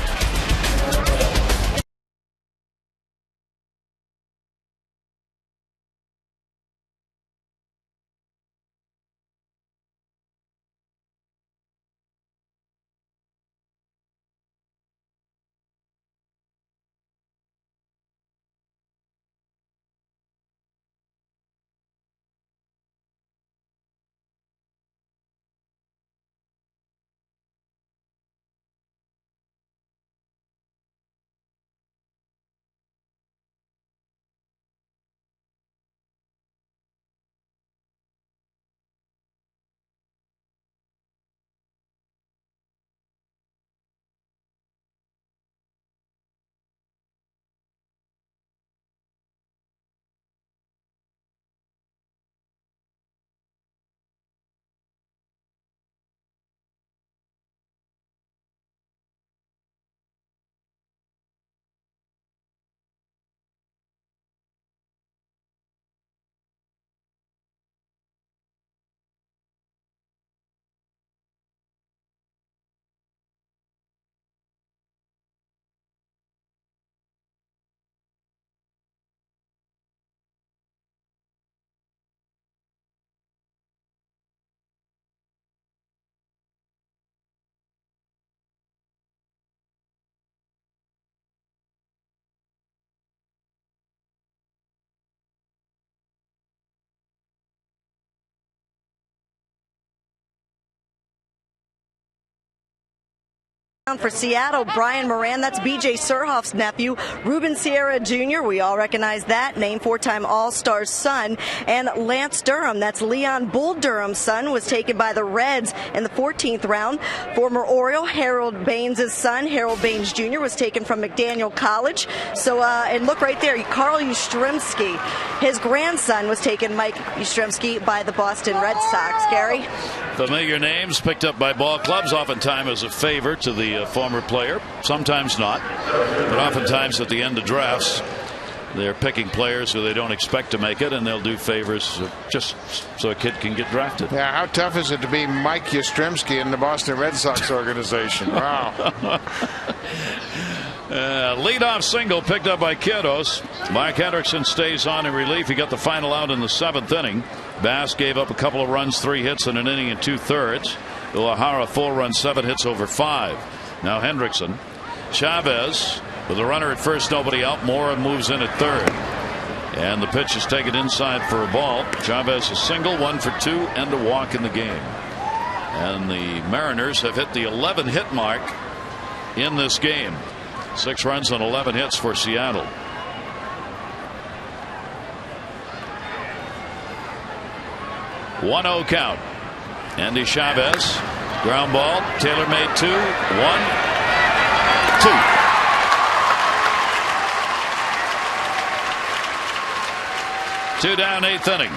For Seattle, Brian Moran, that's B.J. Surhoff's nephew. Ruben Sierra Jr., we all recognize that name, 4-time All-Star son. And Lance Durham, that's Leon Bull Durham's son, was taken by the Reds in the 14th round. Former Oriole Harold Baines' son, Harold Baines Jr., was taken from McDaniel College. So, and look right there, Carl Yastrzemski, his grandson was taken, Mike Yastrzemski, by the Boston Red Sox. Gary? Familiar names picked up by ball clubs, oftentimes as a favor to the former player, sometimes not, but oftentimes at the end of drafts they're picking players who they don't expect to make it, and they'll do favors just so a kid can get drafted. Yeah, how tough is it to be Mike Yastrzemski in the Boston Red Sox organization? Wow. Leadoff single picked up by Quiros. Mark Hendrickson stays on in relief. He got the final out in the 7th inning. Bass gave up a couple of runs, 3 hits in an inning and 2/3. Uehara 4 runs, 7 hits over 5. Now Hendrickson. Chavez with a runner at first, nobody out. Mora moves in at third. And the pitch is taken inside for a ball. Chavez a single, 1 for 2, and a walk in the game. And the Mariners have hit the 11 hit mark in this game. 6 runs on 11 hits for Seattle. One-0 count. Andy Chavez, ground ball. Taylor made 2, 1, 2. 2 down, 8th inning.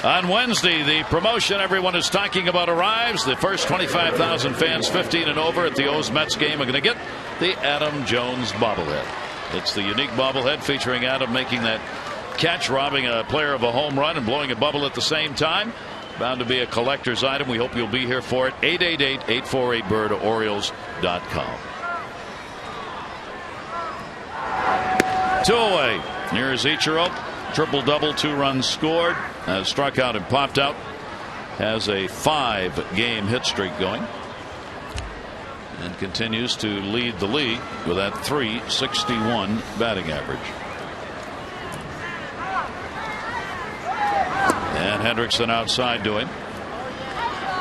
On Wednesday, the promotion everyone is talking about arrives. The first 25,000 fans 15 and over at the O's-Mets game are going to get the Adam Jones bobblehead. It's the unique bobblehead featuring Adam making that catch, robbing a player of a home run and blowing a bubble at the same time. Bound to be a collector's item. We hope you'll be here for it. 888-848-BIRD, Orioles.com. 2 away. Here's Ichiro. Triple double, 2 runs scored. Has struck out and popped out. Has a 5-game hit streak going. And continues to lead the league with that .361 batting average. And Hendrickson outside to him.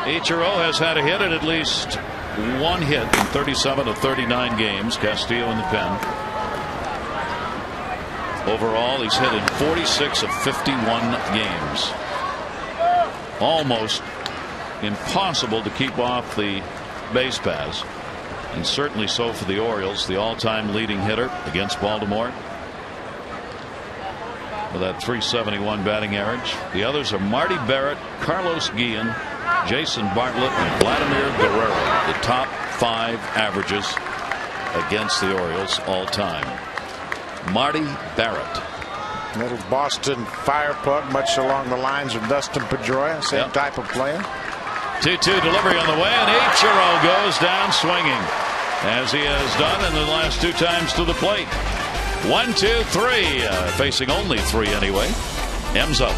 Ichiro has had a hit at least 1 hit in 37 of 39 games. Castillo in the pen. Overall, he's hit in 46 of 51 games. Almost impossible to keep off the base paths. And certainly so for the Orioles, the all-time leading hitter against Baltimore, with that .371 batting average. The others are Marty Barrett, Carlos Guillen, Jason Bartlett, and Vladimir Guerrero. The top 5 averages against the Orioles all time. Marty Barrett. Little Boston fireplug, much along the lines of Dustin Pedroia, same type of player. 2-2 delivery on the way, and Ichiro goes down swinging, as he has done in the last 2 times to the plate. 1, 2, 3. Facing only 3 anyway. M's up.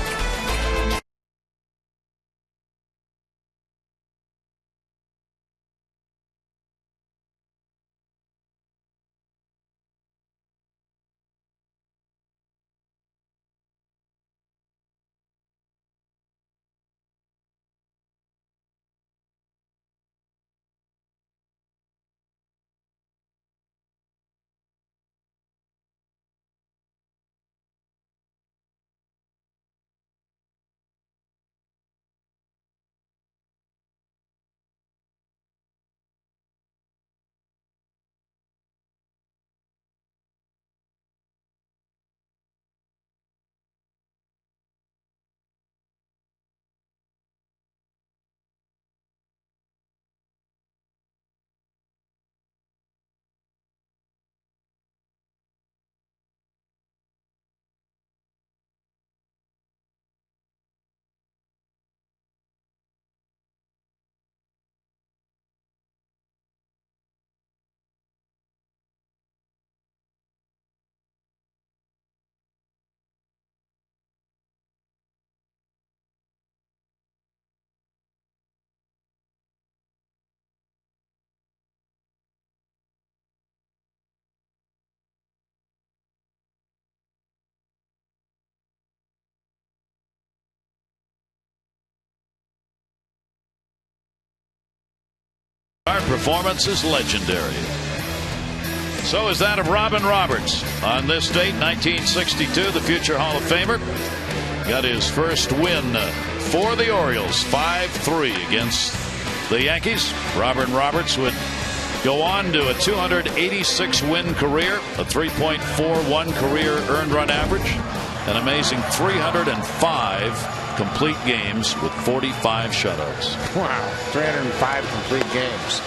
Our performance is legendary. So is that of Robin Roberts. On this date, 1962, the future Hall of Famer got his first win for the Orioles, 5-3 against the Yankees. Robin Roberts would go on to a 286 win career, a 3.41 career earned run average, an amazing 305 complete games with 45 shutouts. Wow, 305 complete games.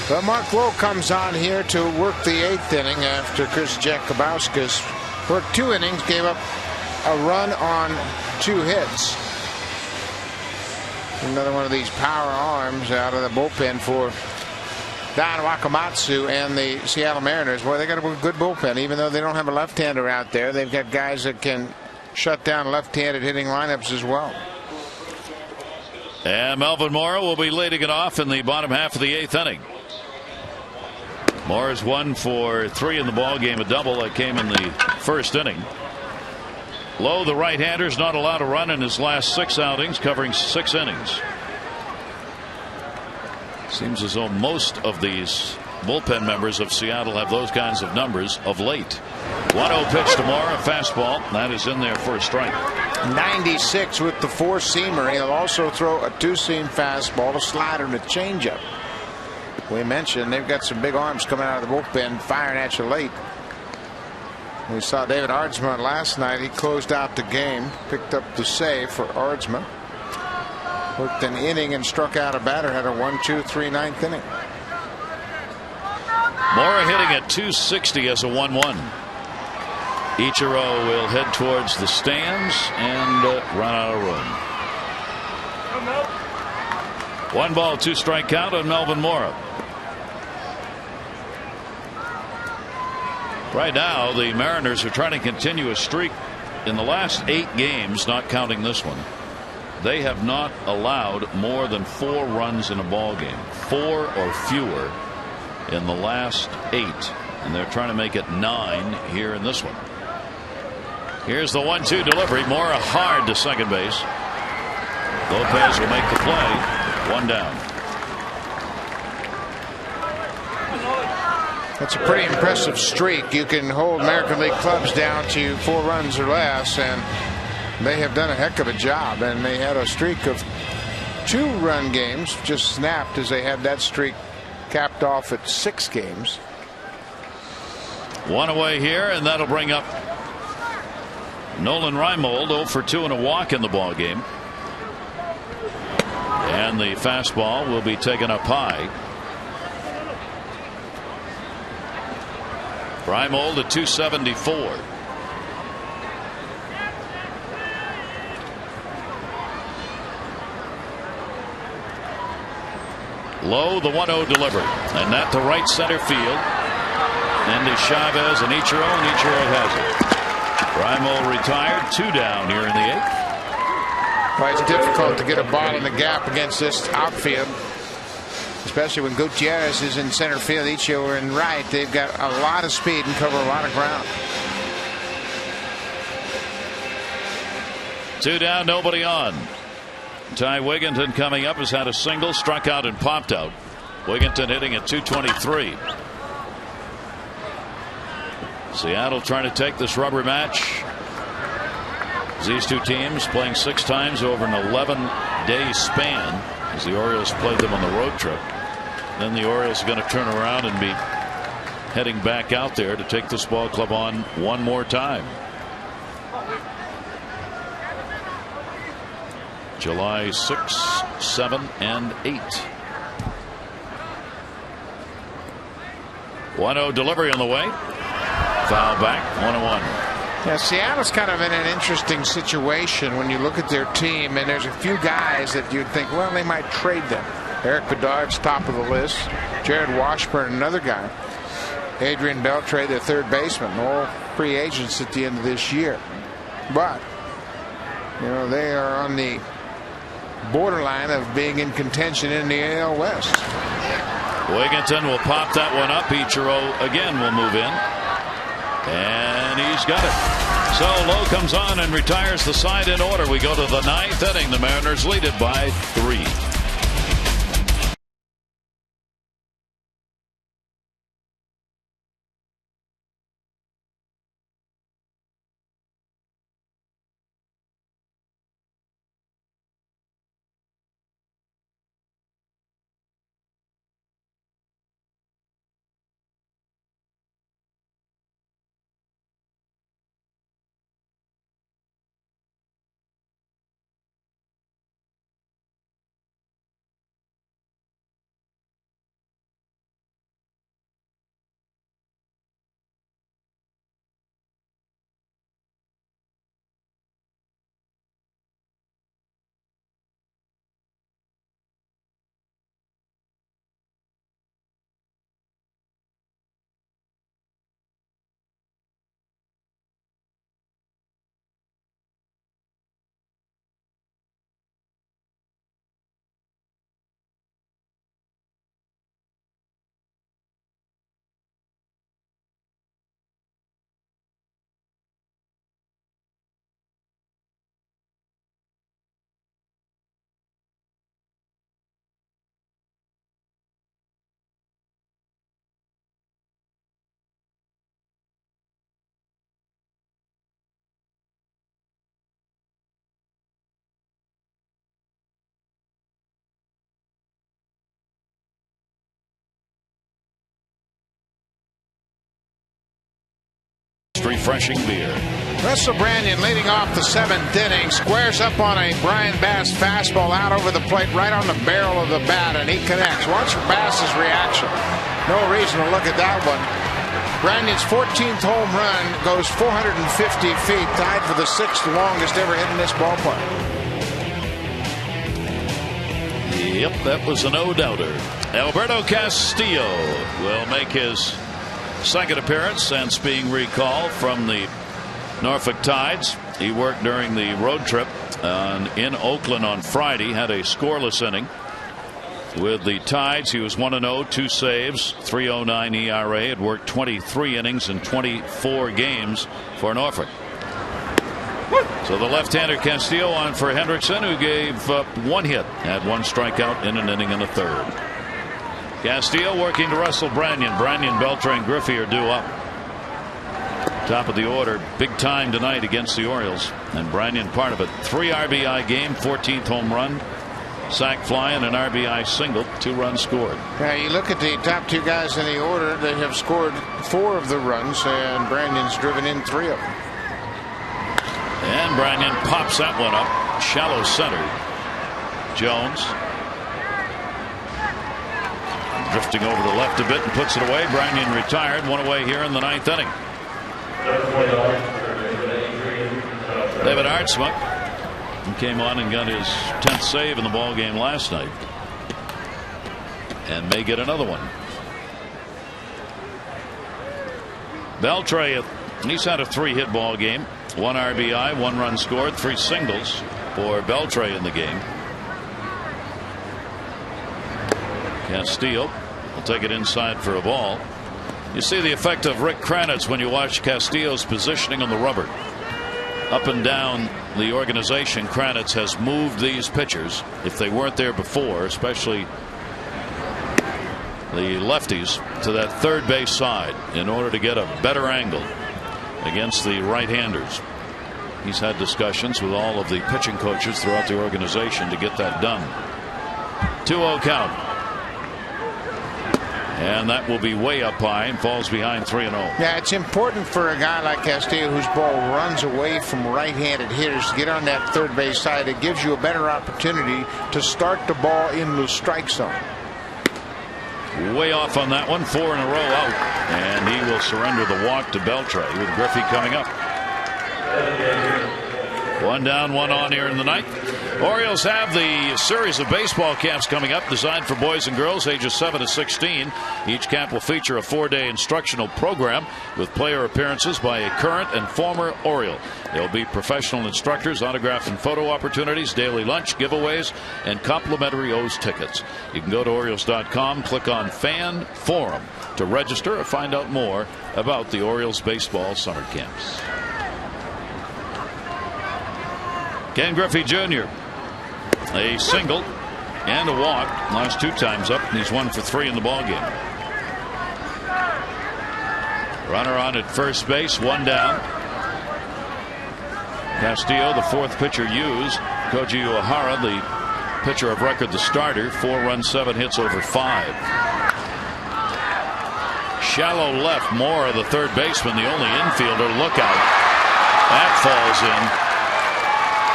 But Mark Lowe comes on here to work the 8th inning after Chris Jakubauskas worked 2 innings, gave up a run on 2 hits. Another one of these power arms out of the bullpen for Don Wakamatsu and the Seattle Mariners. Boy, they got a good bullpen. Even though they don't have a left-hander out there, they've got guys that can shut down left-handed hitting lineups as well. And Melvin Mora will be leading it off in the bottom half of the 8th inning. Mora's 1 for 3 in the ball game, a double that came in the first inning. Lowe, the right-hander, is not allowed to run in his last 6 outings, covering 6 innings. Seems as though most of these bullpen members of Seattle have those kinds of numbers of late. 1-0 pitch tomorrow, a fastball that is in there for a strike. 96 with the 4-seamer. He'll also throw a 2-seam fastball, a slider, and a changeup. We mentioned they've got some big arms coming out of the bullpen, firing at you late. We saw David Aardsma last night. He closed out the game, picked up the save for Aardsma. Worked an inning and struck out a batter, had a 1-2-3 ninth inning. Mora hitting at 260 as a 1-1. Ichiro will head towards the stands and run out of room. 1 ball, 2 strike count on Melvin Mora. Right now, the Mariners are trying to continue a streak. In the last 8 games, not counting this one, they have not allowed more than 4 runs in a ball game. 4 or fewer in the last 8, and they're trying to make it 9 here in this one. Here's the 1-2 delivery. Mora hard to second base. Lopez will make the play. 1 down. That's a pretty impressive streak. You can hold American League clubs down to 4 runs or less, and they have done a heck of a job. And they had a streak of 2-run games just snapped as they had that streak capped off at 6 games. 1 away here, and that'll bring up Nolan Reimold, 0 for 2 and a walk in the ball game. And the fastball will be taken up high. Reimold at 274. Low, the 1-0 delivery, and that to right center field. Andy Chavez and Ichiro has it. Reimold retired, 2 down here in the 8th. Well, it's difficult to get a ball in the gap against this outfield, especially when Gutierrez is in center field, Ichiro are in right. They've got a lot of speed and cover a lot of ground. 2 down, nobody on. Ty Wigginton coming up has had a single, struck out and popped out. Wigginton hitting at 223. Seattle trying to take this rubber match. These 2 teams playing 6 times over an 11-day span as the Orioles played them on the road trip. Then the Orioles are going to turn around and be heading back out there to take this ball club on one more time. July 6, 7, and 8. 1-0 delivery on the way. Foul back, 1-1. Yeah, Seattle's kind of in an interesting situation when you look at their team, and there's a few guys that you'd think, well, they might trade them. Eric Bedard's top of the list. Jared Washburn, another guy. Adrian Beltre, their 3rd baseman, all free agents at the end of this year. But, you know, they are on the borderline of being in contention in the AL West. Wigginton will pop that one up. Ichiro again will move in. And he's got it. So Lowe comes on and retires the side in order. We go to the 9th inning. The Mariners lead it by 3. best refreshing beer. Russell Branyan leading off the 7th inning, squares up on a Brian Bass fastball out over the plate, right on the barrel of the bat, and he connects. Watch Bass's reaction. No reason to look at that one. Branyan's 14th home run goes 450 feet, tied for the 6th longest ever hit in this ballpark. Yep, that was a no-doubter. Alberto Castillo will make his second appearance since being recalled from the Norfolk Tides. He worked during the road trip in Oakland on Friday, had a scoreless inning with the Tides. He was 1-0, 2 saves, 3.09 ERA. Had worked 23 innings in 24 games for Norfolk. So the left-hander Castillo on for Hendrickson, who gave up 1 hit, had 1 strikeout in an inning and a third. Castillo working to Russell Branyan. Branyan, Beltre, and Griffey are due up. Top of the order, big time tonight against the Orioles, and Branyan part of it. 3 RBI game, 14th home run, sac fly, and an RBI single, 2 runs scored. Yeah, you look at the top 2 guys in the order, they have scored 4 of the runs, and Branyan's driven in 3 of them. And Branyan pops that one up, shallow center. Jones drifting over the left a bit and puts it away. Branyan retired, 1 away here in the 9th inning. David Hartsmuck came on and got his 10th save in the ball game last night, and may get another one. Beltre, he's had a 3-hit ball game, 1 RBI, 1 run scored, 3 singles for Beltre in the game. Castillo will take it inside for a ball. You see the effect of Rick Kranitz when you watch Castillo's positioning on the rubber. Up and down the organization, Kranitz has moved these pitchers, if they weren't there before, especially the lefties, to that third base side in order to get a better angle against the right-handers. He's had discussions with all of the pitching coaches throughout the organization to get that done. 2-0 count. And that will be way up high and falls behind 3-0. Yeah, it's important for a guy like Castillo, whose ball runs away from right-handed hitters, to get on that third base side. It gives you a better opportunity to start the ball in the strike zone. Way off on that one, 4 in a row out, and he will surrender the walk to Beltre with Griffey coming up. 1 down, 1 on here in the ninth. Orioles have the series of baseball camps coming up designed for boys and girls ages 7 to 16. Each camp will feature a 4-day instructional program with player appearances by a current and former Oriole. There will be professional instructors, autograph and photo opportunities, daily lunch, giveaways, and complimentary O's tickets. You can go to Orioles.com, click on Fan Forum to register or find out more about the Orioles baseball summer camps. Ken Griffey Jr. A single and a walk. Last 2 times up, and he's 1 for 3 in the ballgame. Runner on at first base, 1 down. Castillo, the 4th pitcher used. Koji Uehara, the pitcher of record, the starter. 4 runs, 7 hits over 5. Shallow left. Mora, the third baseman, the only infielder. Look out. That falls in.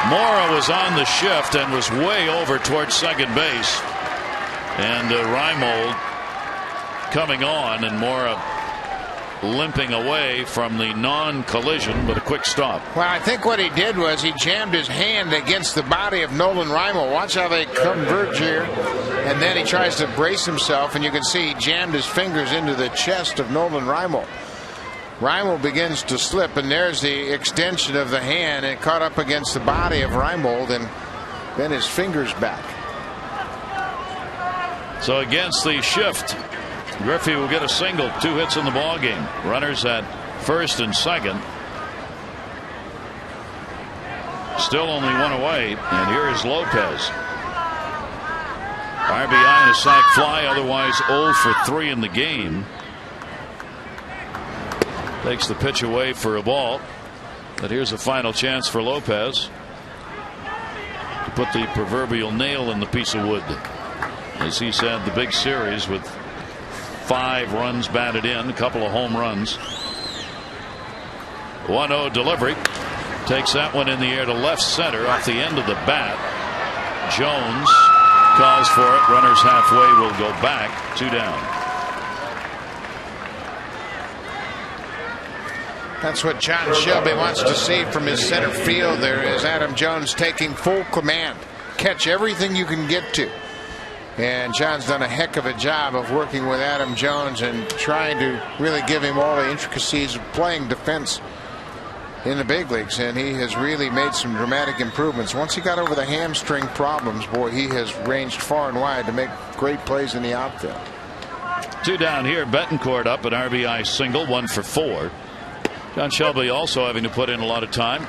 Mora was on the shift and was way over towards second base, and Reimold coming on, and Mora limping away from the non-collision, but a quick stop. Well, I think what he did was he jammed his hand against the body of Nolan Reimold. Watch how they converge here, and then he tries to brace himself, and you can see he jammed his fingers into the chest of Nolan Reimold. Reimold begins to slip, and there's the extension of the hand, and it caught up against the body of Reimold, and then his fingers back. So against the shift, Griffey will get a single, 2 hits in the ball game. Runners at first and second. Still only 1 away, and here is Lopez. RBI and a sac fly, otherwise 0 for 3 in the game. Takes the pitch away for a ball, but here's a final chance for Lopez to put the proverbial nail in the piece of wood. As he said, the big series with 5 runs batted in, a couple of home runs. 1-0 delivery. Takes that one in the air to left center off the end of the bat. Jones calls for it. Runners halfway will go back. 2 down. That's what John Shelby wants to see from his center field. There is Adam Jones taking full command. Catch everything you can get to. And John's done a heck of a job of working with Adam Jones and trying to really give him all the intricacies of playing defense in the big leagues. And he has really made some dramatic improvements. Once he got over the hamstring problems, boy, he has ranged far and wide to make great plays in the outfield. 2 down here. Betancourt up an RBI single, 1 for 4. John Shelby also having to put in a lot of time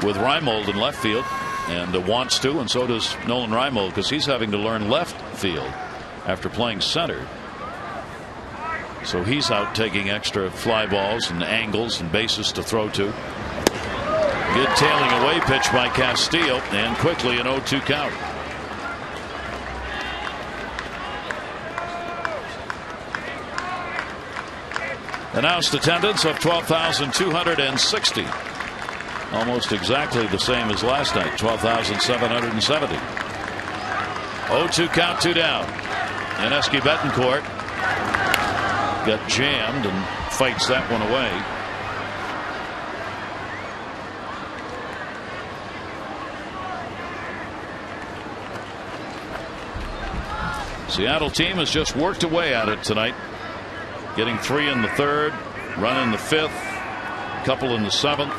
with Reimold in left field, and wants to, and so does Nolan Reimold, because he's having to learn left field after playing center. So he's out taking extra fly balls and angles and bases to throw to. Good tailing away pitch by Castillo, and quickly an 0-2 count. Announced attendance of 12,260. Almost exactly the same as last night, 12,770. 0-2 count, 2 down. And Eski Betancourt got jammed and fights that one away. Seattle team has just worked away at it tonight. Getting 3 in the 3rd, run in the 5th, a couple in the 7th.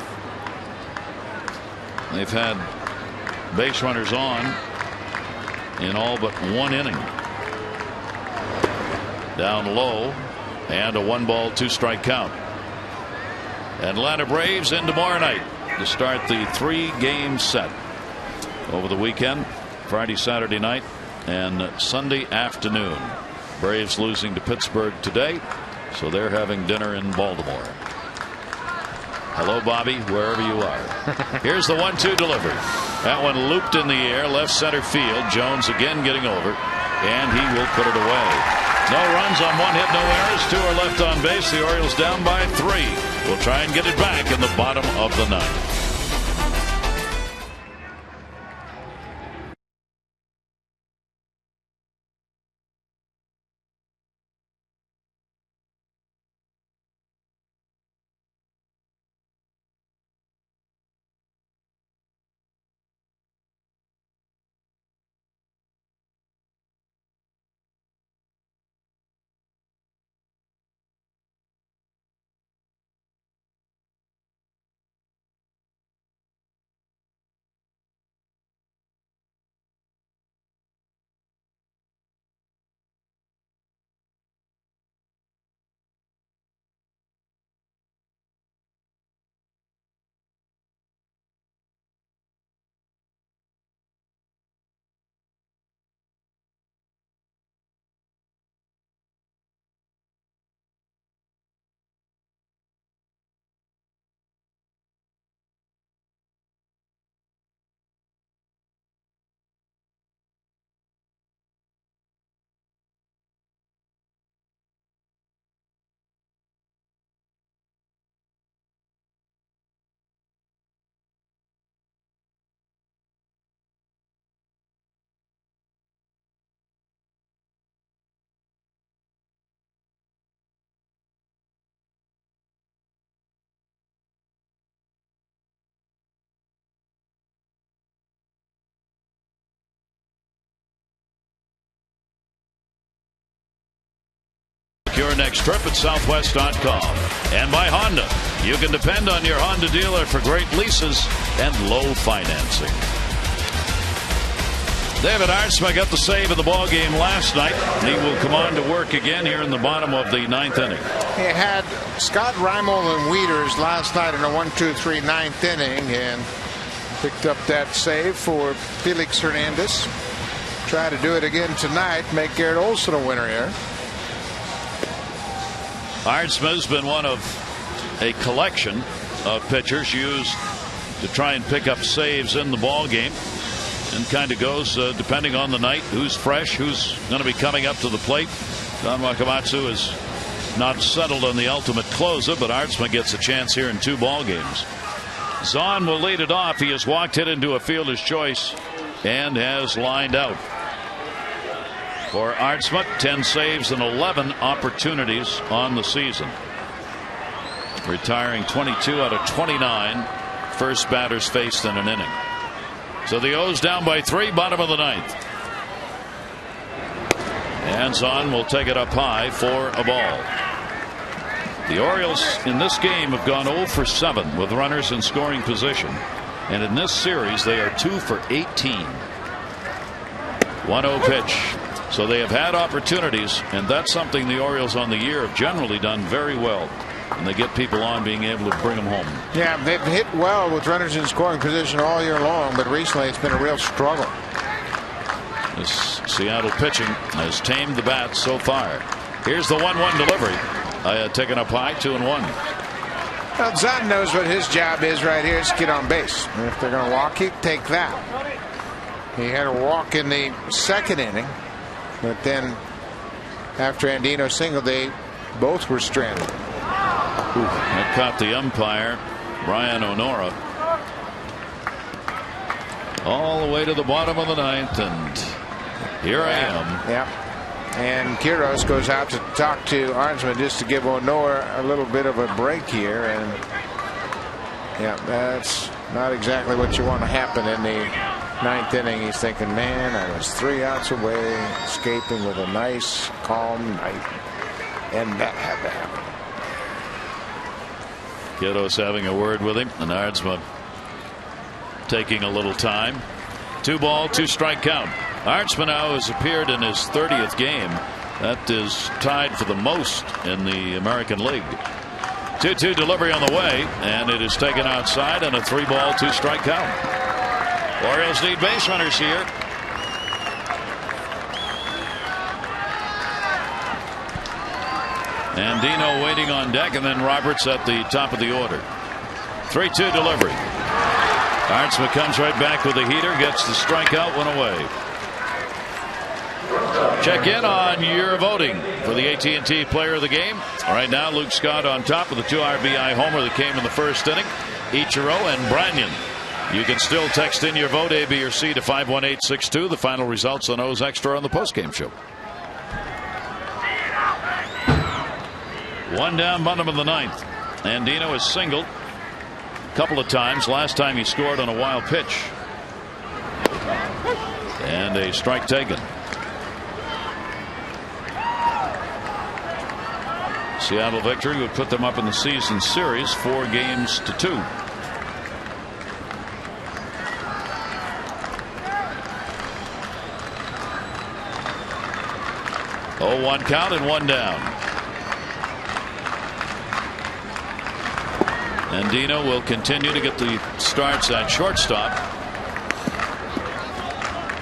They've had base runners on in all but 1 inning. Down low, and a 1-ball 2-strike count. Atlanta Braves in tomorrow night to start the 3-game set over the weekend, Friday, Saturday night, and Sunday afternoon. Braves losing to Pittsburgh today, so they're having dinner in Baltimore. Hello, Bobby, wherever you are. Here's the 1-2 delivery. That one looped in the air, left center field. Jones again getting over, and he will put it away. No runs on 1 hit, no errors. 2 are left on base. The Orioles down by 3. We'll try and get it back in the bottom of the 9th. Your next trip at Southwest.com. And by Honda. You can depend on your Honda dealer for great leases and low financing. David Aartsma got the save in the ball game last night. He will come on to work again here in the bottom of the 9th inning. He had Scott Reimold and Wieters last night in a 1-2-3 9th inning and picked up that save for Felix Hernandez. Try to do it again tonight, make Garrett Olson a winner here. Aartsma's been one of a collection of pitchers used to try and pick up saves in the ball game, and kind of goes depending on the night, who's fresh, who's going to be coming up to the plate. Don Wakamatsu has not settled on the ultimate closer, but Artsma gets a chance here in 2 ball games. Zahn will lead it off. He has walked it into a fielder's choice and has lined out. For Artsma, 10 saves and 11 opportunities on the season. Retiring 22 out of 29 first batters faced in an inning. So the O's down by 3, bottom of the 9th. And Zahn will take it up high for a ball. The Orioles in this game have gone 0 for 7 with runners in scoring position. And in this series, they are 2 for 18. 1-0 pitch. So they have had opportunities, and that's something the Orioles on the year have generally done very well. And they get people on, being able to bring them home. Yeah, they've hit well with runners in scoring position all year long, but recently it's been a real struggle. This Seattle pitching has tamed the bats so far. Here's the 1-1 delivery. Taken up high, 2-1. Well, Zahn knows what his job is right here, is to get on base. And if they're going to walk, he'd take that. He had a walk in the 2nd inning, but then after Andino singled, they both were stranded. That caught the umpire, Brian Onora, all the way to the bottom of the 9th, and here I am. Yep. And Quiros goes out to talk to Arnsman just to give Onora a little bit of a break here, and yeah, that's not exactly what you want to happen in the 9th inning. He's thinking, man, I was 3 outs away, escaping with a nice, calm night, and that had to happen. Quiros having a word with him, and Arnsma taking a little time. 2 ball, 2 strike count. Arnsma now has appeared in his 30th game. That is tied for the most in the American League. 2-2 delivery on the way, and it is taken outside, and a 3 ball, 2 strike count. Orioles need base runners here. Andino waiting on deck, and then Roberts at the top of the order. 3-2 delivery. Arnsma comes right back with a heater, gets the strikeout, 1 away. Check in on your voting for the AT&T player of the game. Right now, Luke Scott on top with the 2 RBI homer that came in the 1st inning. Ichiro and Branyan. You can still text in your vote, A, B, or C, to 51862. The final results on O's Extra on the postgame show. 1 down, bottom of the 9th. Andino has singled a couple of times. Last time he scored on a wild pitch. And a strike taken. Seattle victory would put them up in the season series 4-2. Oh, 1 count and 1 down. Andino will continue to get the starts at shortstop,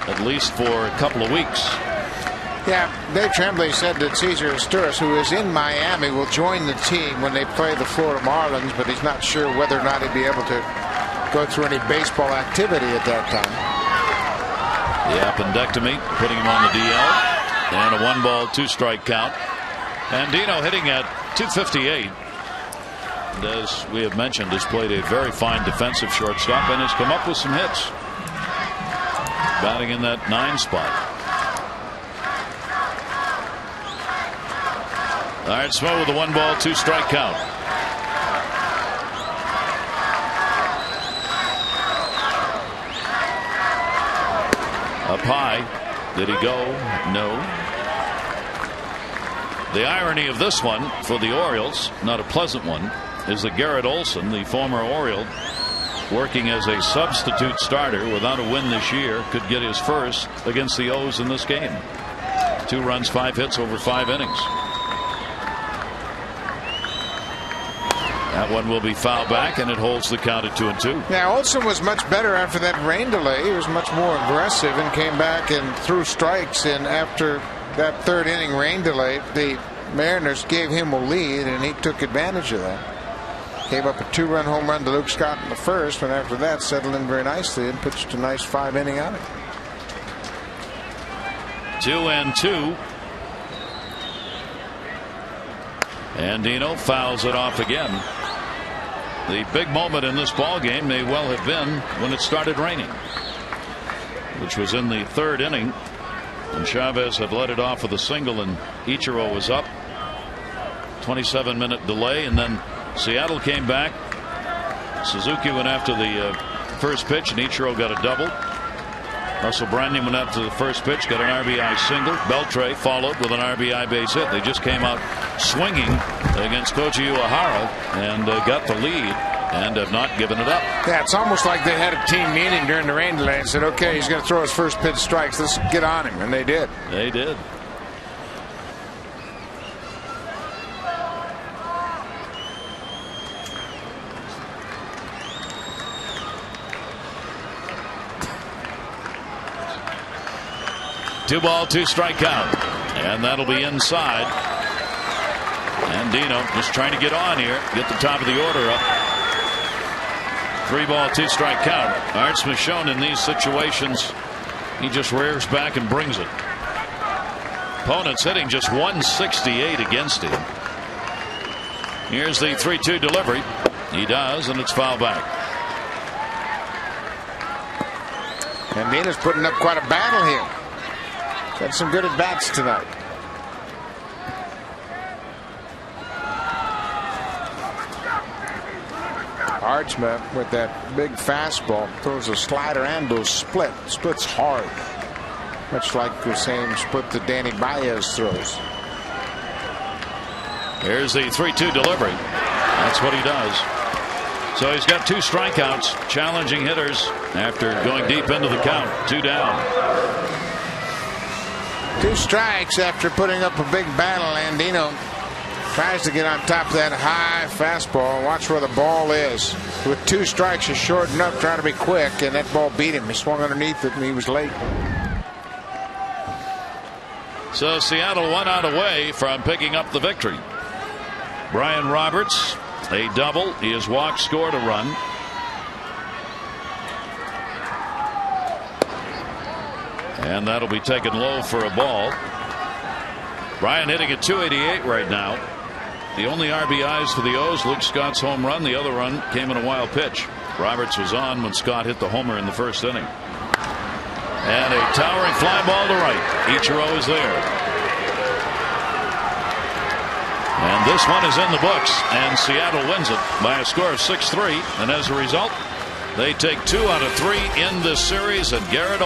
at least for a couple of weeks. Yeah, Dave Tremblay said that Cesar Asturias, who is in Miami, will join the team when they play the Florida Marlins, but he's not sure whether or not he'd be able to go through any baseball activity at that time. The appendectomy putting him on the DL, and a 1 ball, 2 strike count. Andino hitting at .258. And as we have mentioned, has played a very fine defensive shortstop and has come up with some hits. Batting in that 9 spot. Arnsma with a 1 ball, 2 strike count. Up high. Did he go? No. The irony of this one for the Orioles, not a pleasant one, is that Garrett Olson, the former Oriole, working as a substitute starter without a win this year, could get his first against the O's in this game. 2 runs, 5 hits over 5 innings. That one will be fouled back, and it holds the count at 2-2. Now, Olson was much better after that rain delay. He was much more aggressive and came back and threw strikes. And after that 3rd inning rain delay, the Mariners gave him a lead, and he took advantage of that. Gave up a 2-run home run to Luke Scott in the 1st, and after that settled in very nicely and pitched a nice 5-inning outing. 2-2. Andino fouls it off again. The big moment in this ball game may well have been when it started raining, which was in the third inning. And Chavez had let it off with a single, and Ichiro was up. 27-minute delay, and then Seattle came back. Suzuki went after the first pitch, and Ichiro got a double. Russell Brandon went after the first pitch, got an RBI single. Beltre followed with an RBI base hit. They just came out swinging against Koji Uehara and got the lead and have not given it up. Yeah, it's almost like they had a team meeting during the rain delay and said, okay, he's going to throw his first pitch strikes. Let's get on him. And they did. They did. Two ball, two strike count, and that'll be inside. Andino just trying to get on here, get the top of the order up. 3 ball, 2 strike count. Art Smith shown in these situations, he just rears back and brings it. Opponent's hitting just 168 against him. Here's the 3-2 delivery. He does, and it's foul back. Andino's putting up quite a battle here. Got some good at bats tonight. Archman with that big fastball throws a slider and those splits hard, much like the same split that Danny Baez throws. Here's the 3-2 delivery. That's what he does. So he's got 2 strikeouts, challenging hitters after going deep into the count. 2 down. 2 strikes after putting up a big battle. Andino tries to get on top of that high fastball. Watch where the ball is. With 2 strikes, he's shortened up, trying to be quick, and that ball beat him. He swung underneath it, and he was late. So Seattle 1 out away from picking up the victory. Brian Roberts, a double. He has walked, scored a run. And that'll be taken low for a ball. Brian hitting at .288 right now. The only RBIs for the O's, Luke Scott's home run. The other run came in a wild pitch. Roberts was on when Scott hit the homer in the first inning. And a towering fly ball to right. Ichiro is there. And this one is in the books, and Seattle wins it by a score of 6-3. And as a result, they take 2 out of 3 in this series, and Garrett